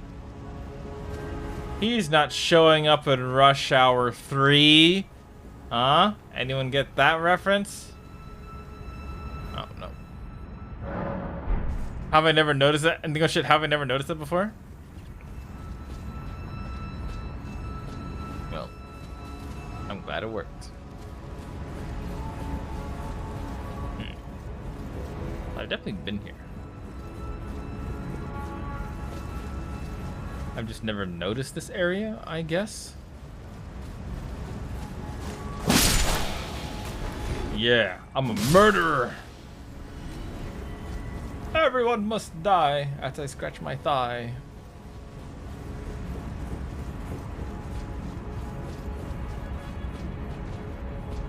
He's not showing up in Rush Hour 3. Huh? Anyone get that reference? Oh, no. Have I never noticed that? And oh shit, have I never noticed it before? Well, I'm glad it worked. I've definitely been here. I've just never noticed this area, I guess. Yeah, I'm a murderer. Everyone must die as I scratch my thigh.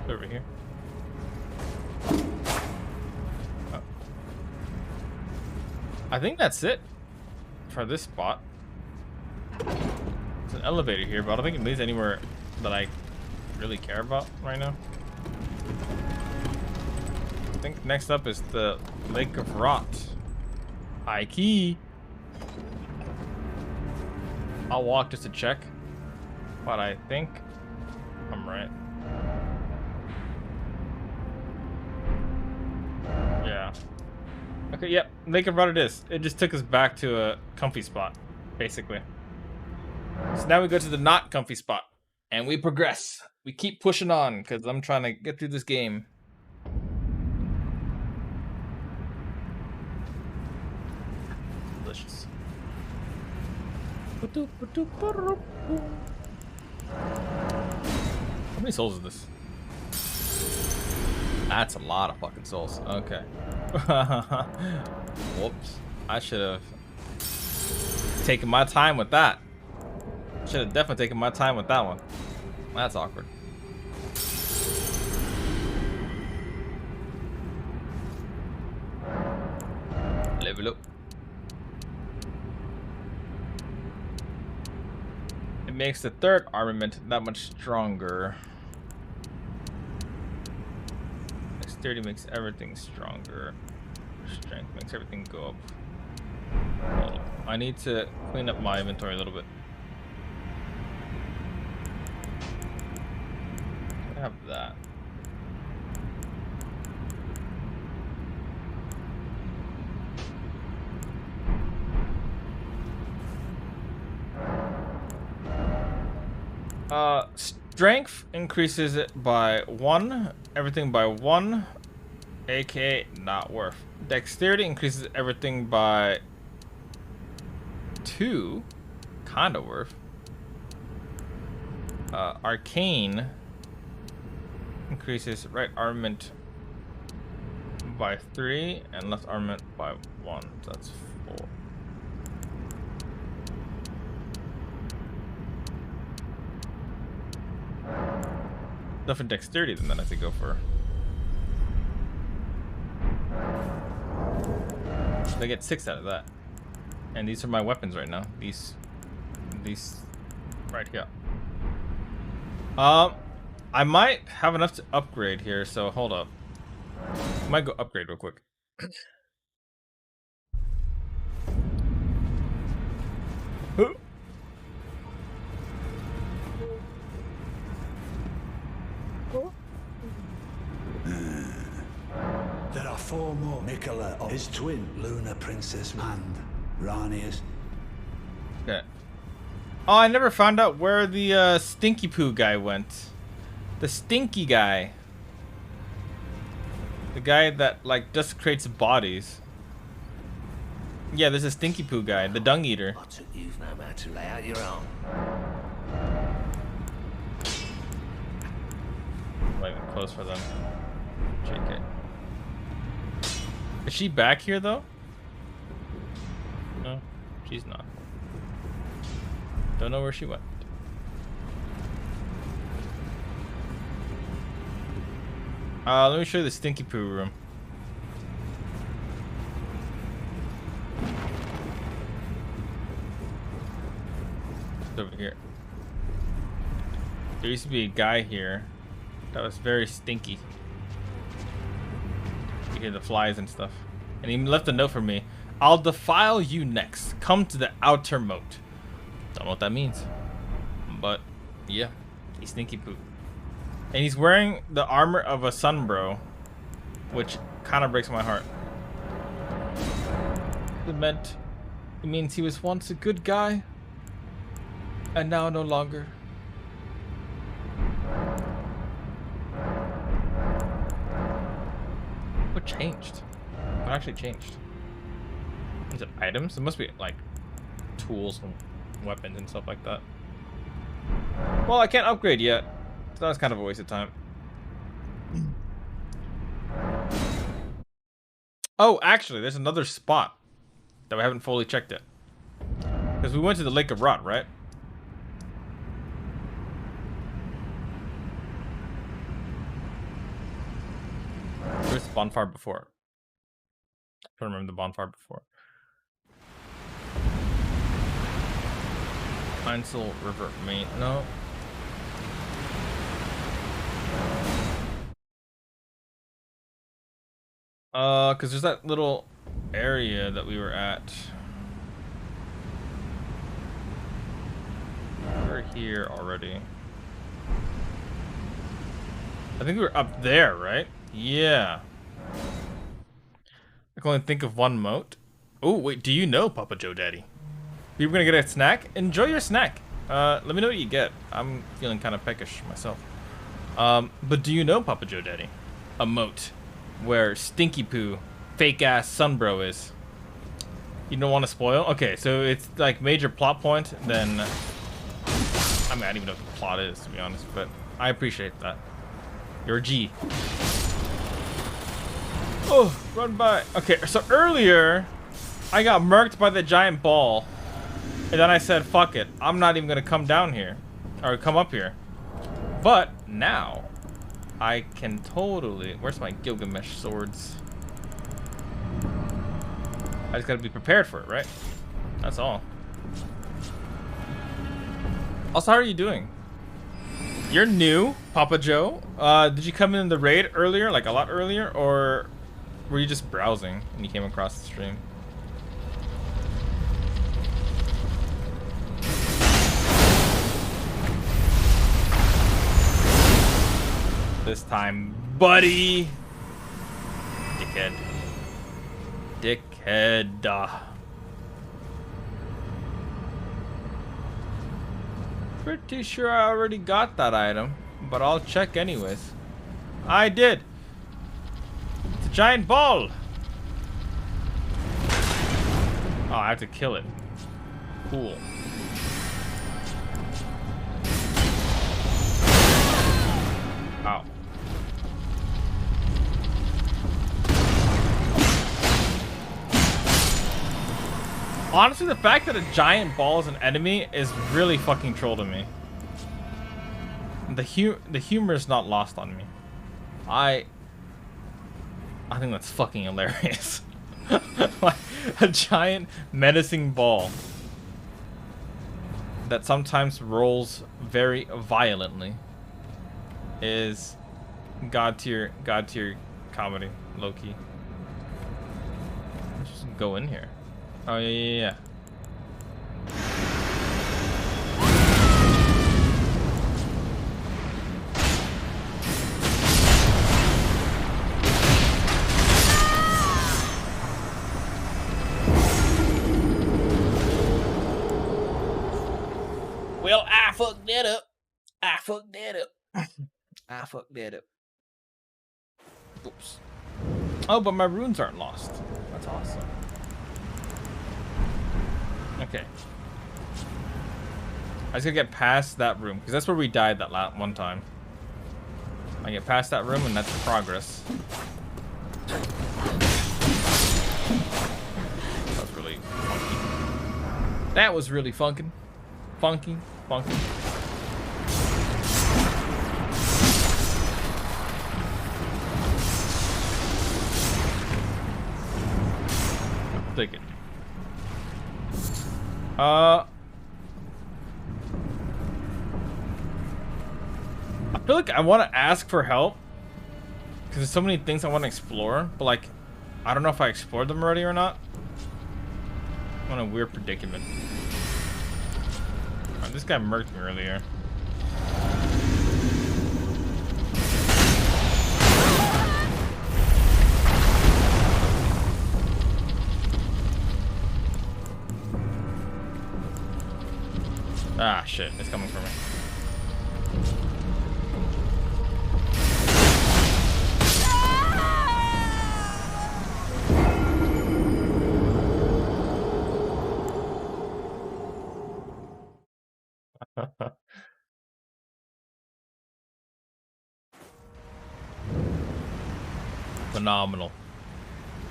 Over here. Oh. I think that's it for this spot. There's an elevator here, but I don't think it leads anywhere that I really care about right now. I think next up is the Lake of Rot. High key. I'll walk just to check, but I think I'm right. Yeah. Okay, yep. Lake of Rot it is. It just took us back to a comfy spot, basically. So now we go to the not comfy spot, and we progress. We keep pushing on, because I'm trying to get through this game. Delicious. How many souls is this? That's a lot of fucking souls. Okay. Whoops. I should have taken my time with that. Should have definitely taken my time with that one. That's awkward. Level up. It makes the third armament that much stronger. Dexterity makes everything stronger. Strength makes everything go up. Hold on. I need to clean up my inventory a little bit. I have that. Strength increases it by 1, everything by 1, aka not worth. Dexterity increases everything by 2, kinda worth. Arcane increases right armament by 3 and left armament by 1. So that's 4. Nothing dexterity then that I have to go for. So I get 6 out of that. And these are my weapons right now. These right here. I might have enough to upgrade here, so hold up. I might go upgrade real quick. There are 4 more. Mikola, his twin, Luna Princess, and Rania's. Okay. Oh, I never found out where the Stinky Poo guy went. The stinky guy. The guy that, like, just creates bodies. Yeah, there's a Stinky Poo guy, the Dung Eater. You've no man to lay out your own. Not even close for them. JK. Is she back here, though? No, she's not. Don't know where she went. Let me show you the Stinky Poo room. It's over here. There used to be a guy here that was very stinky. You hear the flies and stuff. And he left a note for me. I'll defile you next. Come to the outer moat. Don't know what that means. But, yeah. He's Stinky Poo. And he's wearing the armor of a sunbro, which kind of breaks my heart. It means he was once a good guy, and now no longer. What changed? What actually changed? Is it items? It must be like tools and weapons and stuff like that. Well, I can't upgrade yet. So that was kind of a waste of time. Oh, actually, there's another spot that we haven't fully checked yet. Because we went to the Lake of Rot, right? Where's the bonfire before? I don't remember the bonfire before. Einsel River Main. No. Because there's that little area that we were at. We're here already. I think we were up there, right? Yeah. I can only think of one moat. Oh, wait, do you know, Papa Joe Daddy? You were gonna get a snack? Enjoy your snack. Let me know what you get. I'm feeling kind of peckish myself. But do you know, Papa Joe Daddy? A moat where Stinky Poo, fake ass Sunbro is. You don't want to spoil? Okay, so it's like major plot point, then I mean, I don't even know what the plot is, to be honest, but I appreciate that. You're a G. Oh, run by. Okay, so earlier I got murked by the giant ball, and then I said, fuck it, I'm not even gonna come down here or come up here. But now I can totally. Where's my Gilgamesh swords? I just gotta be prepared for it, right? That's all. Also, how are you doing? You're new, Papa Joe. Did you come in the raid earlier, like a lot earlier, or were you just browsing and you came across the stream? This time, buddy. Dickhead. Dickhead. Pretty sure I already got that item, but I'll check anyways. I did. It's a giant ball. Oh, I have to kill it. Cool. Ow. Honestly, the fact that a giant ball is an enemy is really fucking troll to me. The humor is not lost on me. I think that's fucking hilarious. Like, a giant menacing ball that sometimes rolls very violently is god tier comedy, low-key. Let's just go in here. Oh yeah. Well, I fucked that up. I fucked that up. Oops. Oh, but my runes aren't lost. That's awesome. Okay. I just gotta get past that room, because that's where we died that one time. I get past that room, and that's progress. That was really funky. That was really funky. Funky. Take it. I feel like I want to ask for help because there's so many things I want to explore, but like, I don't know if I explored them already or not. I'm in a weird predicament. Oh, this guy murked me earlier. Ah, shit. It's coming for me. Phenomenal.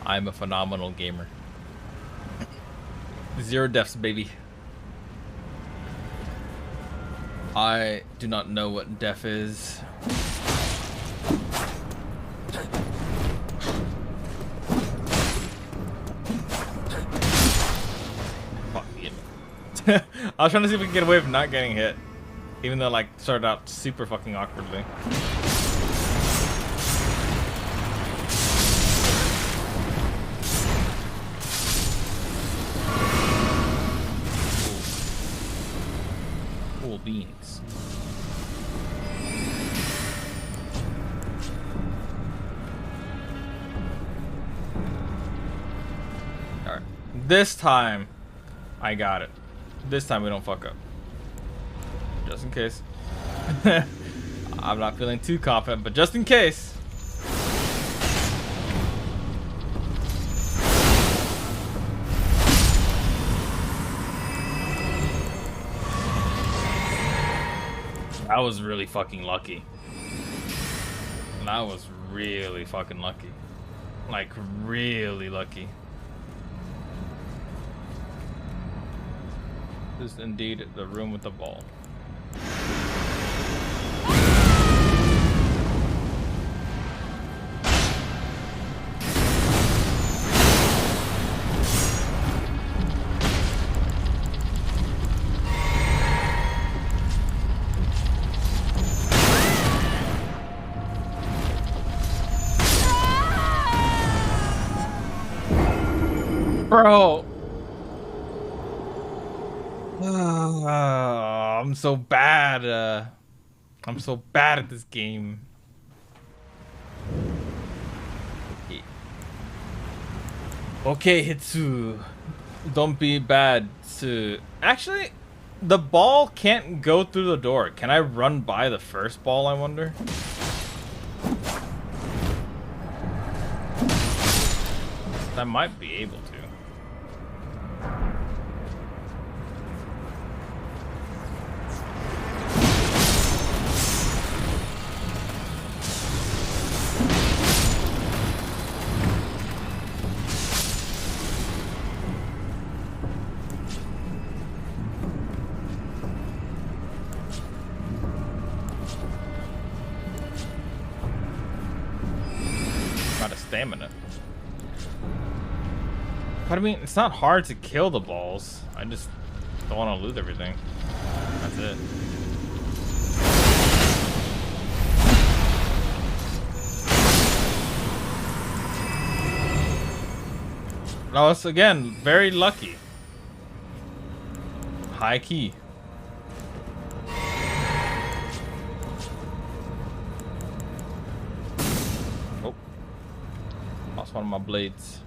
I'm a phenomenal gamer. 0 deaths, baby. I do not know what death is. Fuck it. I was trying to see if we can get away from not getting hit. Even though it, like, started out super fucking awkwardly. Cool beans. Alright. This time, I got it. This time we don't fuck up. Just in case. I'm not feeling too confident, but just in case. That was really fucking lucky. That was really fucking lucky. Like, really lucky. This is indeed the room with the ball. Bro. I'm so bad. I'm so bad at this game. Okay, Hitsu. Don't be bad. Actually, The ball can't go through the door. Can I run by the first ball, I wonder? I might be able to. Out of stamina. But I mean, it's not hard to kill the balls. I just don't want to lose everything. That's it. Oh, it's again very lucky. High key. Oh, lost one of my blades.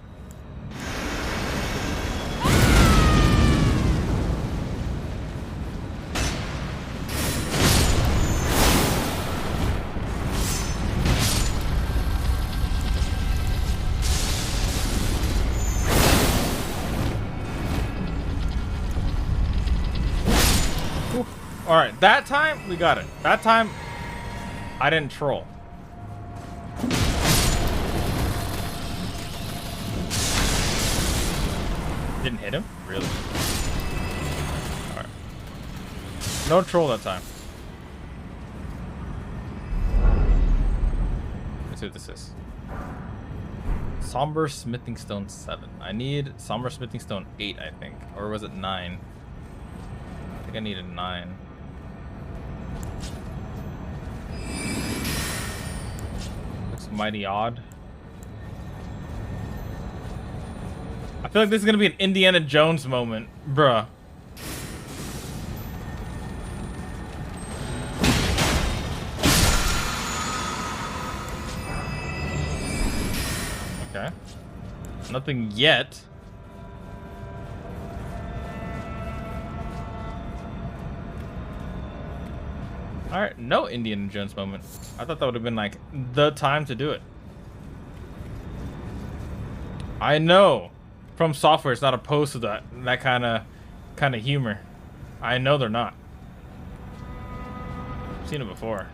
All right, that time we got it. That time I didn't troll. Didn't hit him? Really? All right. No troll that time. Let's see what this is. Somber Smithing Stone 7. I need Somber Smithing Stone 8, I think. Or was it 9? I think I needed 9. Looks mighty odd. I feel like this is gonna be an Indiana Jones moment, bruh. Okay. Nothing yet. Alright, no Indiana Jones moment. I thought that would have been like the time to do it. I know From Software is not opposed to that kind of humor. I know they're not. I've seen it before.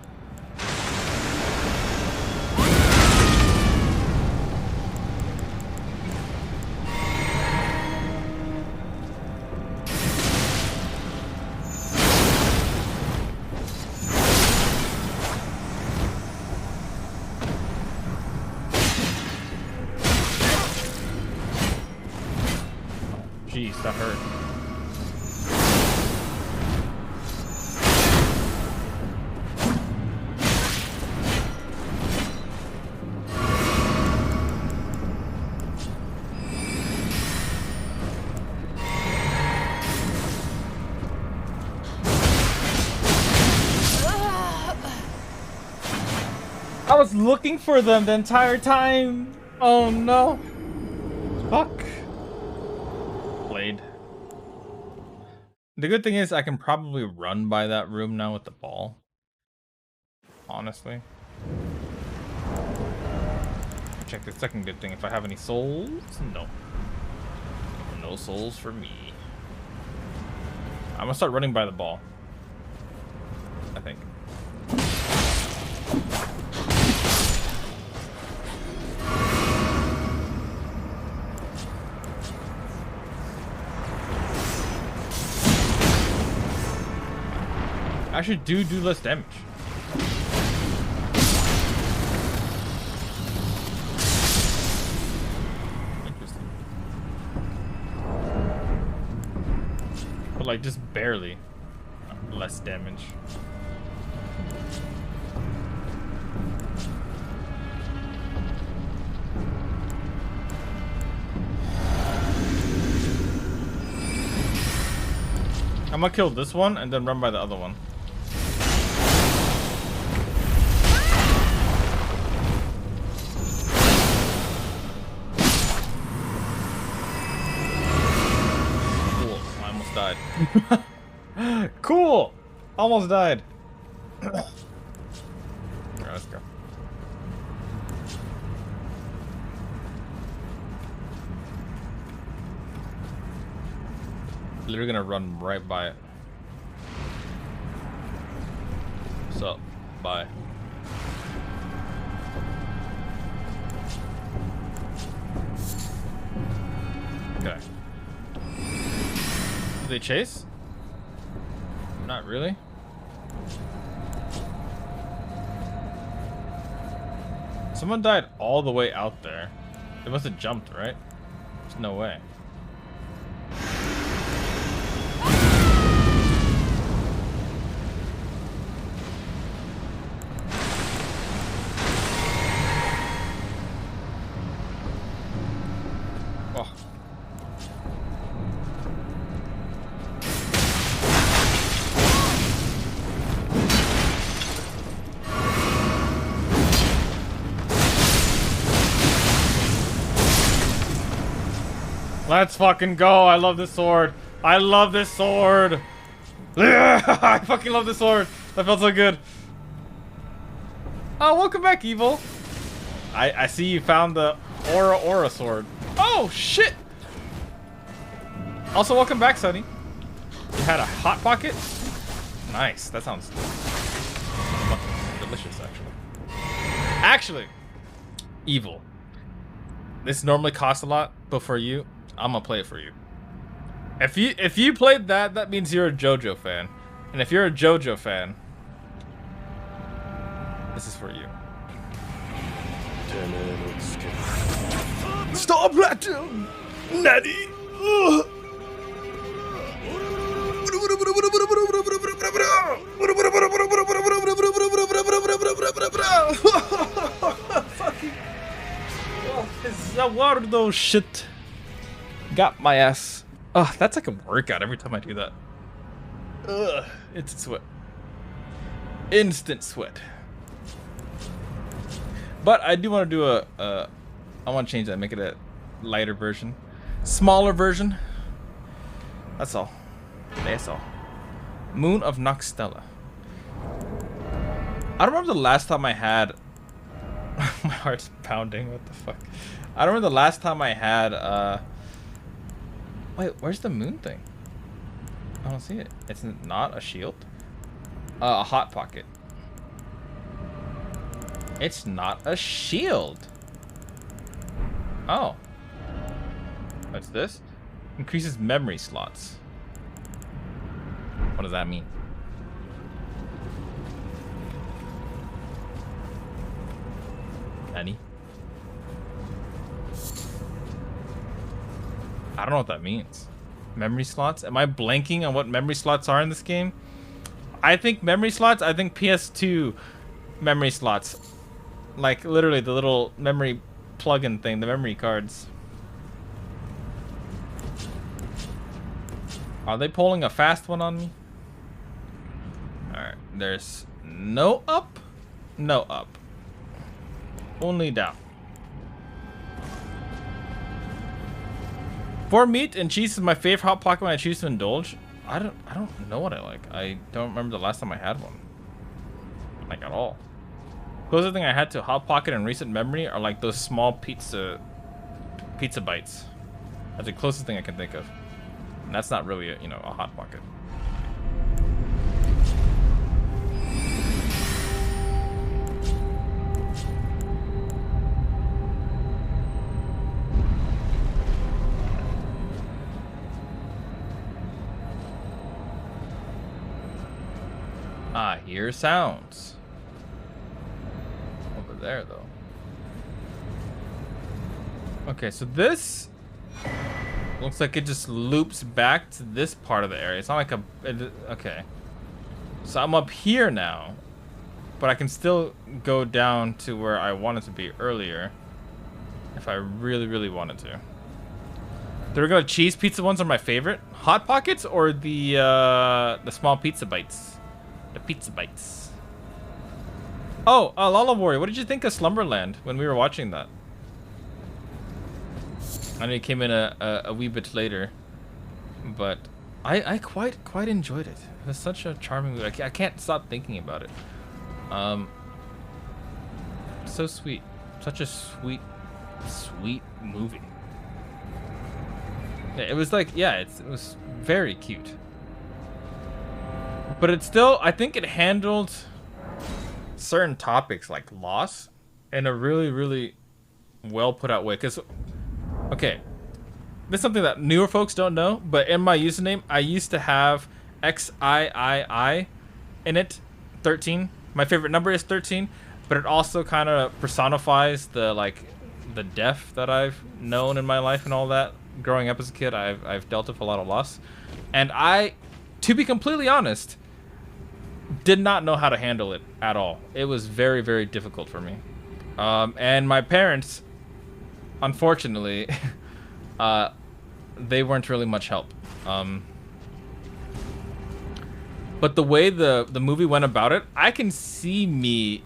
Jeez, that hurt. I was looking for them the entire time. Oh no. Fuck. The good thing is I can probably run by that room now with the ball. Honestly. Check the second good thing. If I have any souls? No. No souls for me. I'm gonna start running by the ball. I think. Actually do less damage. Interesting. But like just barely less damage. I'm gonna kill this one and then run by the other one. Died. Almost died. Alright, let's go. Literally gonna run right by it. What's up? Bye. Okay. Do they chase? Not really. Someone died all the way out there. They must have jumped, right? There's no way. Oh. Let's fucking go. I love this sword. I love this sword. I fucking love this sword. That felt so good. Oh, welcome back, Evil. I see you found the Aura sword. Oh, shit. Also, welcome back, Sonny. You had a hot pocket? Nice. That sounds delicious, actually. Actually, Evil. This normally costs a lot, but for you, I'm gonna play it for you. If you played that, that means you're a JoJo fan. And if you're a JoJo fan, this is for you. Stop that, Natty! Fucking Zawardo shit got my ass. Oh, that's like a workout every time I do that. Ugh, instant sweat. Instant sweat. But I do want to do I want to change that, make it a lighter version. Smaller version. That's all. That's all. Moon of Noxtella. I don't remember the last time I had... My heart's pounding, what the fuck. I don't remember the last time I had, Wait, where's the moon thing? I don't see it. It's not a shield. A hot pocket. It's not a shield. Oh. What's this? Increases memory slots. What does that mean? Any? I don't know what that means. Memory slots? Am I blanking on what memory slots are in this game? I think memory slots, I think PS2 memory slots. Like literally the little memory plug-in thing, the memory cards. Are they pulling a fast one on me? Alright, there's no up, no up. Only down. For meat and cheese is my favorite hot pocket when I choose to indulge. I don't know what I like. I don't remember the last time I had one. Like at all. Closest thing I had to hot pocket in recent memory are like those small pizza bites. That's the closest thing I can think of. And that's not really a, you know, a hot pocket. I hear sounds. Over there, though. Okay, so this looks like it just loops back to this part of the area. It's not like a... okay. So I'm up here now. But I can still go down to where I wanted to be earlier. If I really, really wanted to. The regular cheese pizza ones are my favorite. Hot Pockets or the small pizza bites? The pizza bites. Oh, Lala Warrior, what did you think of Slumberland when we were watching that? I know it came in a wee bit later, but I quite enjoyed it. It was such a charming movie. I can't stop thinking about it. So sweet. Such a sweet movie. It was like, yeah, it was very cute. But it's still, I think it handled certain topics like loss in a really well put out way. Because, okay, this is something that newer folks don't know, but in my username, I used to have XIII in it, 13. My favorite number is 13, but it also kind of personifies the death that I've known in my life and all that. Growing up as a kid, I've dealt with a lot of loss, and I, to be completely honest, did not know how to handle it at all. It was very difficult for me, and my parents, unfortunately, they weren't really much help. But the way the movie went about it, I can see me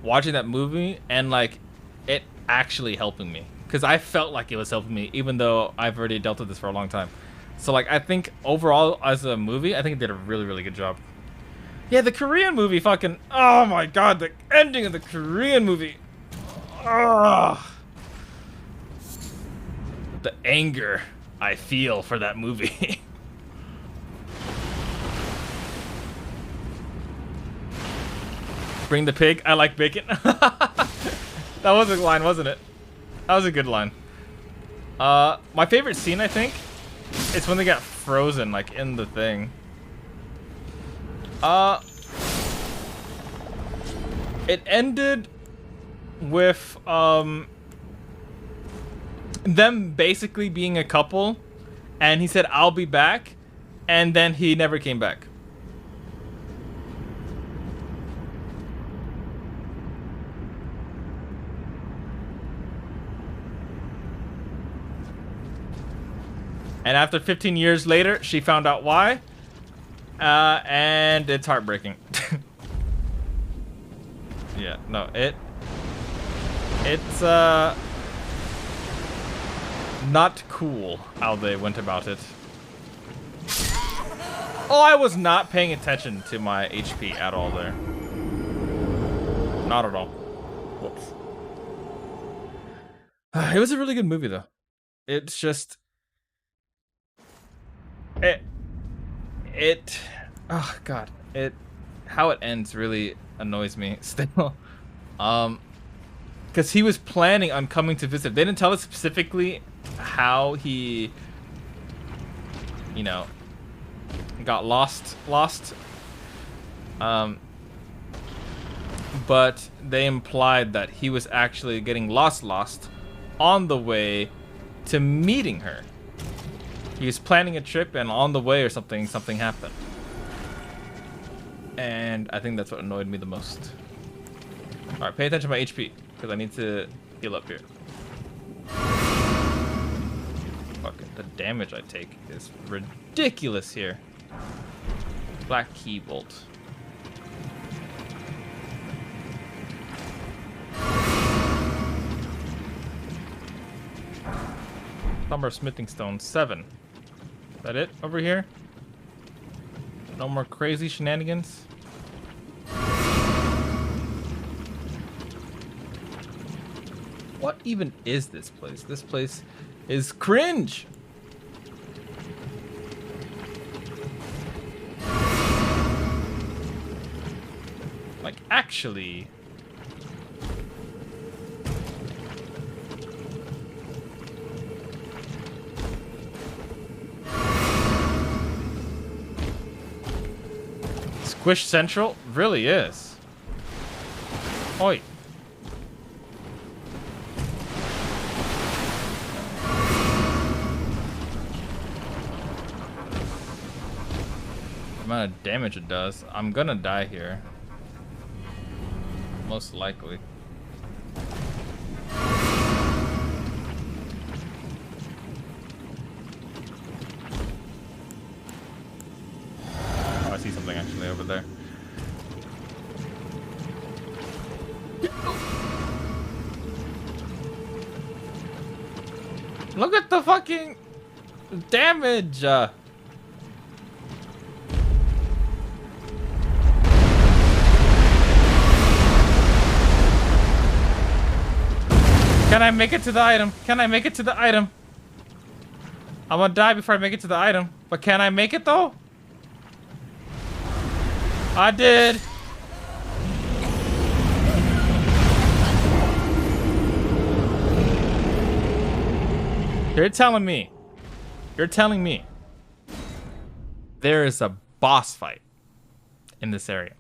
watching that movie and like it actually helping me, because I felt like it was helping me, even though I've already dealt with this for a long time. So like I think overall as a movie, I think it did a really good job. Yeah, the Korean movie fucking, oh my god, the ending of the Korean movie. Ugh. The anger I feel for that movie. Bring the pig, I like bacon. That was a line, wasn't it? That was a good line. My favorite scene, I think, is when they got frozen, like, in the thing. It ended with, them basically being a couple, and he said, "I'll be back," and then he never came back. And after 15 years later, she found out why. And it's heartbreaking. Yeah, no, it's not cool how they went about it. Oh, I was not paying attention to my HP at all there. Not at all. Whoops. It was a really good movie though. It's just oh god, how it ends really annoys me still. Because he was planning on coming to visit. They didn't tell us specifically how he, you know, got lost. But they implied that he was actually getting lost on the way to meeting her. He was planning a trip, and on the way or something happened. And I think that's what annoyed me the most. Alright, pay attention to my HP, because I need to heal up here. Fucking the damage I take is ridiculous here. Black key bolt. Number of smithing stones, 7. Is that it over here? No more crazy shenanigans? What even is this place? This place is cringe! Like, actually... Squish Central really is. Oi. The amount of damage it does. I'm gonna die here. Most likely. Oh, I see something actually over there. Look at the fucking damage! Can I make it to the item? Can I make it to the item? I'm gonna die before I make it to the item. But can I make it though? I did. You're telling me there is a boss fight in this area.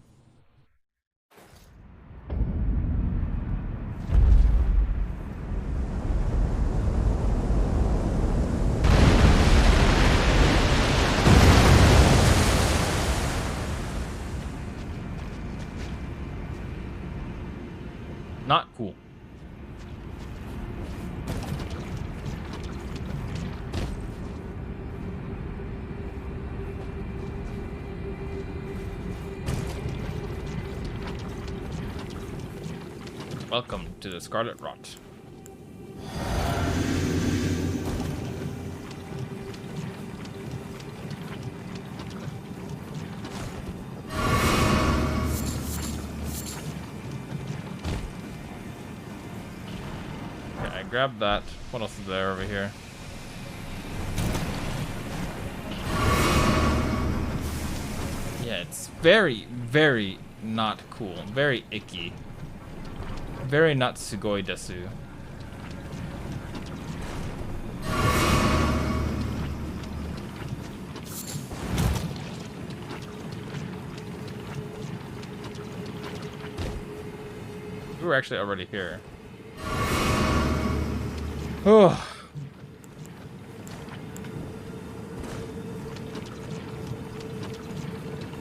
Not cool. Welcome to the Scarlet Rot. Okay, I grabbed that. What else is there over here? Yeah, it's very, very not cool. Very icky. Very not sugoi desu. We were actually already here. Oh.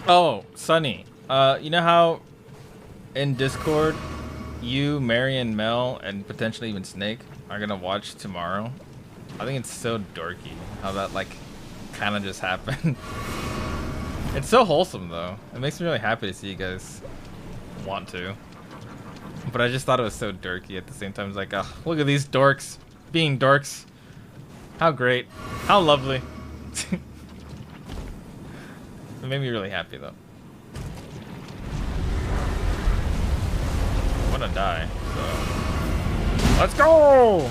Oh, Sunny. You know how in Discord you, Mary, and Mel, and potentially even Snake are gonna watch tomorrow? I think it's so dorky how that like kind of just happened. It's so wholesome though. It makes me really happy to see you guys want to. But I just thought it was so dorky at the same time. It's like, oh, look at these dorks being dorks. How great. How lovely. It made me really happy though. I'm gonna die, so let's go!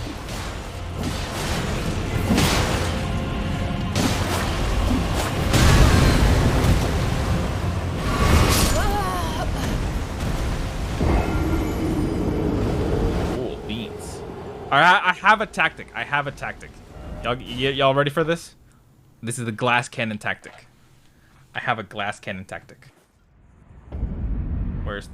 Cool beans. Alright, I have a tactic. I have a tactic. Y'all ready for this? This is the glass cannon tactic. I have a glass cannon tactic. Where's...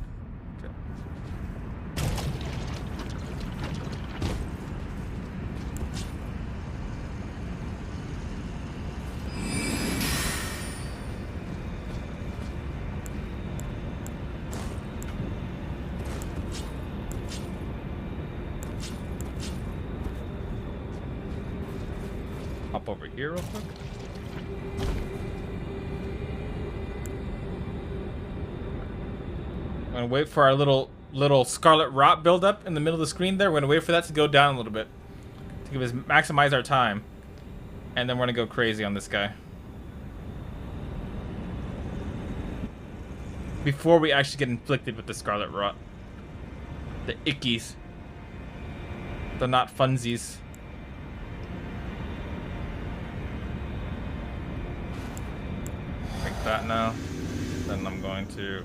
Hop over here real quick. I'm gonna wait for our little Scarlet Rot build up in the middle of the screen there. We're gonna wait for that to go down a little bit to give us maximize our time, and then we're gonna go crazy on this guy before we actually get inflicted with the Scarlet Rot. The ickies, the not funsies. Like that now. Then I'm going to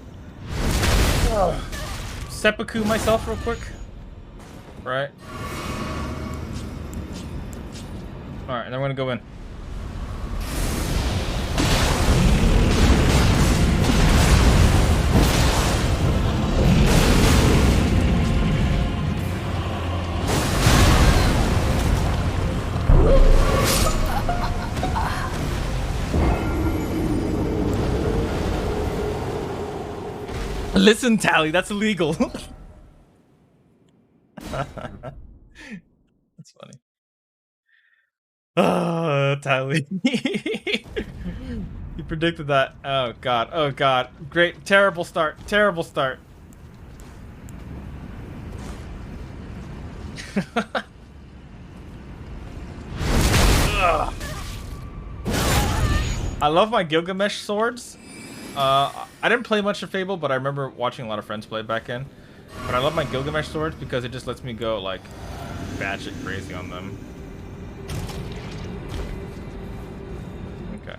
seppuku myself real quick. Right. Alright, and then we're gonna go in. Listen, Tally, that's illegal. That's funny. Oh, Tally. You predicted that. Oh, God. Oh, God. Great. Terrible start. Terrible start. I love my Gilgamesh swords. I didn't play much of Fable, but I remember watching a lot of friends play back in. But I love my Gilgamesh swords because it just lets me go like batshit crazy on them. Okay.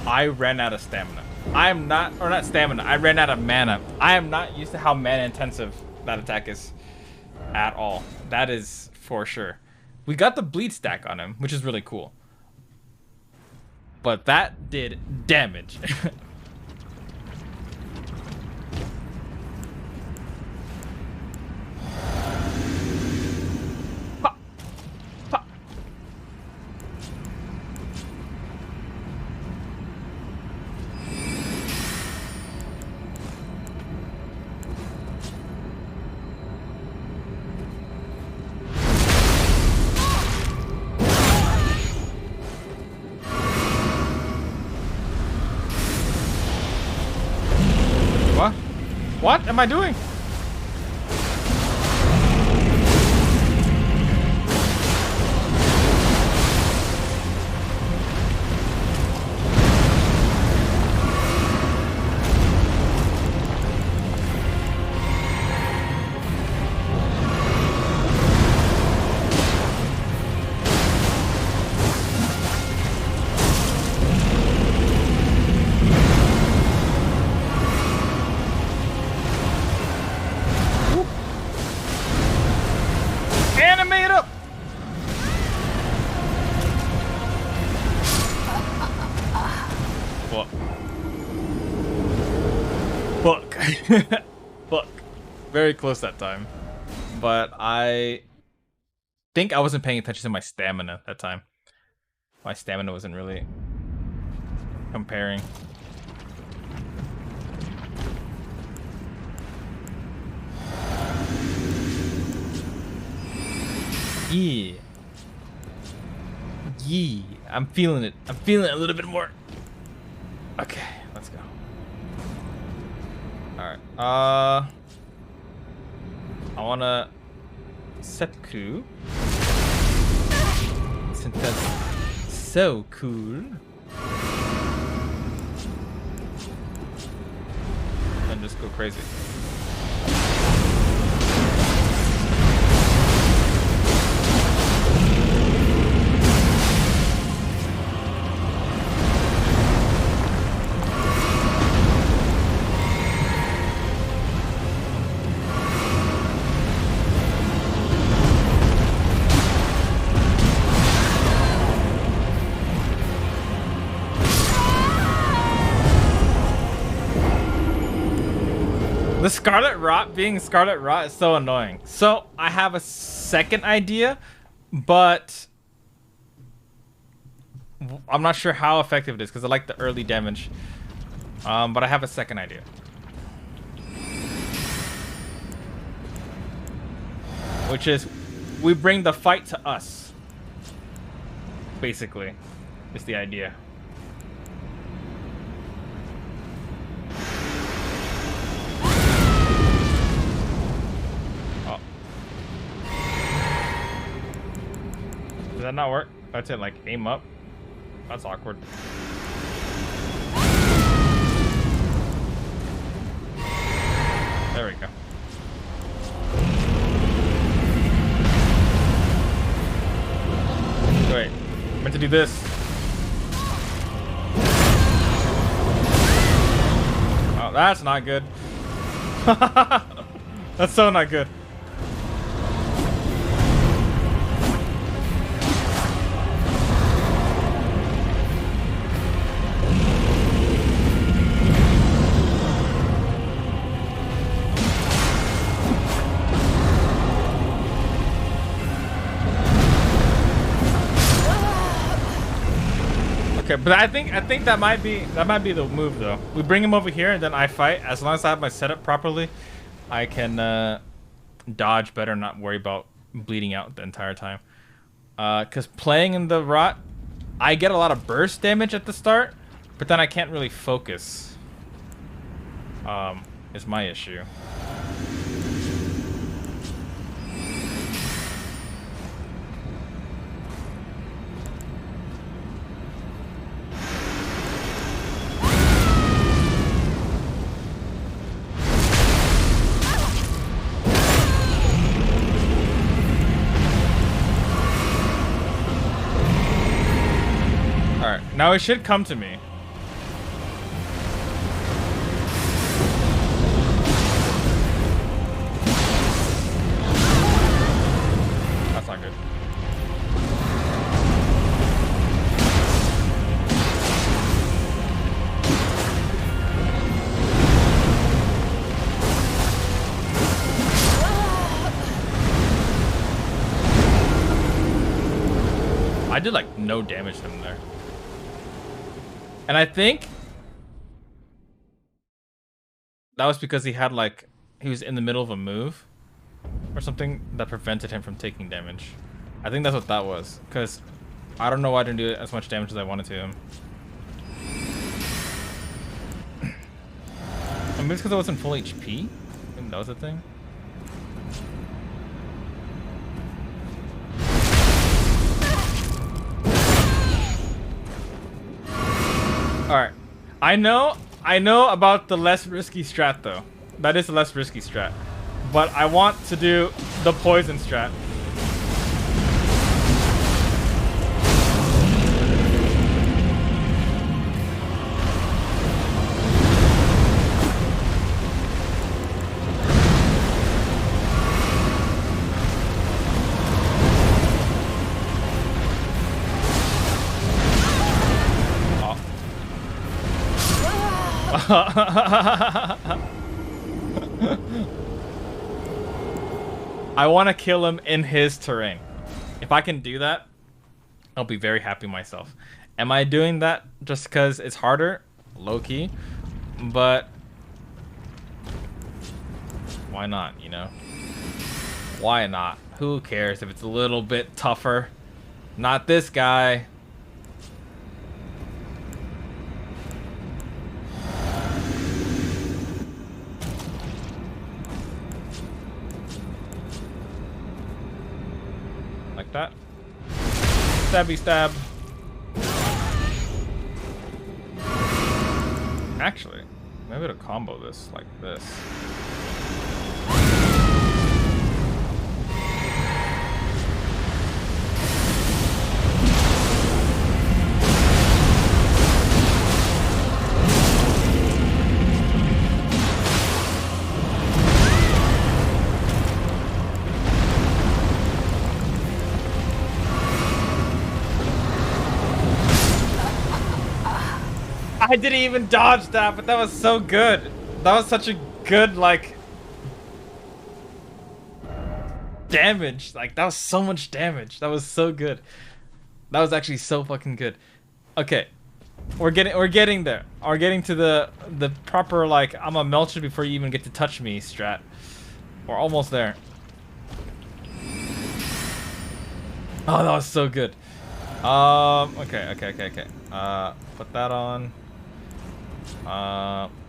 I ran out of stamina. I am not, or not stamina, I ran out of mana. I am not used to how mana intensive that attack is at all. That is for sure. We got the bleed stack on him, which is really cool. But that did damage. What am I doing? Animate up! Fuck. Fuck. Fuck. Very close that time. But I think I wasn't paying attention to my stamina that time. My stamina wasn't really comparing. Yeah. Yeah. I'm feeling it. I'm feeling it a little bit more. Okay, let's go. Alright. I wanna sepku. Since that's so cool. And just go crazy. The Scarlet Rot being Scarlet Rot is so annoying. So I have a second idea, but I'm not sure how effective it is because I like the early damage. But I have a second idea. Which is we bring the fight to us. Basically, is the idea. Does that not work? That's it, like aim up. That's awkward. There we go. Wait, I meant to do this. Oh, that's not good. That's so not good. Okay, but I think that might be the move though. We bring him over here and then I fight. As long as I have my setup properly, I can dodge better, not worry about bleeding out the entire time. Because playing in the rot, I get a lot of burst damage at the start, but then I can't really focus. Is my issue. Alright, now it should come to me. That's not good. I did like no damage to him there. And I think that was because he had like, he was in the middle of a move or something that prevented him from taking damage. I think that's what that was, because I don't know why I didn't do as much damage as I wanted to him. I mean, it's because I wasn't full HP. I think that was the thing. Alright. I know about the less risky strat though. That is the less risky strat. But I want to do the poison strat. I want to kill him in his terrain. If I can do that, I'll be very happy myself. Am I doing that just because it's harder? Low-key. But why not, you know? Why not? Who cares if it's a little bit tougher? Not this guy. Like that. Stabby stab. Actually, maybe to combo this like this. I didn't even dodge that, but that was so good. That was such a good, like, damage. Like, that was so much damage. That was so good. That was actually so fucking good. Okay. We're getting there. We're getting to the proper, like, I'm gonna melt you before you even get to touch me strat. We're almost there. Oh, that was so good. Okay. Put that on.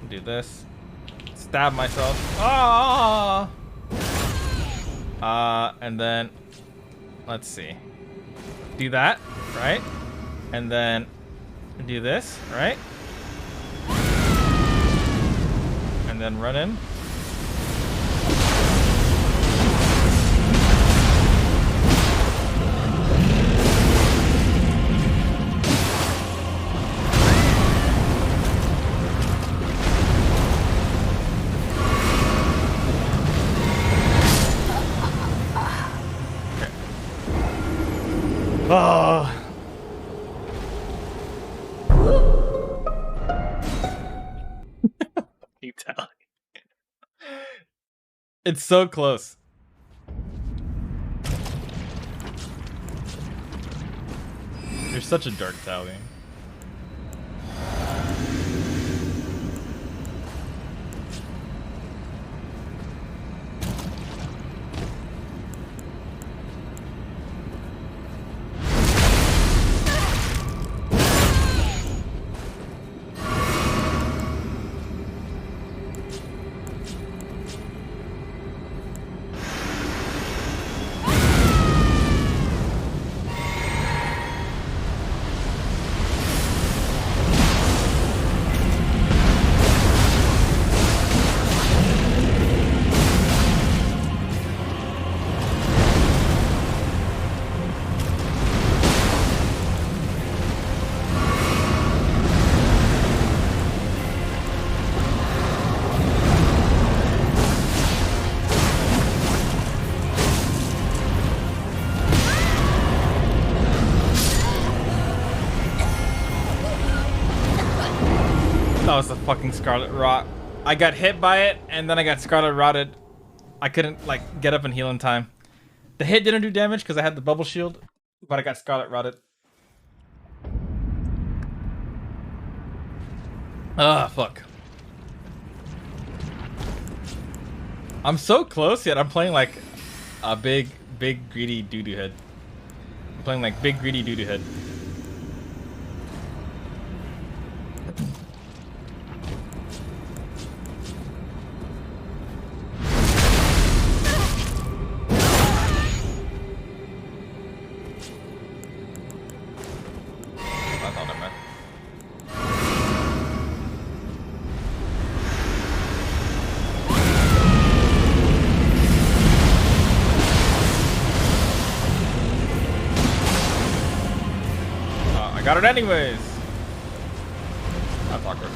Do this. Stab myself. Ah! And then let's see. Do that, right? And then do this, right? And then run in. Oh. Keep telling. It's so close. You're such a dark tally. was the fucking Scarlet Rot. I got hit by it, and then I got Scarlet Rotted. I couldn't, like, get up and heal in time. The hit didn't do damage because I had the bubble shield, but I got Scarlet Rotted. Ah, fuck. I'm so close, yet I'm playing like a big greedy doo-doo head. I'm playing like big greedy doo-doo head. That's all that matters. I got it anyways. That's awkward.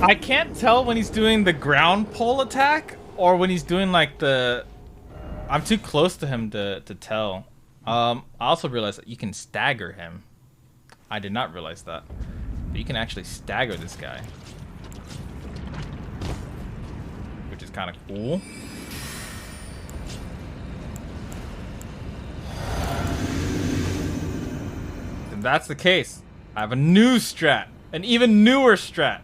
I can't tell when he's doing the ground pole attack or when he's doing like the... I'm too close to him to tell. I also realized that you can stagger him. I did not realize that. But you can actually stagger this guy. Which is kind of cool. If that's the case, I have a new strat. An even newer strat.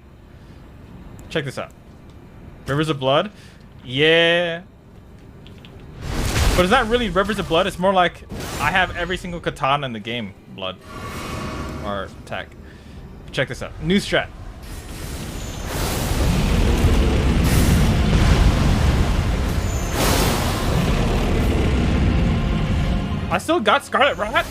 Check this out. Rivers of Blood? Yeah. But it's not really Rivers of Blood. It's more like I have every single katana in the game. Blood. Or attack. Check this out. New strat. I still got Scarlet Rot?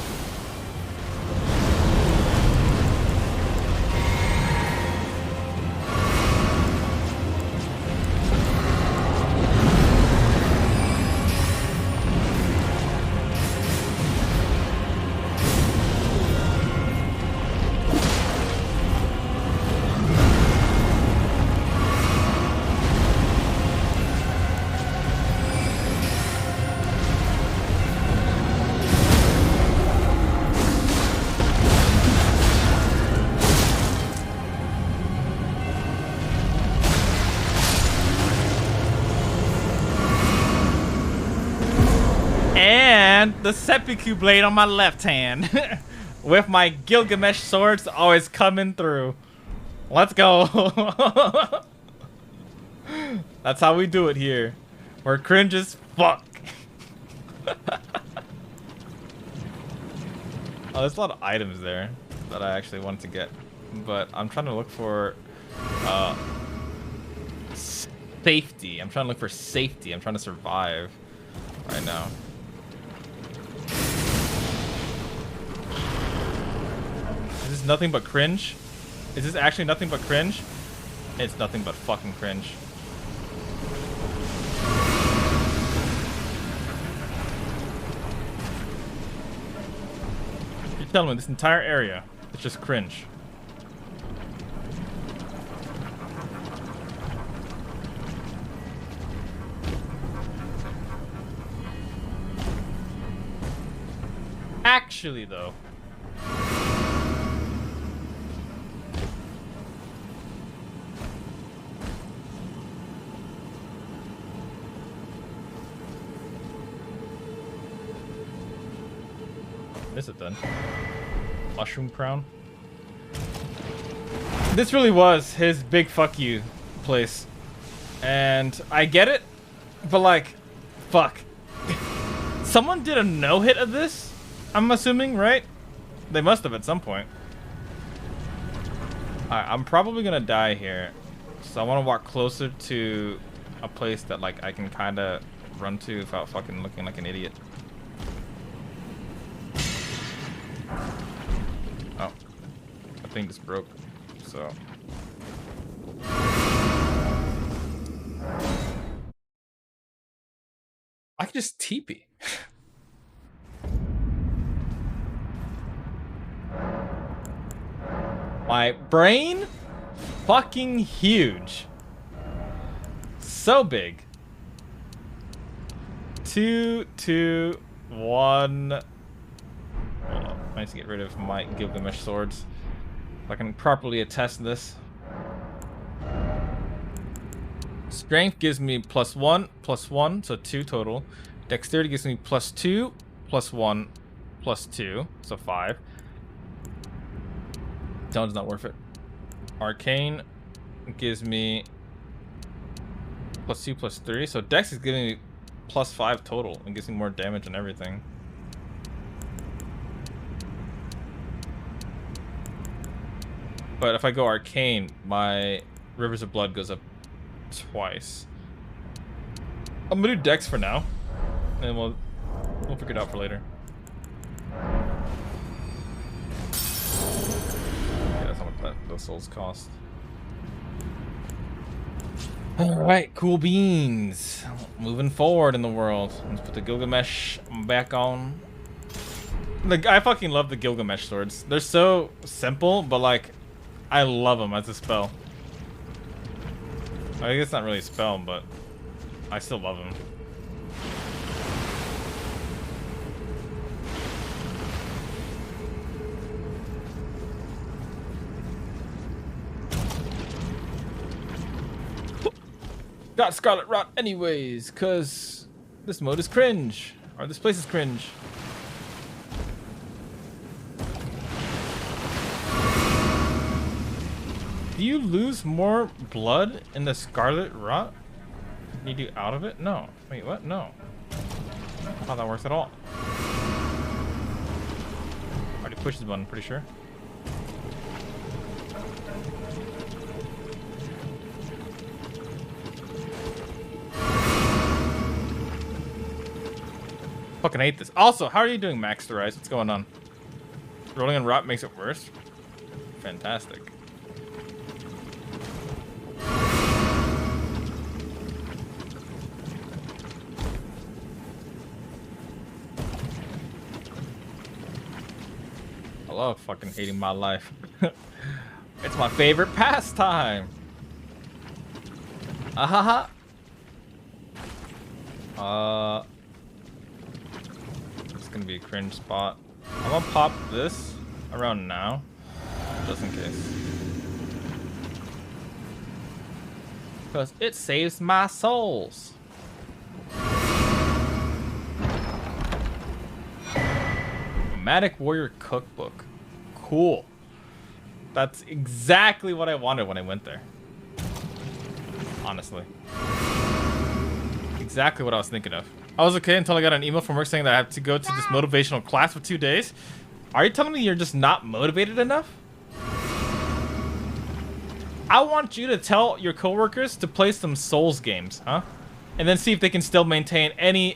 And the seppuku blade on my left hand. With my Gilgamesh swords always coming through. Let's go. That's how we do it here. We're cringe as fuck. Oh, there's a lot of items there that I actually wanted to get. But I'm trying to look for safety. I'm trying to look for safety. I'm trying to survive right now. Is this nothing but cringe? Is this actually nothing but cringe? It's nothing but fucking cringe. You're telling me this entire area is just cringe. Actually, though. Is it then? Mushroom crown? This really was his big fuck you place. And I get it, but like, fuck. Someone did a no-hit of this? I'm assuming, right? They must have at some point. Alright, I'm probably gonna die here. So I wanna walk closer to a place that like I can kinda run to without fucking looking like an idiot. Oh, I think this broke, so. I could just TP. My brain? Fucking huge. So big. 2, 2, 1. Hold up. I need to get rid of my Gilgamesh swords. If I can properly attest this. Strength gives me +1, so 2 total. Dexterity gives me +2, +1, +2, so 5. Intelligence not worth it. Arcane gives me +2, +3, so Dex is giving me +5 total and gives me more damage and everything. But if I go Arcane, my Rivers of Blood goes up twice. I'm gonna do Dex for now, and we'll figure it out for later. Yeah, that's how much those souls cost. Alright, cool beans. Moving forward in the world. Let's put the Gilgamesh back on. I fucking love the Gilgamesh swords. They're so simple, but like, I love them as a spell. I guess it's not really a spell, but I still love them. Got Scarlet Rot anyways, cause this mode is cringe. Or this place is cringe. Do you lose more blood in the Scarlet Rot than you do out of it? No. Wait, what? No. Not how that works at all. Already pushed this button, pretty sure. Fucking hate this. Also, how are you doing, Max the Rise? What's going on? Rolling on rot makes it worse? Fantastic. I love fucking hating my life. It's my favorite pastime. Ahaha. It's gonna be a cringe spot. I'm gonna pop this around now, just in case. Because it saves my souls. Nomadic Warrior Cookbook. Cool. That's exactly what I wanted when I went there. Honestly. Exactly what I was thinking of. I was okay until I got an email from work saying that I have to go to this motivational class for 2 days. Are you telling me you're just not motivated enough? I want you to tell your coworkers to play some Souls games, huh? And then see if they can still maintain any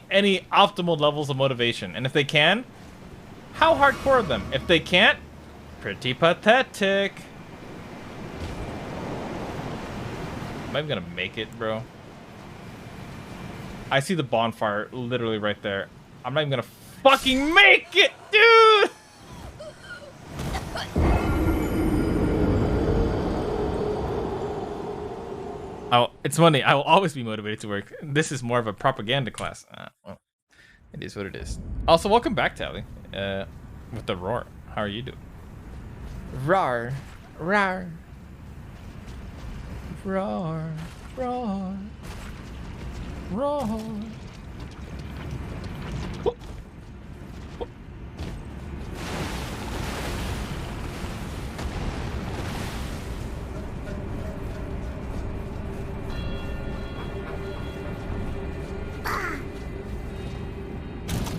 optimal levels of motivation. And if they can, how hardcore of them? If they can't, pretty pathetic. Am I even gonna make it, bro? I see the bonfire literally right there. I'm not even gonna fucking make it, dude! Oh, it's funny. I will always be motivated to work. This is more of a propaganda class. Well, it is what it is. Also, welcome back, Tally. With the roar. How are you doing? Roar. Roar. Roar. Roar. Roar.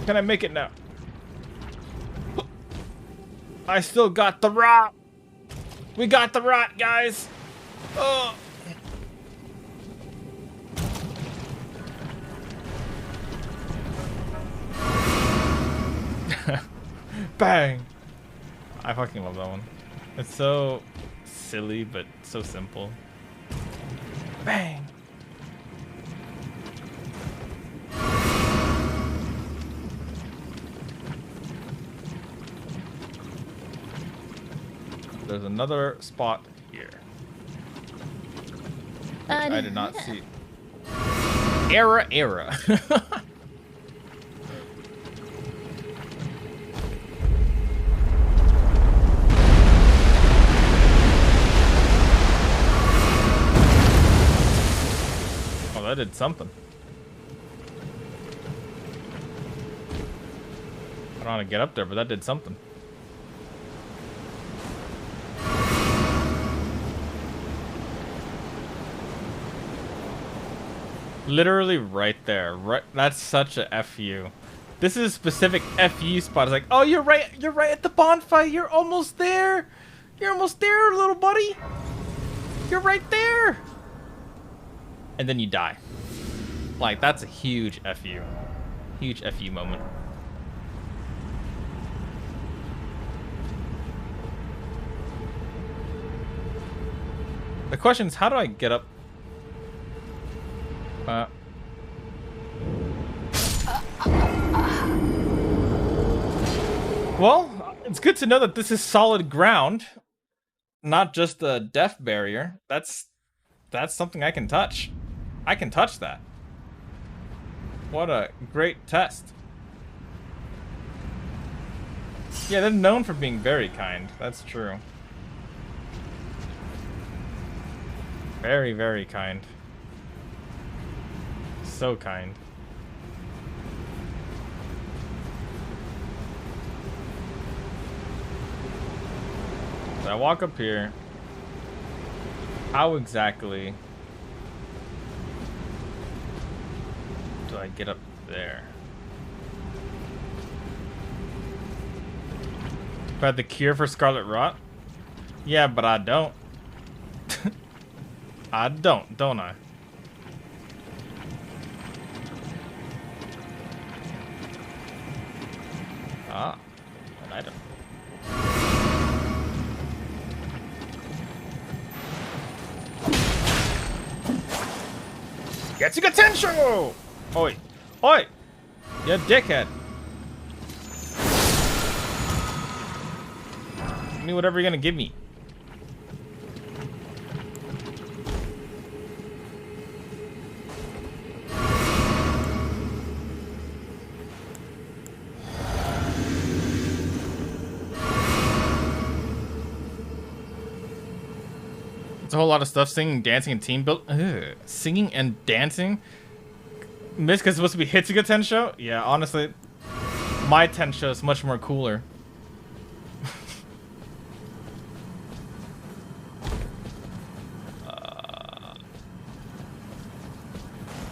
Can I make it now? I still got the rot. We got the rot, guys. Oh. Bang. I fucking love that one. It's so silly, but so simple. Bang. There's another spot here. I did not see. Error. Oh, that did something. I don't want to get up there, but that did something. Literally right there. Right, that's such a FU. This is a specific FU spot. It's like, oh, you're right at the bonfire. You're almost there. You're almost there, little buddy. You're right there. And then you die. Like, that's a huge FU. Huge FU moment. The question is, how do I get up? Well, it's good to know that this is solid ground, not just a death barrier. That's something I can touch. I can touch that. What a great test. Yeah, they're known for being very kind. That's true. Very, very kind. So kind. So I walk up here. How exactly do I get up there? If I had the cure for Scarlet Rot? Yeah, but I don't. I don't I? Ah, an item. Hitsuga Tensho! Oi! Oi! You dickhead! Give me whatever you're gonna give me. It's a whole lot of stuff. Singing, dancing, and team build. Ugh. Singing and dancing? Miska's supposed to be Hitsuga Tensho? Yeah, honestly, my Tensho is much more cooler.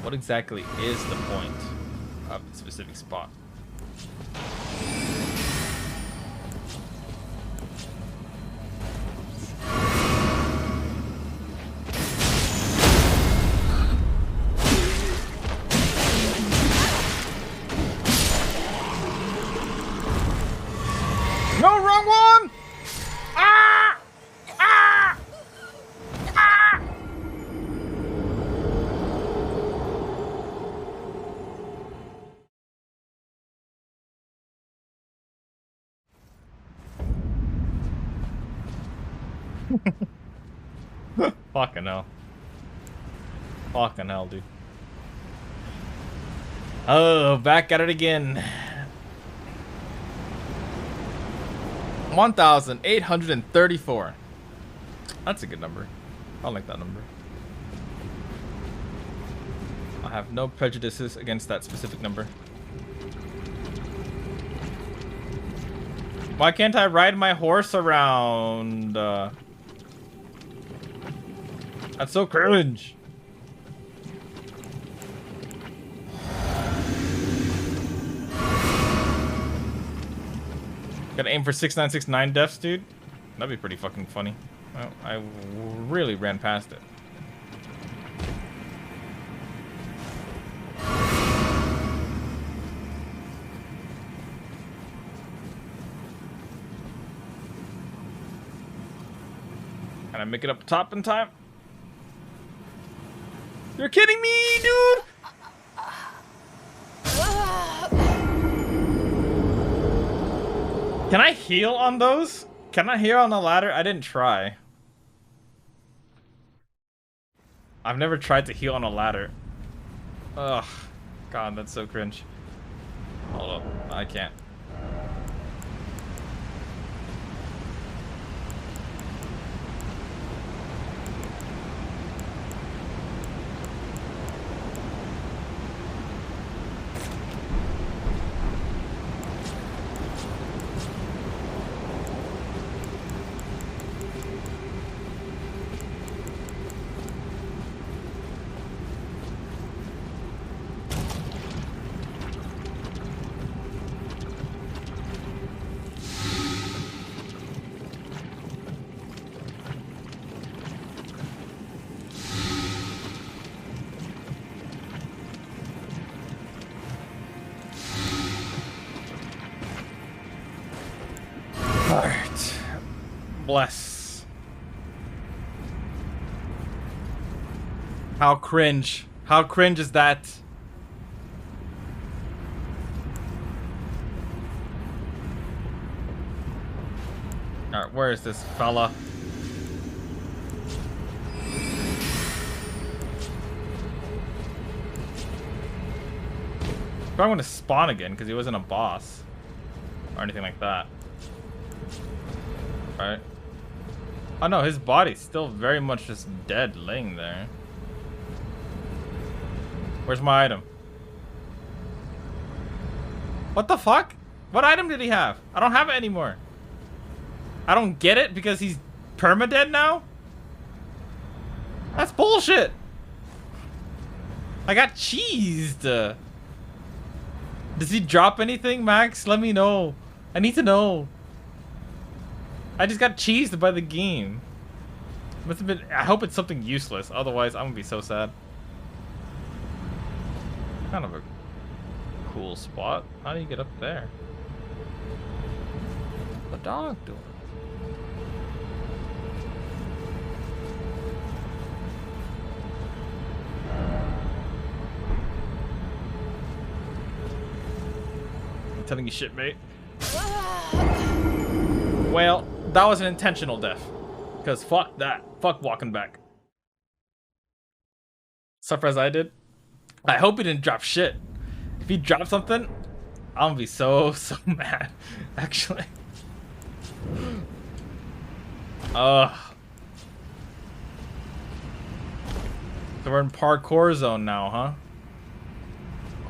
What exactly is the point of the specific spot? No, wrong one! Ah! Ah! Ah! Fucking hell. Fucking hell, dude. Oh, back at it again. 1,834. That's a good number. I like that number. I have no prejudices against that specific number. Why can't I ride my horse around? That's so cringe. Gotta aim for 6969 deaths, dude. That'd be pretty fucking funny. Well, I really ran past it. Can I make it up top in time? You're kidding me, dude! Can I heal on those? Can I heal on the ladder? I didn't try. I've never tried to heal on a ladder. Ugh. God, that's so cringe. Hold up. I can't. Alright. Bless. How cringe. How cringe is that? Alright, where is this fella? Probably want to spawn again because he wasn't a boss or anything like that. Right. Oh no, his body's still very much just dead, laying there. Where's my item? What the fuck? What item did he have? I don't have it anymore. I don't get it because he's permadead now? That's bullshit. I got cheesed. Does he drop anything, Max? Let me know. I need to know. I just got cheesed by the game. Must have been. I hope it's something useless. Otherwise, I'm gonna be so sad. Kind of a cool spot. How do you get up there? The dog doing? I'm telling you shit, mate. Well, that was an intentional death. Because fuck that. Fuck walking back. Suffer as I did. I hope he didn't drop shit. If he dropped something, I'm gonna be so mad. Actually. Ugh. So we're in parkour zone now, huh?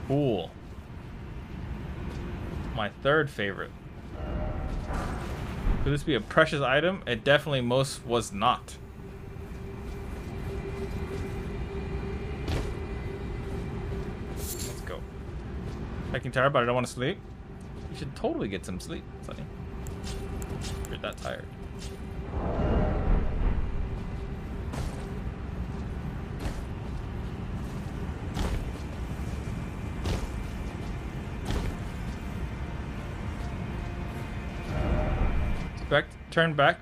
Cool. My third favorite. Could this be a precious item? It definitely most was not. Let's go. Fucking tired, but I don't want to sleep. You should totally get some sleep, Sonny. You're that tired. Turn back.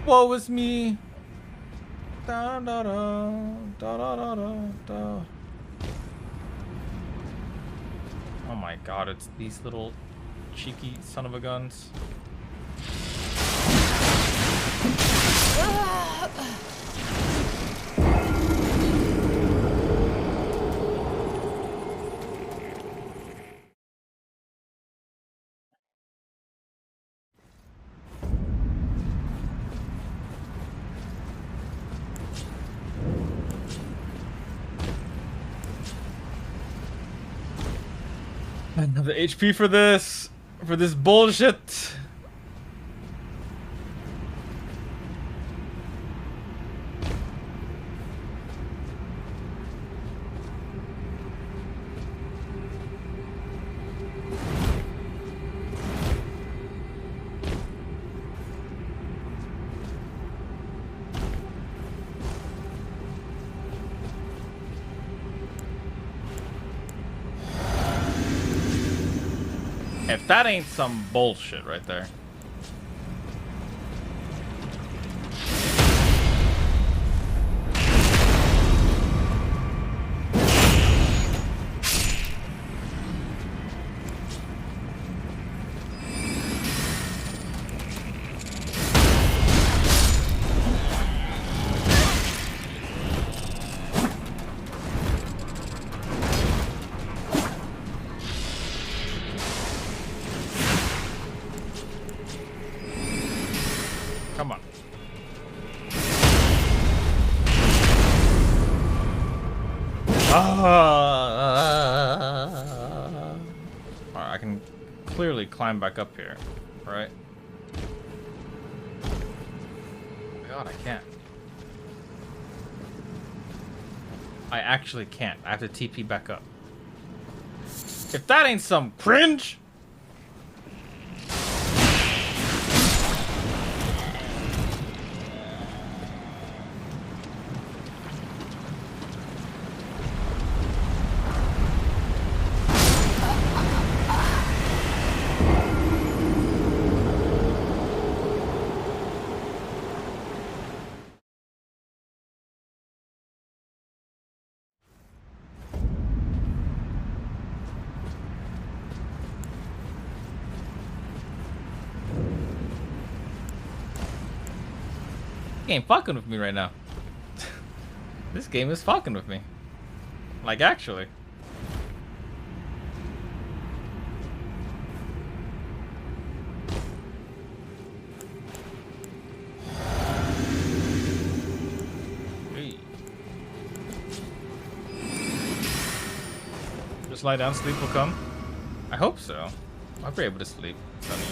Woe was me. Da, da, da, da, da, da, da, da. Oh my god, it's these little cheeky son of a guns. Another HP for this bullshit. If that ain't some bullshit right there. I can clearly climb back up here, right? Oh my god, I can't. I actually can't. I have to TP back up. If that ain't some cringe! Game fucking with me right now. This game is fucking with me. Like, actually. Hey. Just lie down, sleep will come. I hope so. I'll be able to sleep, Sonny.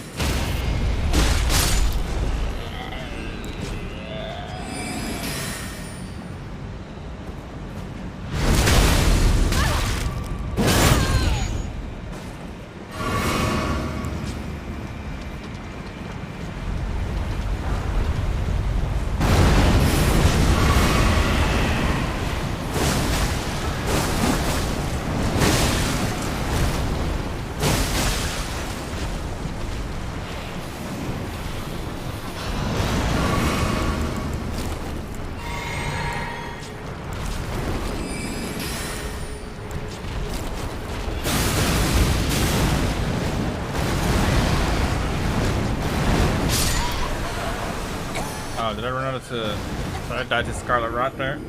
Oh, did I run out of did I die to Scarlet Rot there?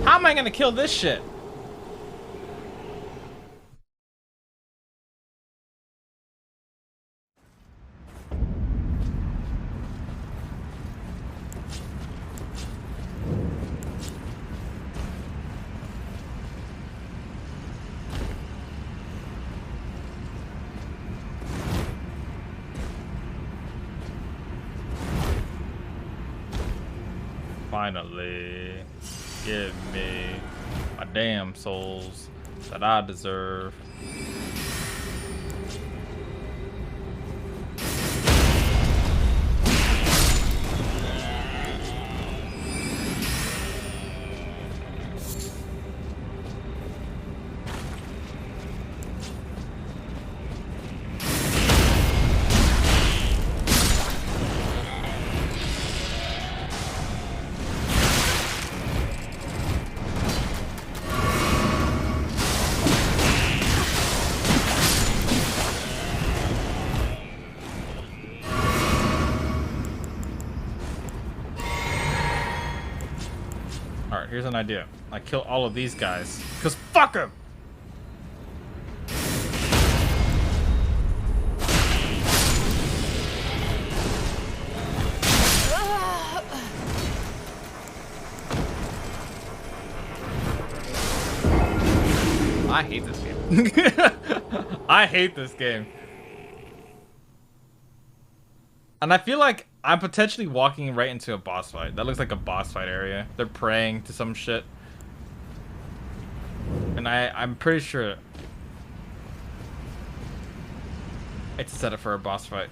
How am I gonna kill this shit? Finally, give me my damn souls that I deserve. Alright, here's an idea. I kill all of these guys. Because fuck them! I hate this game. I hate this game. And I feel like I'm potentially walking right into a boss fight. That looks like a boss fight area. They're praying to some shit. And I'm pretty sure it's a setup for a boss fight.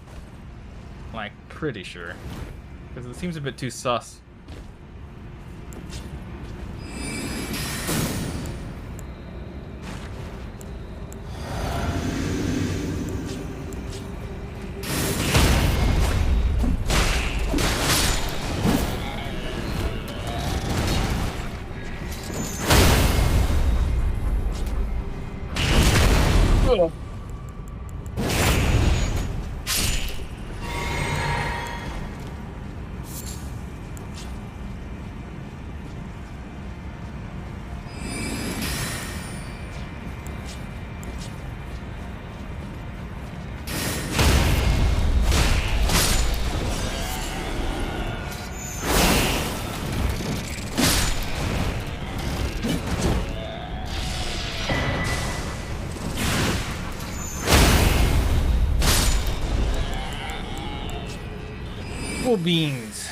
Like, pretty sure. Because it seems a bit too sus. Apple beans.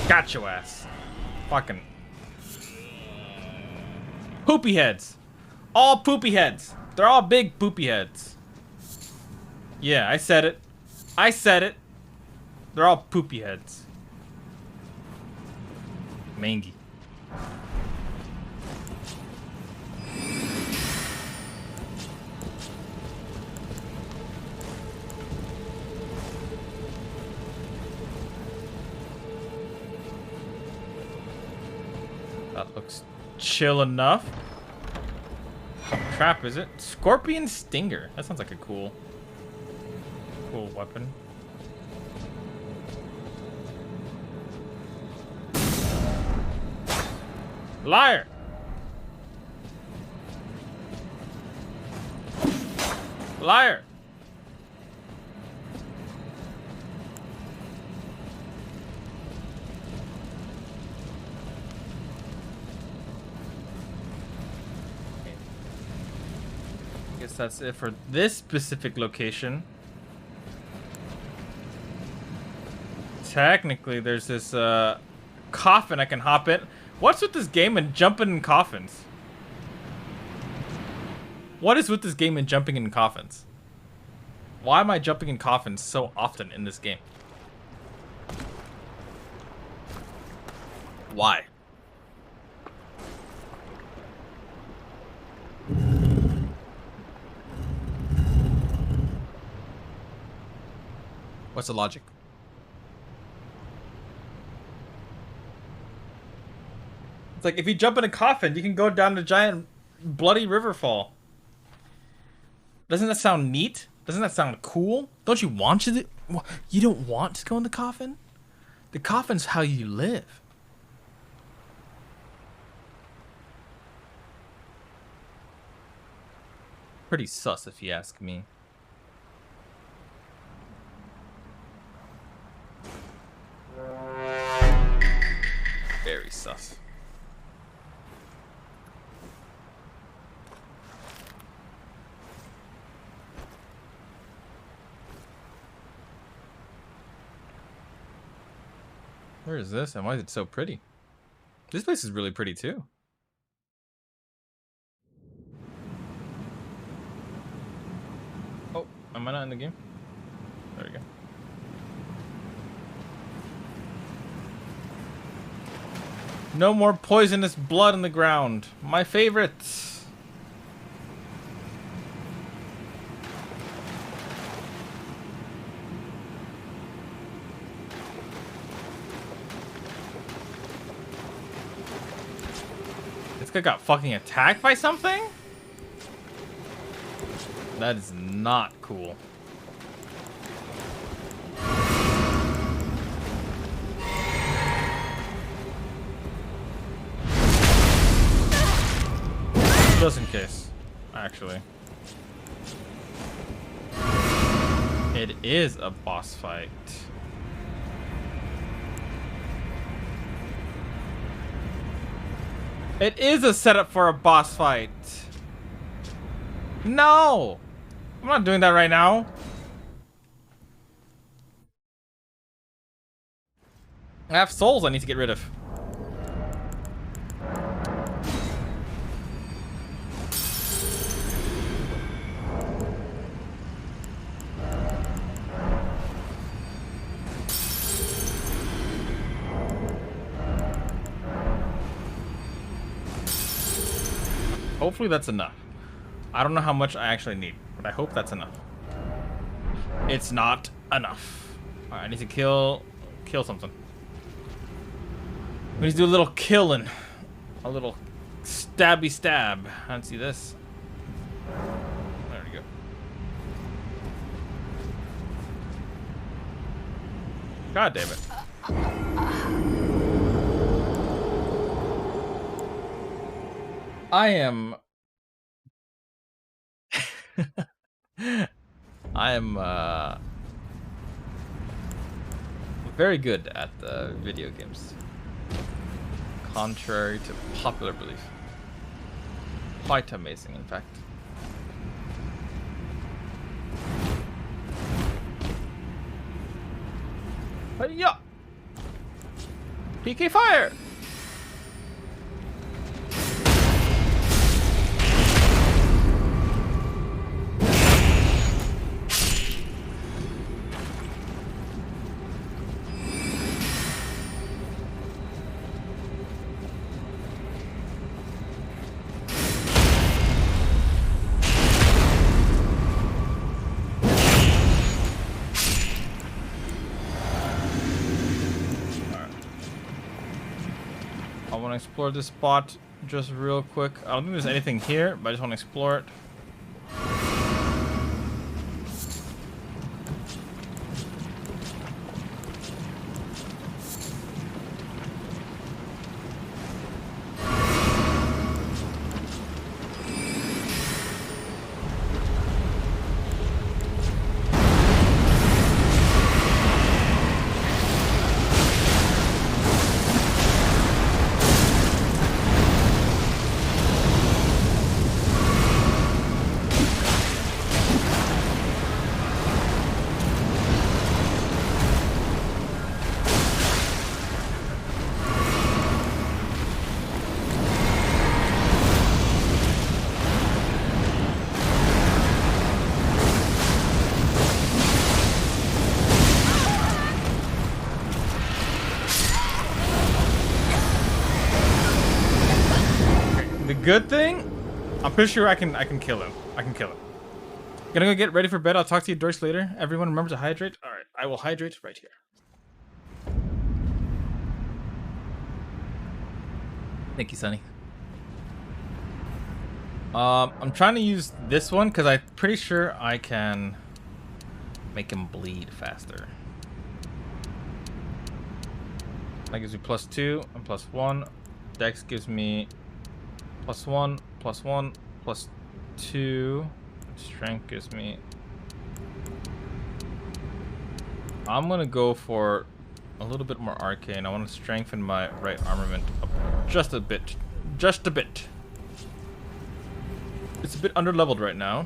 Got your ass. Fucking poopy heads. All poopy heads. They're all big poopy heads. Yeah, I said it. I said it. They're all poopy heads. Mangy. That looks chill enough. Trap, is it? Scorpion Stinger. That sounds like a cool weapon. Liar! Liar! Guess that's it for this specific location. Technically, there's this coffin I can hop in. What's with this game and jumping in coffins? What is with this game and jumping in coffins? Why am I jumping in coffins so often in this game? Why? What's the logic? It's like if you jump in a coffin, you can go down a giant bloody river fall. Doesn't that sound neat? Doesn't that sound cool? Don't you want to? You don't want to go in the coffin? The coffin's how you live. Pretty sus if you ask me. Very sus. Where is this and why is it so pretty? This place is really pretty too. Oh, am I not in the game? There we go. No more poisonous blood in the ground. My favorite. This guy got fucking attacked by something? That is not cool. Just in case, actually. It is a boss fight. It is a setup for a boss fight. No! I'm not doing that right now. I have souls I need to get rid of. Hopefully that's enough. I don't know how much I actually need, but I hope that's enough. It's not enough. Alright, I need to kill something. We need to do a little killing. A little stabby stab. I don't see this. There we go. God damn it. I am I am very good at video games, contrary to popular belief. Quite amazing, in fact. Yeah. PK fire. I want to explore this spot just real quick. I don't think there's anything here, but I just want to explore it. The good thing, I'm pretty sure I can kill him. I can kill him. Gonna go get ready for bed. I'll talk to you dorks later. Everyone remember to hydrate. All right, I will hydrate right here. Thank you, Sonny. I'm trying to use this one because I'm pretty sure I can make him bleed faster. That gives me +2 and +1. Dex gives me +1, +1, +2. Strength gives me. I'm gonna go for a little bit more arcane. I want to strengthen my right armament up just a bit. Just a bit. It's a bit underleveled right now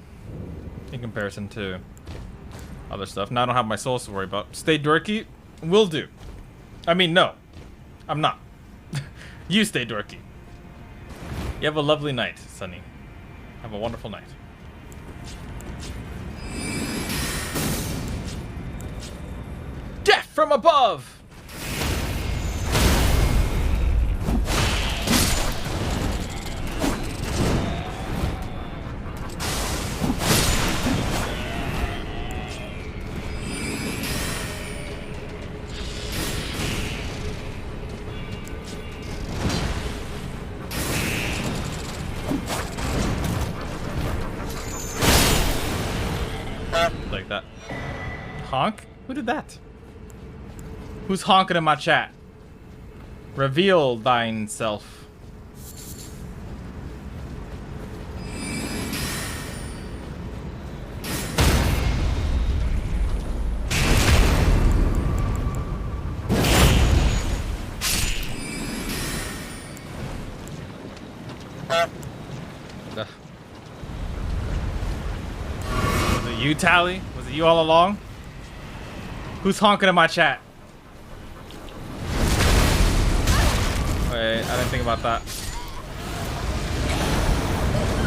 in comparison to other stuff. Now I don't have my souls to worry about. Stay dorky. Will do. I mean, no. I'm not. You stay dorky. You have a lovely night, Sunny. Have a wonderful night. Death from above! Like that. Honk? Who did that? Who's honking in my chat? Reveal thine self. Was it you, Tally? Was it you all along? Who's honking in my chat? Wait, I didn't think about that.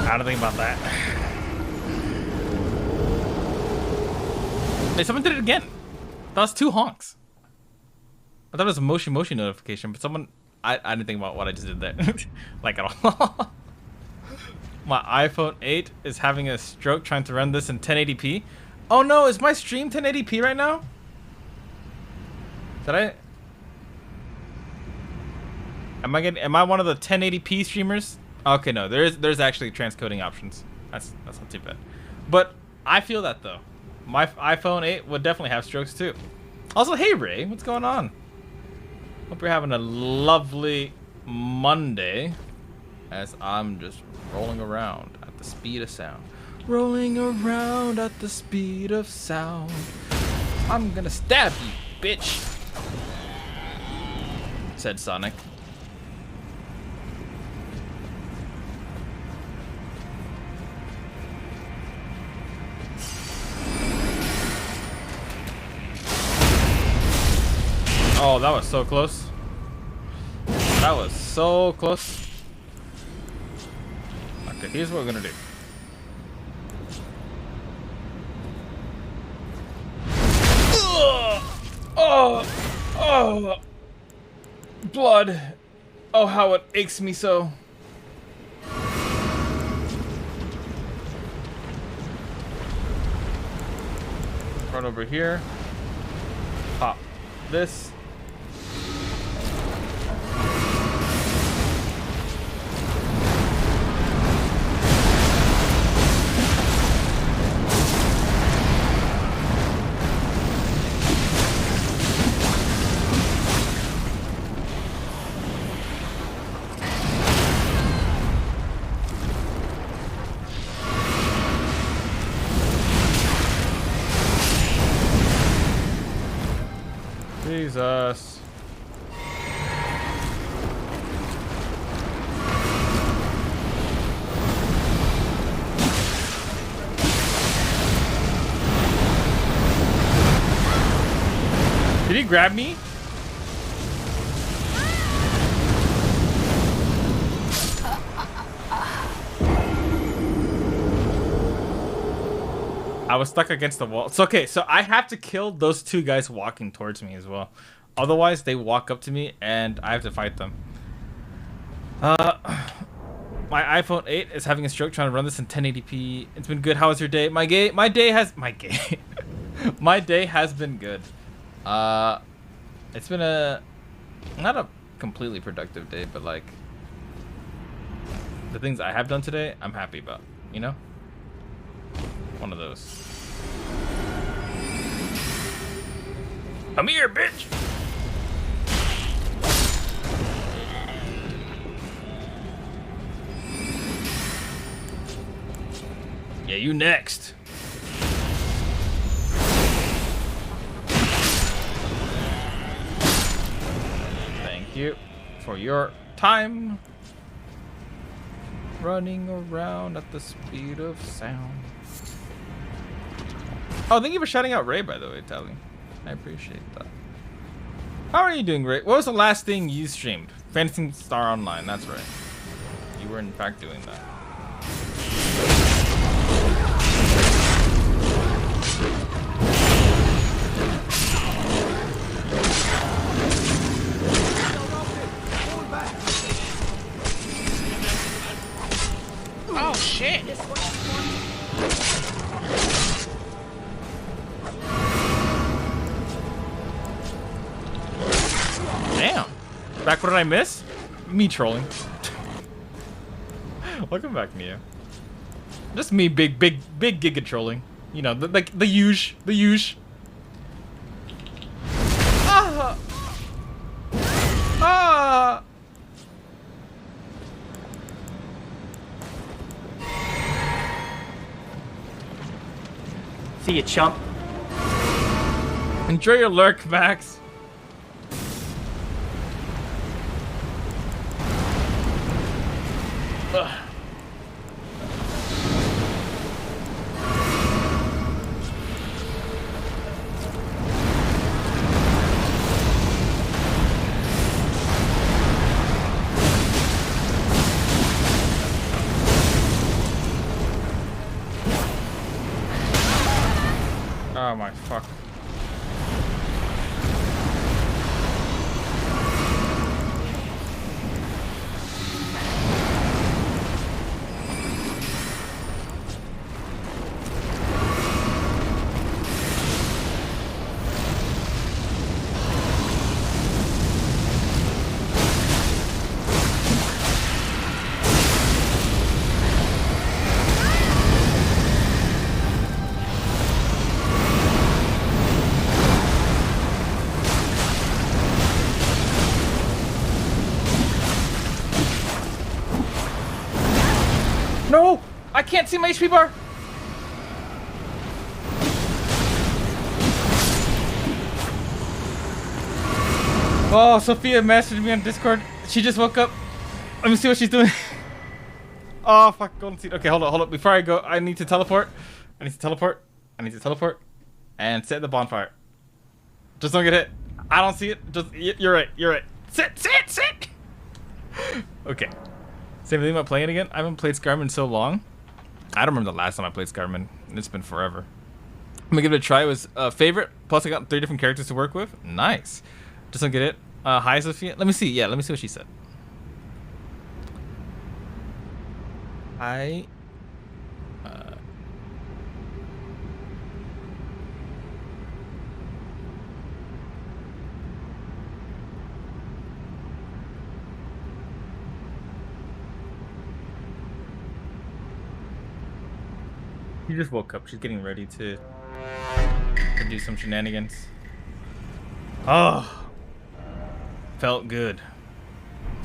I didn't think about that. Hey, someone did it again. That was 2 honks. I thought it was a motion notification, but someone... I didn't think about what I just did there. Like at all. My iPhone 8 is having a stroke trying to run this in 1080p. Oh no, is my stream 1080p right now? Did I... Am I one of the 1080p streamers? Okay, no, there's actually transcoding options. That's not too bad. But I feel that though. My iPhone 8 would definitely have strokes too. Also, hey Ray, what's going on? Hope you're having a lovely Monday. as I'm just rolling around at the speed of sound. Rolling around at the speed of sound. I'm gonna stab you, bitch, said Sonic. Oh, that was so close. That was so close. Okay, here's what we're gonna do. Oh, blood. Oh, how it aches me so. Run over here. Pop this. Jesus. Did he grab me? I was stuck against the wall. It's okay, so I have to kill those two guys walking towards me as well. Otherwise, they walk up to me and I have to fight them. My iPhone 8 is having a stroke trying to run this in 1080p. It's been good. How was your day? My day has been good. It's been not a completely productive day, but like the things I have done today, I'm happy about, you know? One of those. Come here, bitch. Yeah, you next. Thank you for your time. Running around at the speed of sound. Oh, thank you for shouting out Ray, by the way, Tally. I appreciate that. How are you doing, Ray? What was the last thing you streamed? Phantasy Star Online, that's right. You were in fact doing that. Oh shit! Damn. Back, what did I miss? Me trolling. Welcome back, Neo. Just me big giga trolling. You know, the huge. Ah! Ah! See you, chump. Enjoy your lurk, Max. Ugh. Oh my fuck. No! I can't see my HP bar! Oh, Sophia messaged me on Discord. She just woke up. Let me see what she's doing. Oh, fuck, golden seed. Okay, hold up. Before I go, I need to teleport. I need to teleport. And set the bonfire. Just don't get hit. I don't see it. Just, you're right. Sit! Okay. Same thing about playing it again. I haven't played Skyrim in so long. I don't remember the last time I played Skyrim. It's been forever. I'm gonna give it a try. It was favorite. Plus I got 3 different characters to work with. Nice. Just don't get it. Hi, Sophia. Let me see. Yeah, let me see what she said. I She just woke up. She's getting ready to do some shenanigans. Oh, felt good.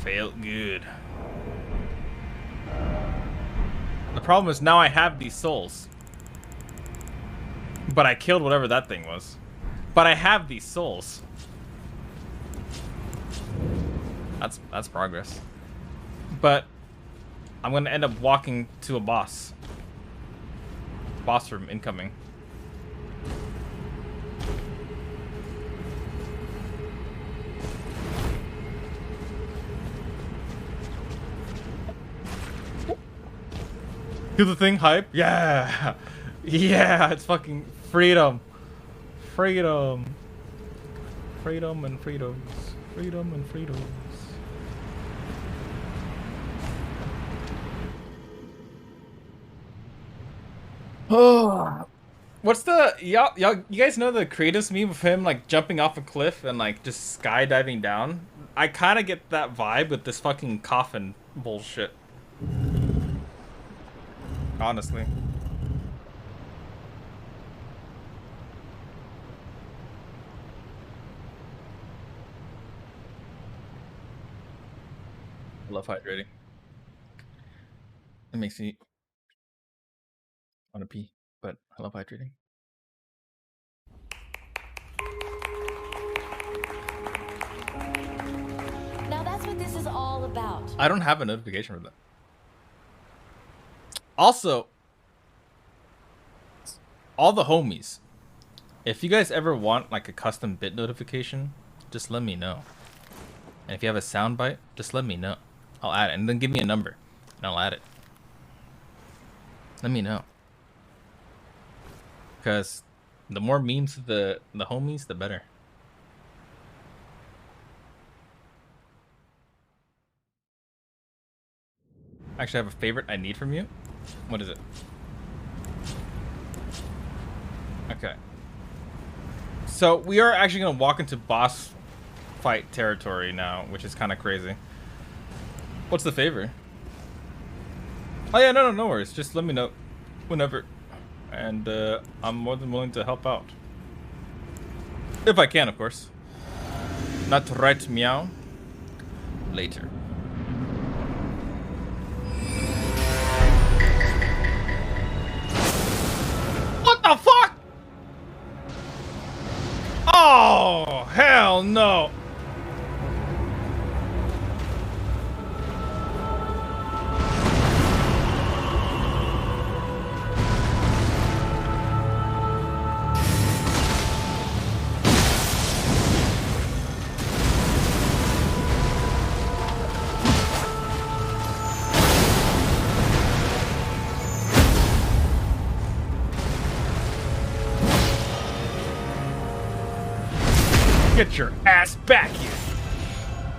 The problem is now I have these souls. But I killed whatever that thing was. But I have these souls. That's progress. But I'm gonna end up walking to a boss. Boss room incoming. Do the thing, hype. Yeah. Yeah, it's fucking freedom. Freedom and freedoms. Oh, what's the y'all? You guys know the Kratos meme of him like jumping off a cliff and like just skydiving down? I kind of get that vibe with this fucking coffin bullshit. Honestly. I love hydrating. It makes me want to pee, but I love hydrating. Now that's what this is all about. I don't have a notification for that. Also, all the homies, if you guys ever want like a custom bit notification, just let me know. And if you have a soundbite, just let me know. I'll add it, and then give me a number, and I'll add it. Let me know. Because the more memes of the homies, the better. Actually, I have a favorite I need from you. What is it? Okay. So we are actually going to walk into boss fight territory now, which is kind of crazy. What's the favor? Oh yeah, no worries. Just let me know whenever. And I'm more than willing to help out. If I can, of course. Not right meow. Later. What the fuck? Oh, hell no. Get your ass back here,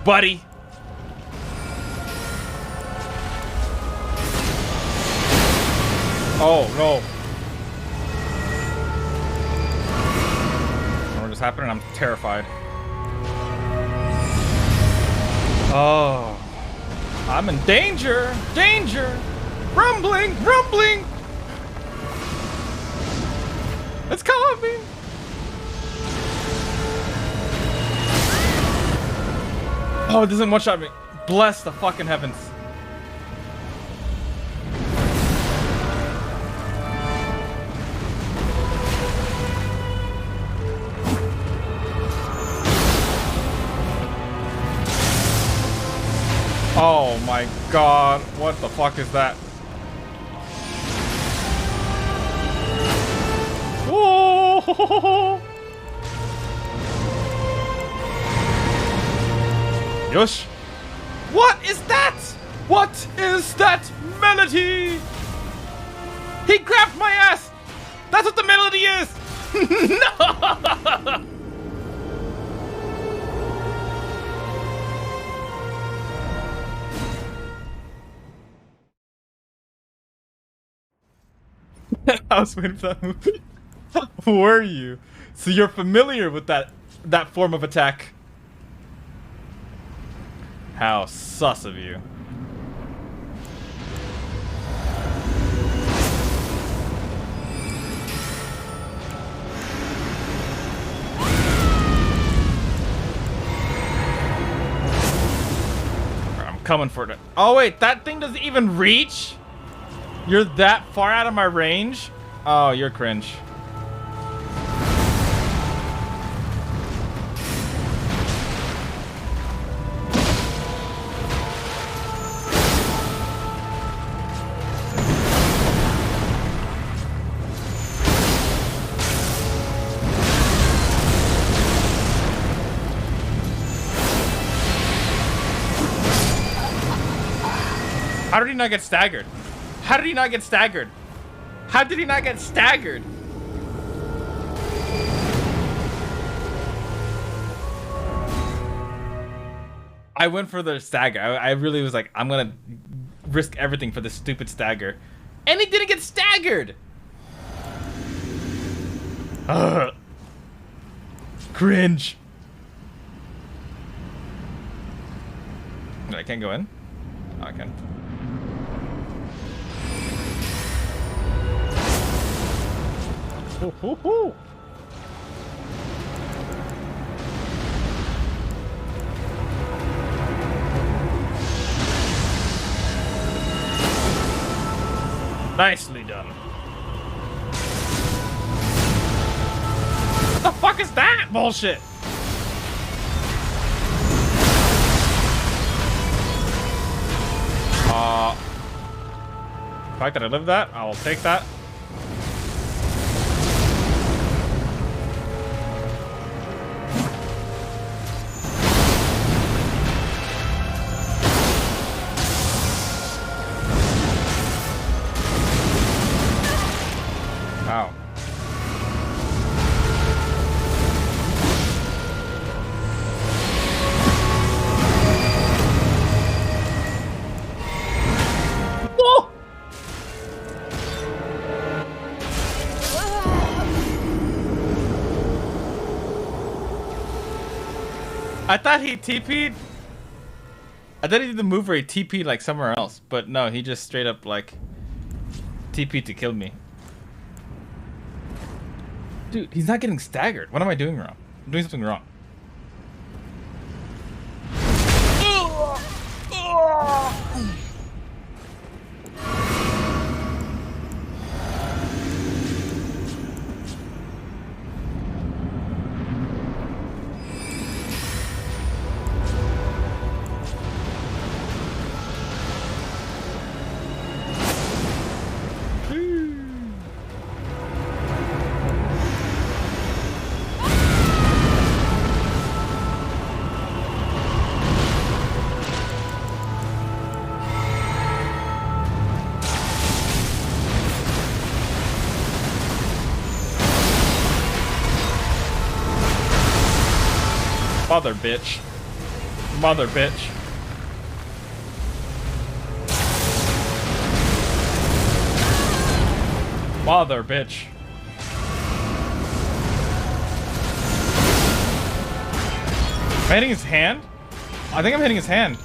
buddy. Oh no. What just happened? I'm terrified. Oh. I'm in danger. Danger. Rumbling. Rumbling. It's coming. Oh, it doesn't one-shot me. Bless the fucking heavens. Oh my god, what the fuck is that? Whoa! Yosh! What is that? What is that melody? He grabbed my ass! That's what the melody is! No! I was waiting for that movie. Who were you? So you're familiar with that form of attack. How sus of you. I'm coming for it. Oh wait, that thing doesn't even reach? You're that far out of my range? Oh, you're cringe. How did he not get staggered? How did he not get staggered? How did he not get staggered? I went for the stagger. I really was like, I'm gonna risk everything for this stupid stagger. And he didn't get staggered! Ugh. Cringe. I can't go in? Oh, I can. Hoo-hoo-hoo. Nicely done. What the fuck is that bullshit? The fact that I lived that, I will take that. Wow. Whoa! I thought he TP'd. I thought he did the move where he TP'd like somewhere else, but no, he just straight up like TP'd to kill me. Dude, he's not getting staggered. What am I doing wrong? I'm doing something wrong. Mother bitch. Mother bitch. Mother bitch. Am I hitting his hand? I think I'm hitting his hand.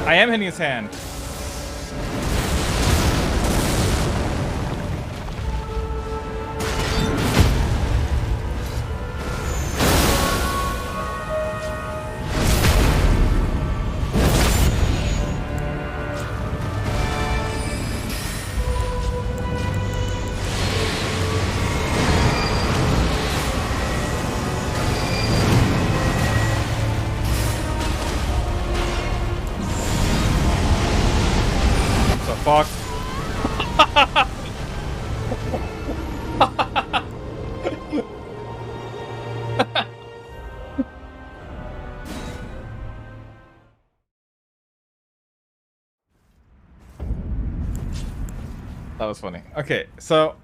I am hitting his hand. fuck. That was funny. Okay, so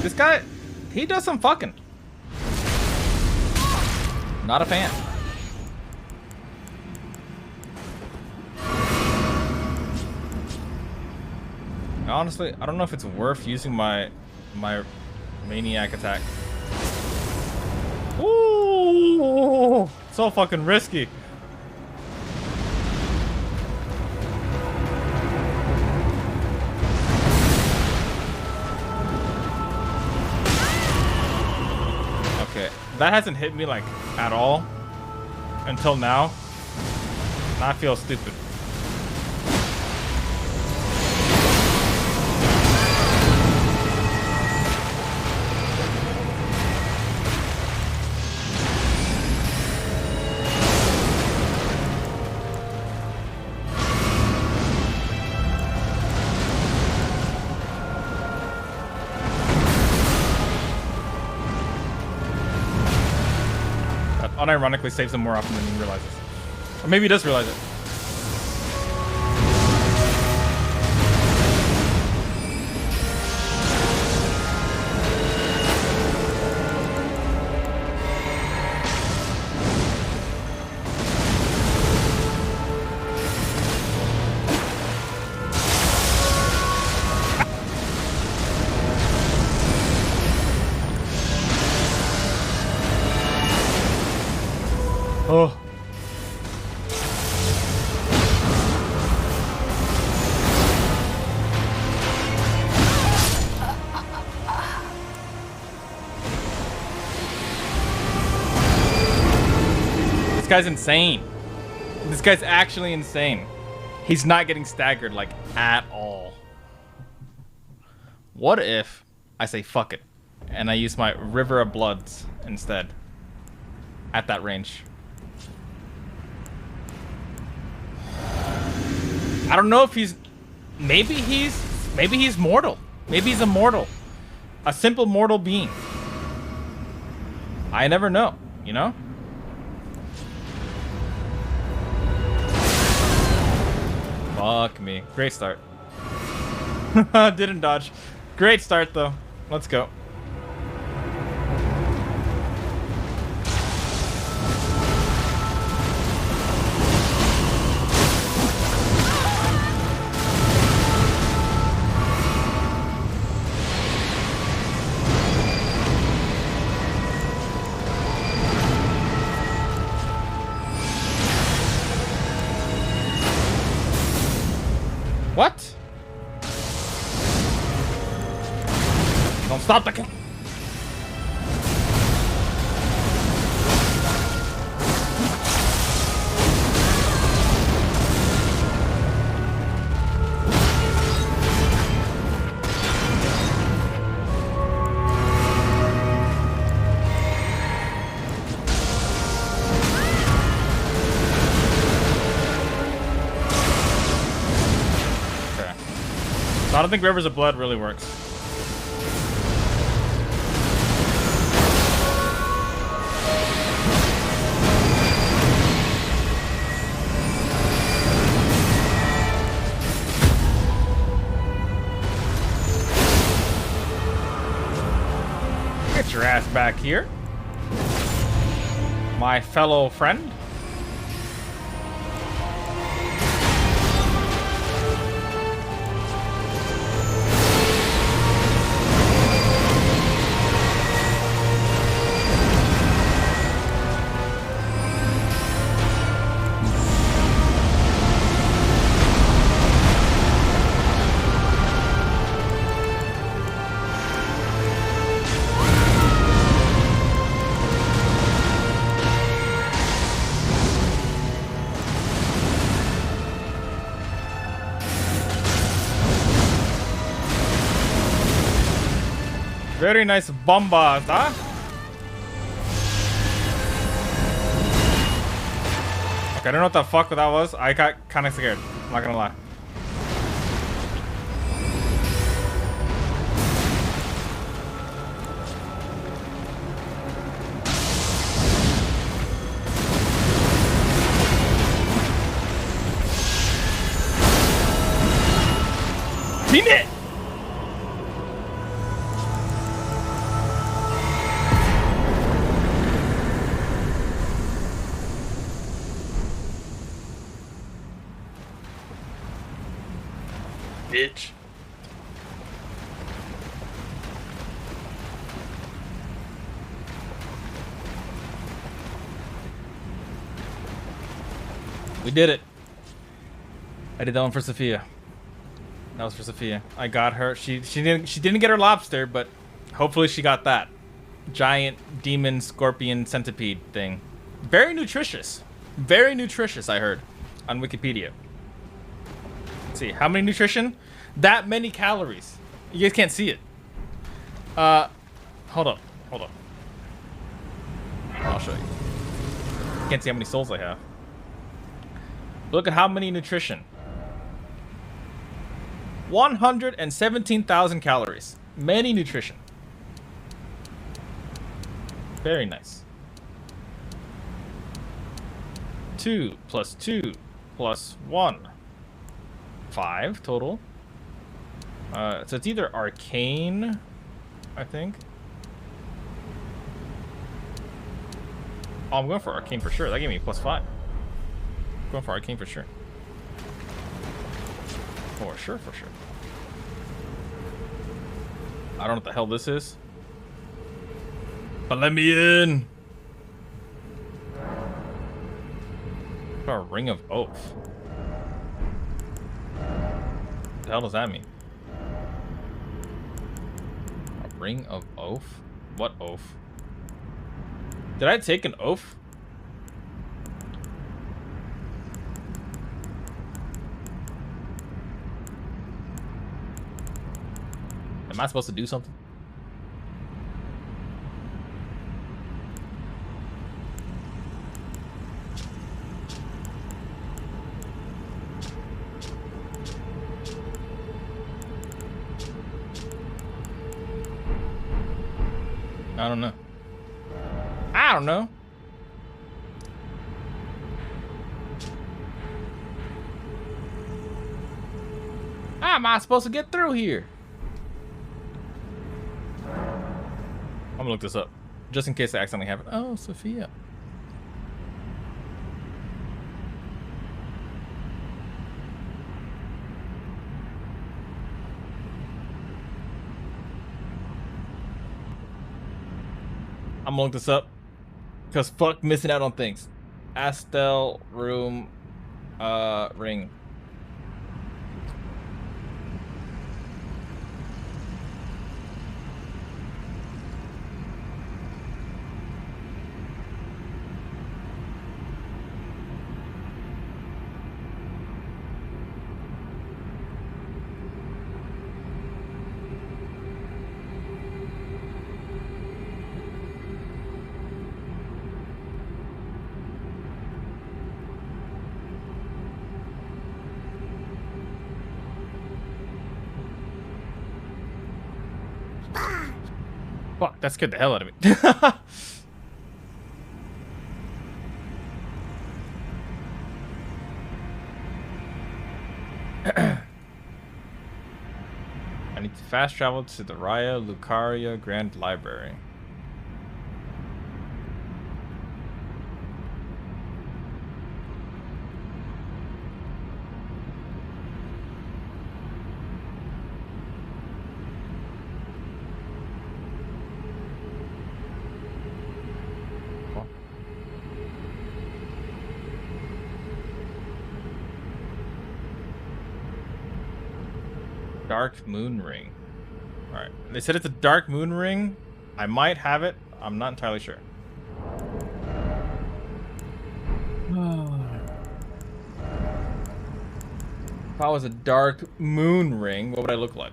this guy, he does some fucking. Not a fan. Honestly, I don't know if it's worth using my maniac attack. Ooh, so fucking risky. Okay, that hasn't hit me like at all until now. I feel stupid. Unironically saves him more often than he realizes. Or maybe he does realize it. Oh. This guy's insane. This guy's actually insane. He's not getting staggered like at all. What if I say fuck it and I use my River of Bloods instead at that range? I don't know if he's maybe he's mortal. Maybe he's immortal. A simple mortal being. I never know, you know? Fuck me. Great start. Didn't dodge. Great start though. Let's go. What? Don't stop the kill. I don't think Rivers of Blood really works. Get your ass back here, my fellow friend. Very nice bombas, huh? I don't know what the fuck that was. I got kind of scared. I'm not gonna lie. Team it! Bitch. We did it. I did that one for Sophia. That was for Sophia. I got her. She didn't get her lobster, but hopefully she got that giant demon scorpion centipede thing. Very nutritious. Very nutritious, I heard on Wikipedia. Let's see, how many nutrition? That many calories. You guys can't see it. Hold up. Hold up. I'll show you. Can't see how many souls I have. Look at how many nutrition. 117,000 calories. Many nutrition. Very nice. 2 plus 2 plus 1. 5 total. So it's either arcane, I think. Oh, I'm going for arcane for sure. That gave me +5. I'm going for arcane for sure. For sure, for sure. I don't know what the hell this is. But let me in. A ring of oath. What the hell does that mean? A ring of oath? What oath? Did I take an oath? Am I supposed to do something? I don't know. I don't know. How am I supposed to get through here? I'm gonna look this up, just in case I accidentally have it. Oh, Sophia. I'm gonna look this up, because fuck missing out on things. Astel room, ring. Fuck, that scared the hell out of me. I need to fast travel to the Raya Lucaria Grand Library. Dark moon ring. Alright. They said it's a dark moon ring. I might have it. I'm not entirely sure. If I was a dark moon ring, what would I look like?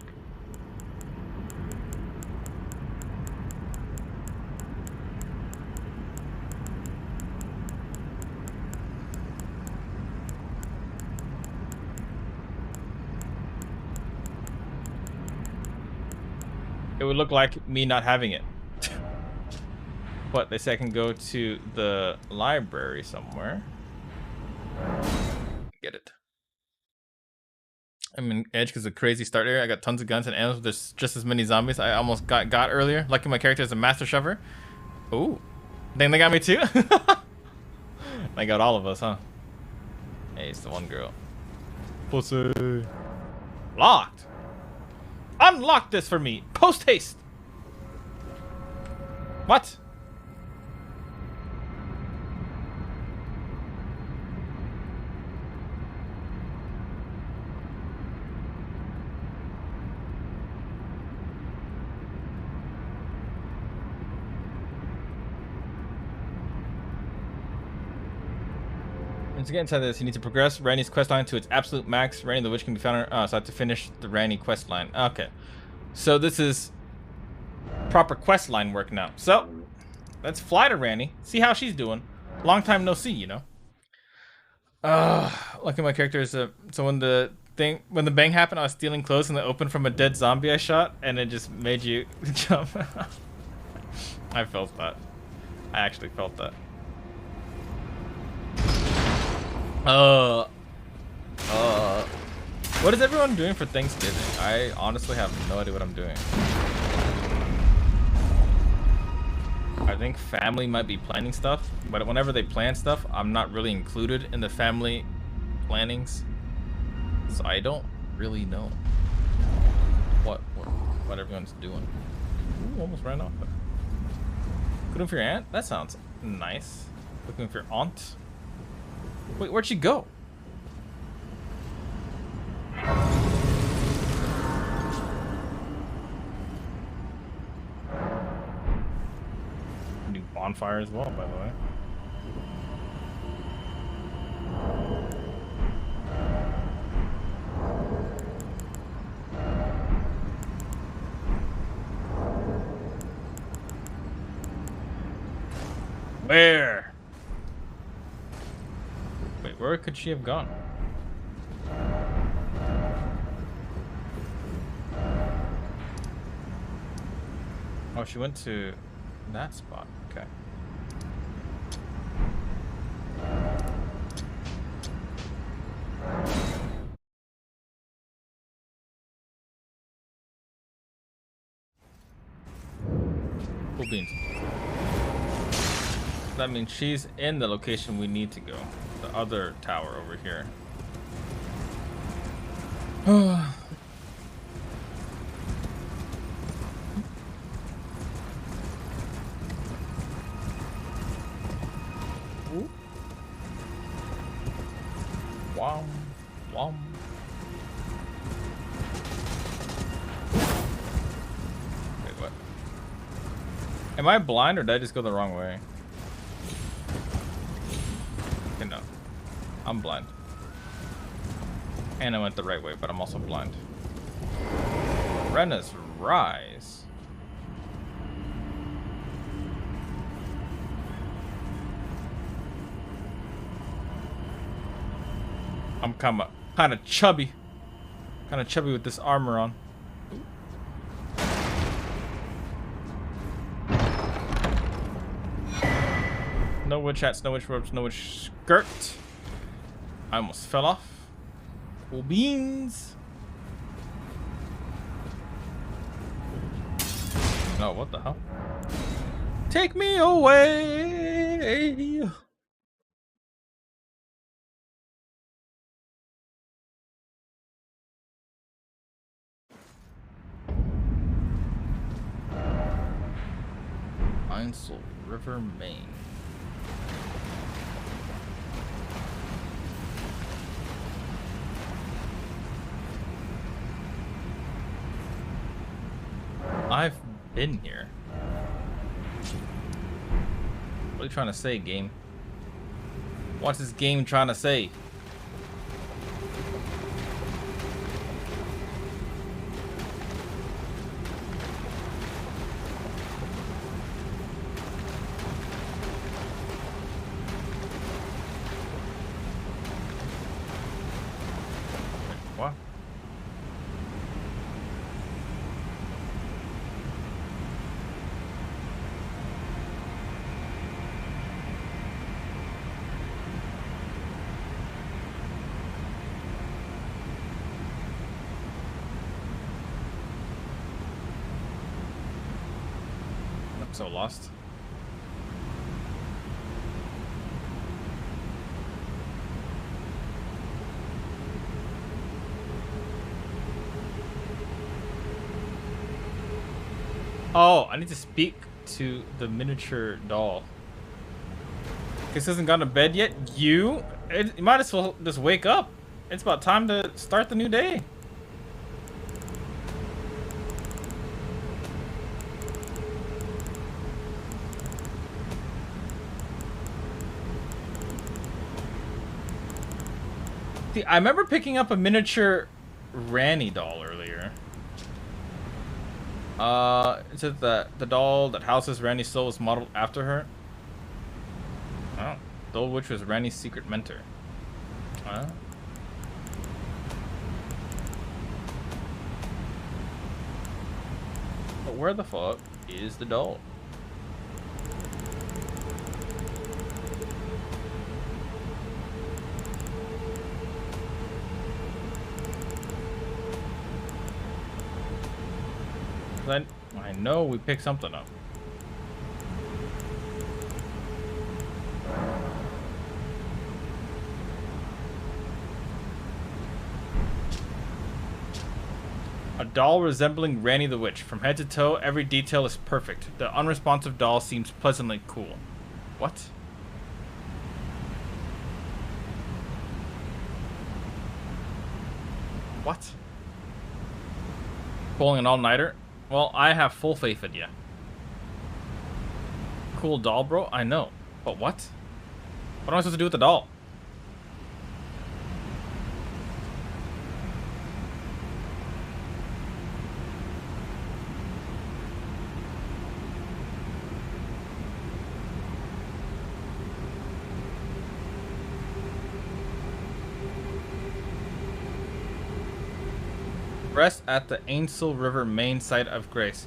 it would look like me not having it. But they say I can go to the library somewhere. Get it. I'm in Edge because of crazy start area. I got tons of guns and ammo. There's just as many zombies. I almost got earlier. Lucky my character is a master shover. Ooh. Dang, they got me too? They got all of us, huh? Hey, it's the one girl. Pussy. Locked. Unlock this for me. Post haste. What? And to get inside this, you need to progress Randy's questline to its absolute max. Randy the Witch can be found. So I have to finish the Randy questline. Okay. So this is proper questline work now. So let's fly to Randy. See how she's doing. Long time no see, you know. Lucky my character is so when the bang happened, I was stealing clothes in the open from a dead zombie I shot, and it just made you jump. I felt that. I actually felt that. What is everyone doing for Thanksgiving? I honestly have no idea what I'm doing. I think family might be planning stuff, but whenever they plan stuff, I'm not really included in the family plannings, so I don't really know what everyone's doing. Ooh, almost ran off. Looking for your aunt? That sounds nice. Looking for your aunt? Wait, where'd she go? New bonfire as well, by the way. Where? Wait, where could she have gone? Oh, she went to that spot. Okay. Cool beans. That means she's in the location we need to go. The other tower over here. Wom, wom. Wait, what? Am I blind or did I just go the wrong way? Okay, no. I'm blind. And I went the right way, but I'm also blind. Rena's Rise. I'm kind of chubby. Kind of chubby with this armor on. No witch hats, no witch robes, no witch skirt. I almost fell off. Cool beans. Oh, what the hell? Take me away. Ainsel River, Maine. I've been here. What are you trying to say, game? What's this game trying to say? So lost. Oh, I need to speak to the miniature doll. This hasn't gone to bed yet. You might as well just wake up. It's about time to start the new day. See, I remember picking up a miniature Ranny doll earlier. Is it the doll that houses Randy's soul was modeled after her? Oh, the old witch was Randy's secret mentor. But where the fuck is the doll? I know we picked something up. A doll resembling Randy the Witch. From head to toe, every detail is perfect. The unresponsive doll seems pleasantly cool. What? What? Pulling an all-nighter? Well, I have full faith in you. Cool doll, bro? I know. But what? What am I supposed to do with the doll? Rest at the Ainsel River main site of Grace.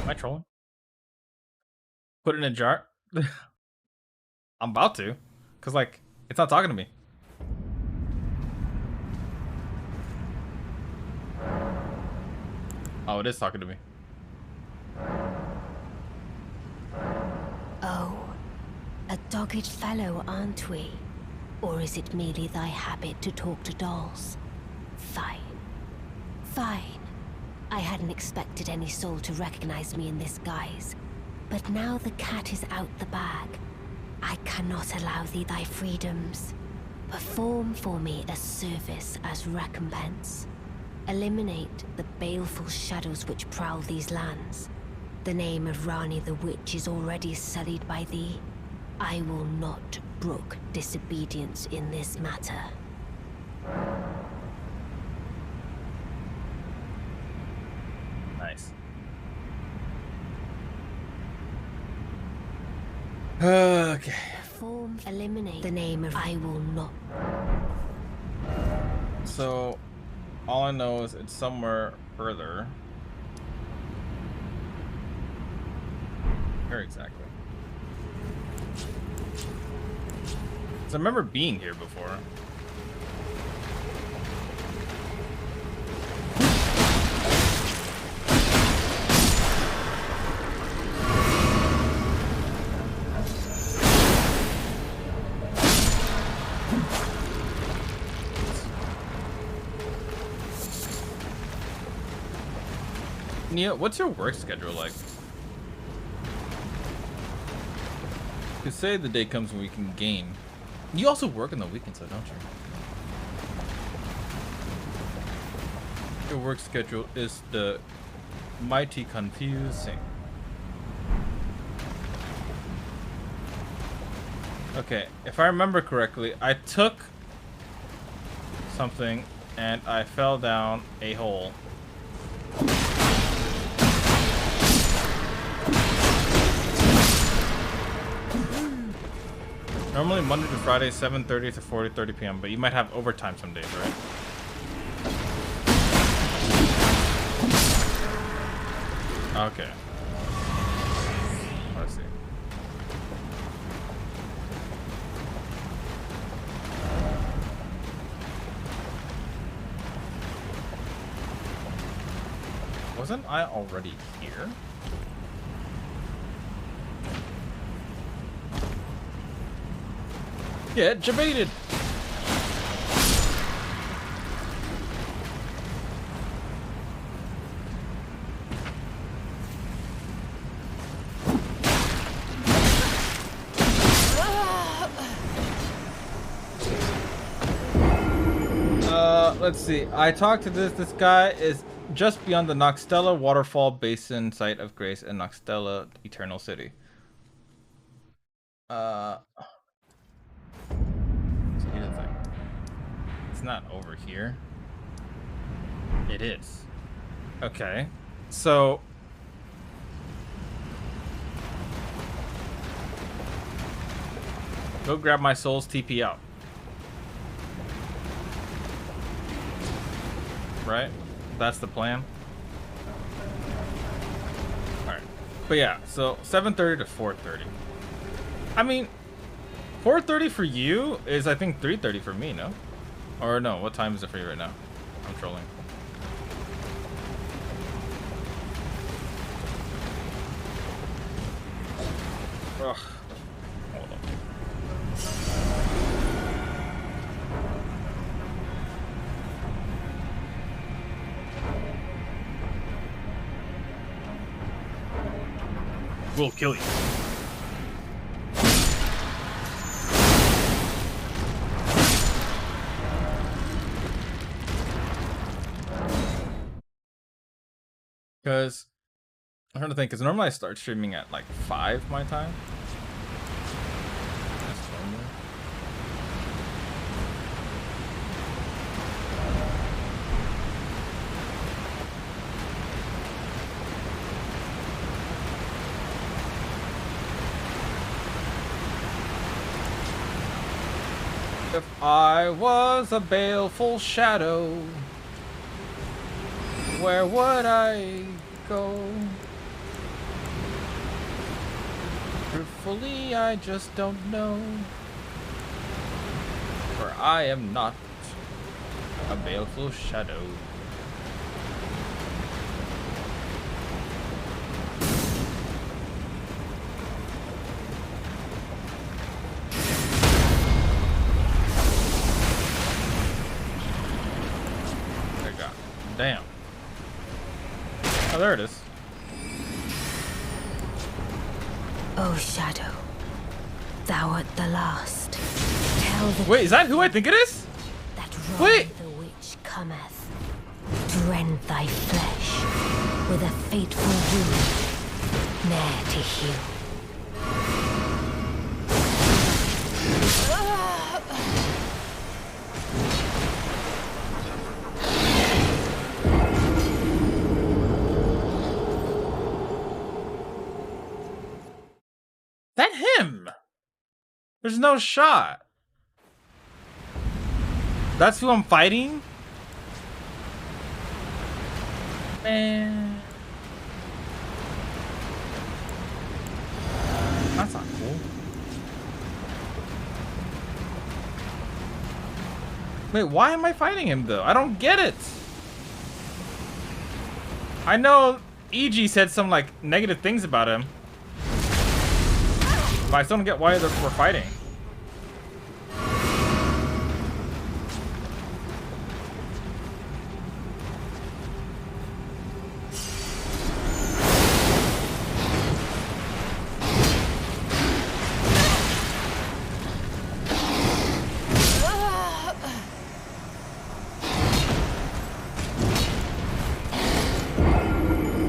Am I trolling? Put it in a jar? I'm about to. Because, like, it's not talking to me. Oh, it is talking to me. Oh, a dogged fellow, aren't we? Or is it merely thy habit to talk to dolls? Fine. Fine. I hadn't expected any soul to recognize me in this guise. But now the cat is out the bag. I cannot allow thee thy freedoms. Perform for me a service as recompense. Eliminate the baleful shadows which prowl these lands. The name of Rani the Witch is already sullied by thee. I will not brook disobedience in this matter. Nice. Okay. Perform, eliminate the name of I will not. So, all I know is it's somewhere further. Where exactly? So I remember being here before. Nia, what's your work schedule like? You say the day comes when we can gain. You also work on the weekends, though, don't you? Your work schedule is the mighty confusing. Okay, if I remember correctly, I took something and I fell down a hole. Normally Monday to Friday, 7:30 to 4:30 p.m., but you might have overtime some days, right? Okay. Let's see. Wasn't I already here? Get jebaited! Let's see. I talked to this guy is just beyond the Noxtella Waterfall Basin site of Grace and Noxtella Eternal City. So here's the thing. It's not over here. It is. Okay. So go grab my soul's TP out. Right? That's the plan. Alright. But yeah, so 7:30 to 4:30. I mean, 4:30 for you is, I think, 3:30 for me, no? Or no, what time is it for you right now? I'm trolling. Ugh. Hold on. We'll kill you. Because I'm trying to think, because normally I start streaming at like 5 my time. That's normal. If I was a baleful shadow, where would I go? Truthfully, I just don't know. For I am not a baleful shadow. There you go. Damn. Oh, there it is. Oh, Shadow, thou art the last. Tell the Wait, is that who I think it is? that Wait. the witch cometh. Rend thy flesh with a fateful wound, ne'er to heal. That him? There's no shot. That's who I'm fighting? Man. That's not cool. Wait, why am I fighting him though? I don't get it. I know EG said some like negative things about him. But I still don't get why we're fighting.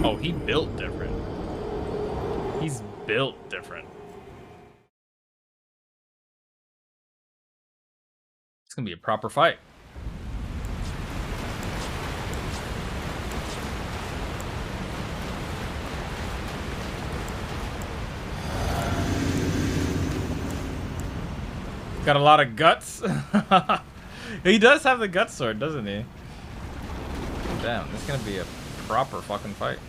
Oh, he built different. He's built different. It's gonna be a proper fight. Got a lot of guts. He does have the gut sword, doesn't he? Damn, this is gonna be a proper fucking fight.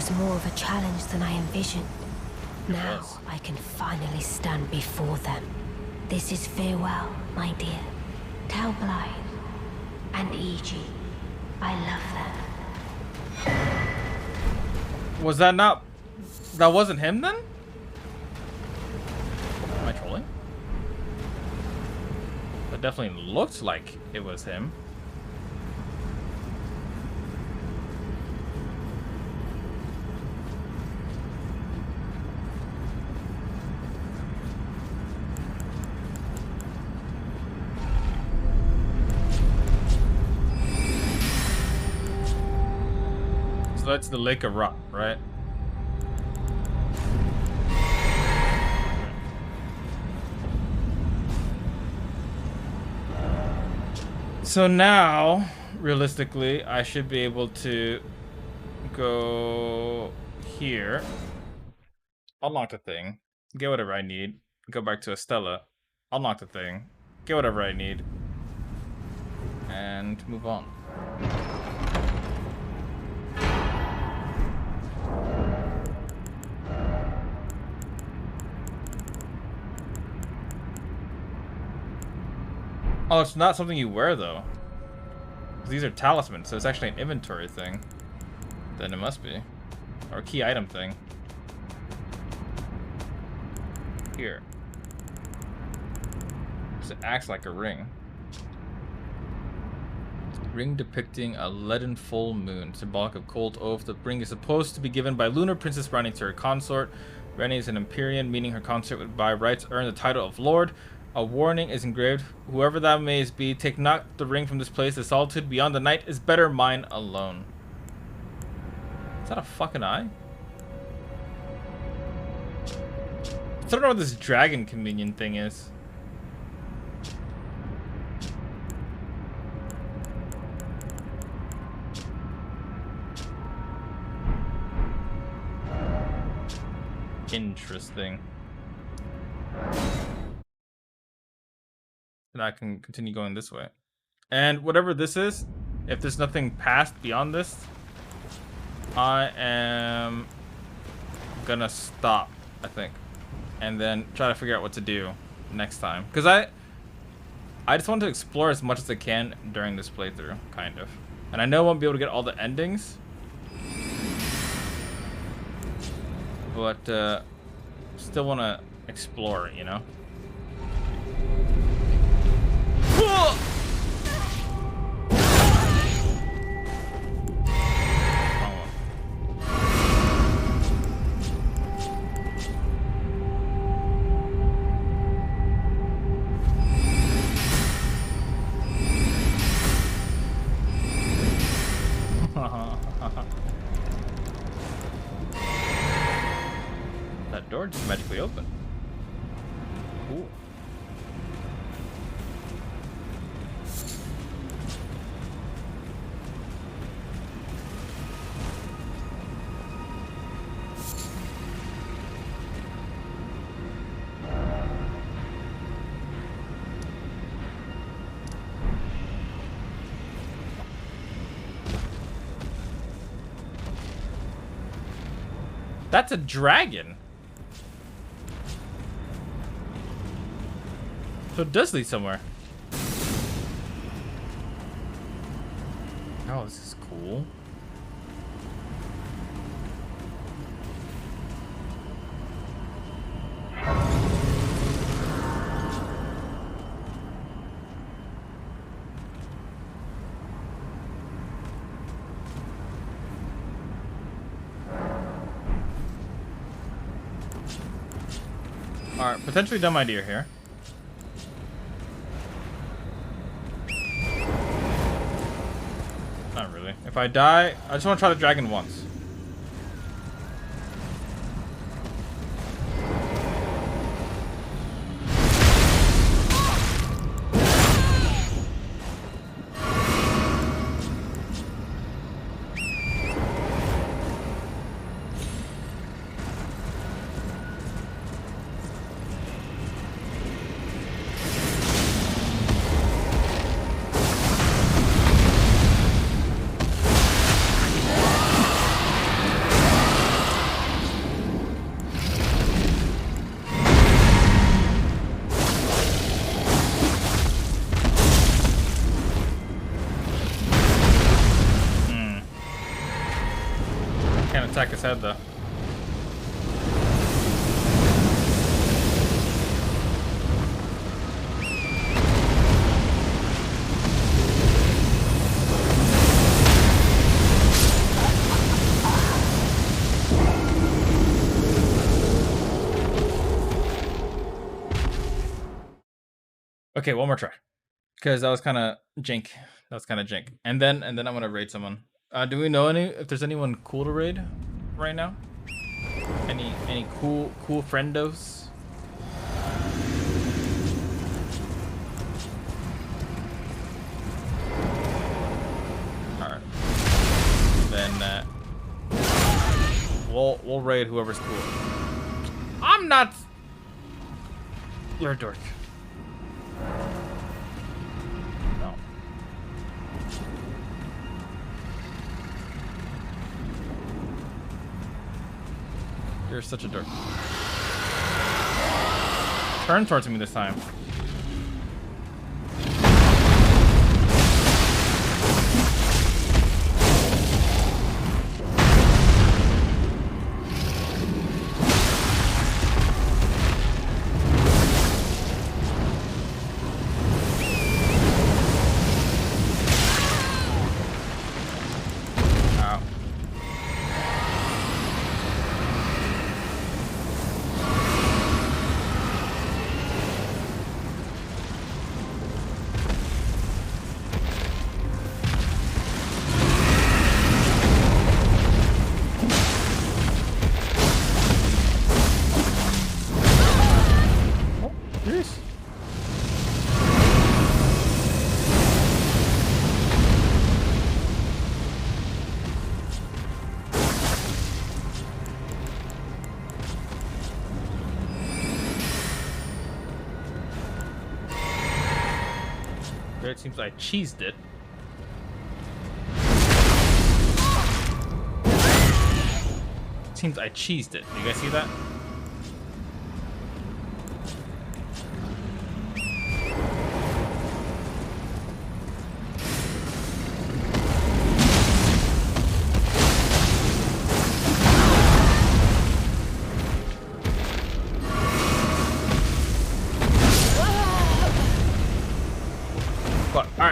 was more of a challenge than I envisioned. Now I can finally stand before them. This is farewell, my dear. Tell Blythe and E.G. I love them. Was that not... That wasn't him then? Am I trolling? That definitely looked like it was him. So that's the Lake of Rot, right? So now, realistically, I should be able to go here, unlock the thing, get whatever I need, go back to Estella, unlock the thing, get whatever I need, and move on. Oh, it's not something you wear, though. These are talismans, so it's actually an inventory thing. Then it must be. Or a key item thing. Here. So it acts like a ring. Ring depicting a leaden full moon, symbolic of cold oath. The ring is supposed to be given by Lunar Princess Rani to her consort. Rani is an Empyrean, meaning her consort would by rights earn the title of Lord. A warning is engraved. Whoever that may be, take not the ring from this place. The solitude beyond the night is better mine alone. Is that a fucking eye? I don't know what this dragon communion thing is. Interesting. And I can continue going this way. And whatever this is, if there's nothing past beyond this, I am gonna stop, I think. And then try to figure out what to do next time. Because I just want to explore as much as I can during this playthrough, kind of. And I know I won't be able to get all the endings. But, still want to explore it, you know? That door just magically opened. Cool. That's a dragon. So it does lead somewhere. Oh, this is cool. Alright, potentially dumb idea here. Not really. If I die, I just want to try the dragon once. attack his head though. Okay, one more try. Because that was kind of jink. That was kind of jink. And then I'm gonna raid someone. Do we know if there's anyone cool to raid right now? Any cool friendos? All right. Then we'll raid whoever's cool. I'm not. You're a dork. No. You're such a dork. Turn towards me this time. It seems I cheesed it. Seems I cheesed it. You guys see that?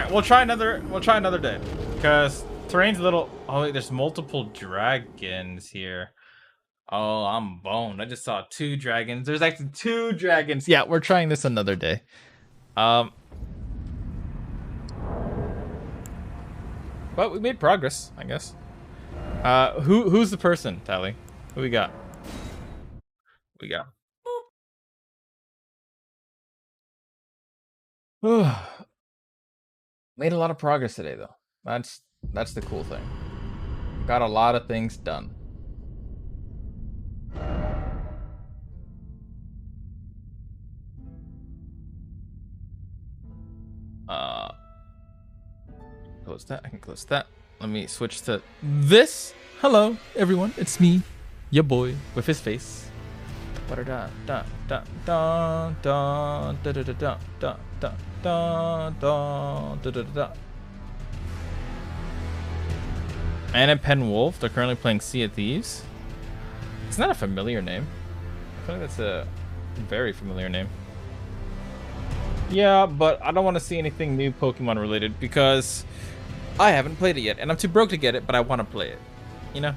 We'll try another day, because terrain's a little. Oh wait, there's multiple dragons here. Oh, I'm boned. I just saw 2 dragons. There's actually 2 dragons. Yeah, we're trying this another day. But we made progress, I guess. Who's the person, Tally? Who we got? We got. Made a lot of progress today, though. That's the cool thing. Got a lot of things done. Close that. I can close that. Let me switch to this. Hello, everyone. It's me, your boy, with his face. Anna Penn Wolf. They're currently playing Sea of Thieves. It's not a familiar name. I feel like that's a very familiar name. Yeah, but I don't want to see anything new Pokemon related because I haven't played it yet, and I'm too broke to get it, but I want to play it. You know?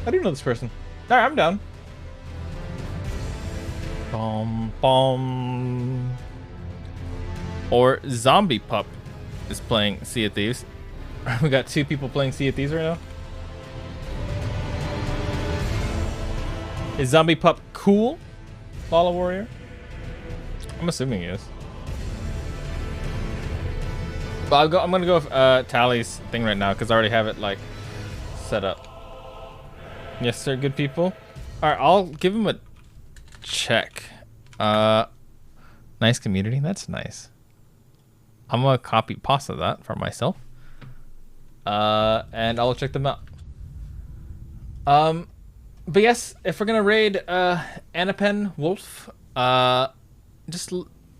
I do know this person. Alright, I'm down. Or Zombie Pup is playing Sea of Thieves. We got 2 people playing Sea of Thieves right now. Is Zombie Pup cool? Lala Warrior? I'm assuming he is. But I'm gonna go with Tally's thing right now because I already have it like set up. Yes, sir. Good people. All right, I'll give him a check. Nice community. That's nice. I'm gonna copy pasta that for myself. And I'll check them out. But yes, if we're gonna raid Anna Penn Wolf, just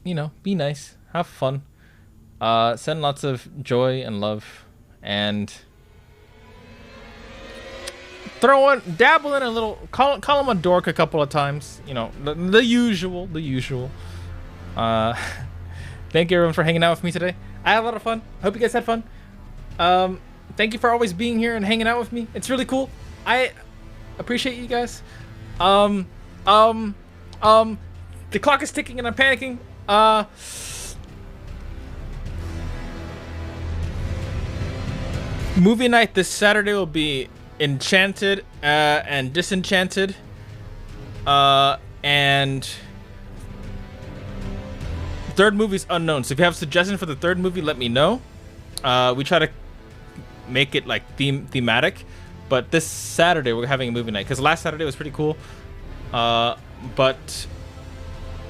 you know, be nice, have fun. Send lots of joy and love, and dabble in a little, call him a dork a couple of times. You know, the usual. Thank you everyone for hanging out with me today. I had a lot of fun. I hope you guys had fun. Thank you for always being here and hanging out with me. It's really cool. I appreciate you guys. The clock is ticking and I'm panicking. Movie night this Saturday will be Enchanted and Disenchanted. And third movie's unknown. So if you have a suggestion for the third movie, let me know. We try to make it like thematic, but this Saturday we're having a movie night because last Saturday was pretty cool. But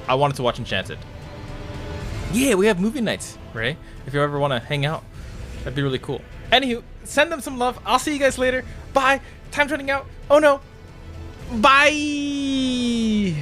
I wanted to watch Enchanted. Yeah, we have movie nights, right? If you ever want to hang out, that'd be really cool. Anywho, send them some love. I'll see you guys later. Bye. Time's running out. Oh no. Bye.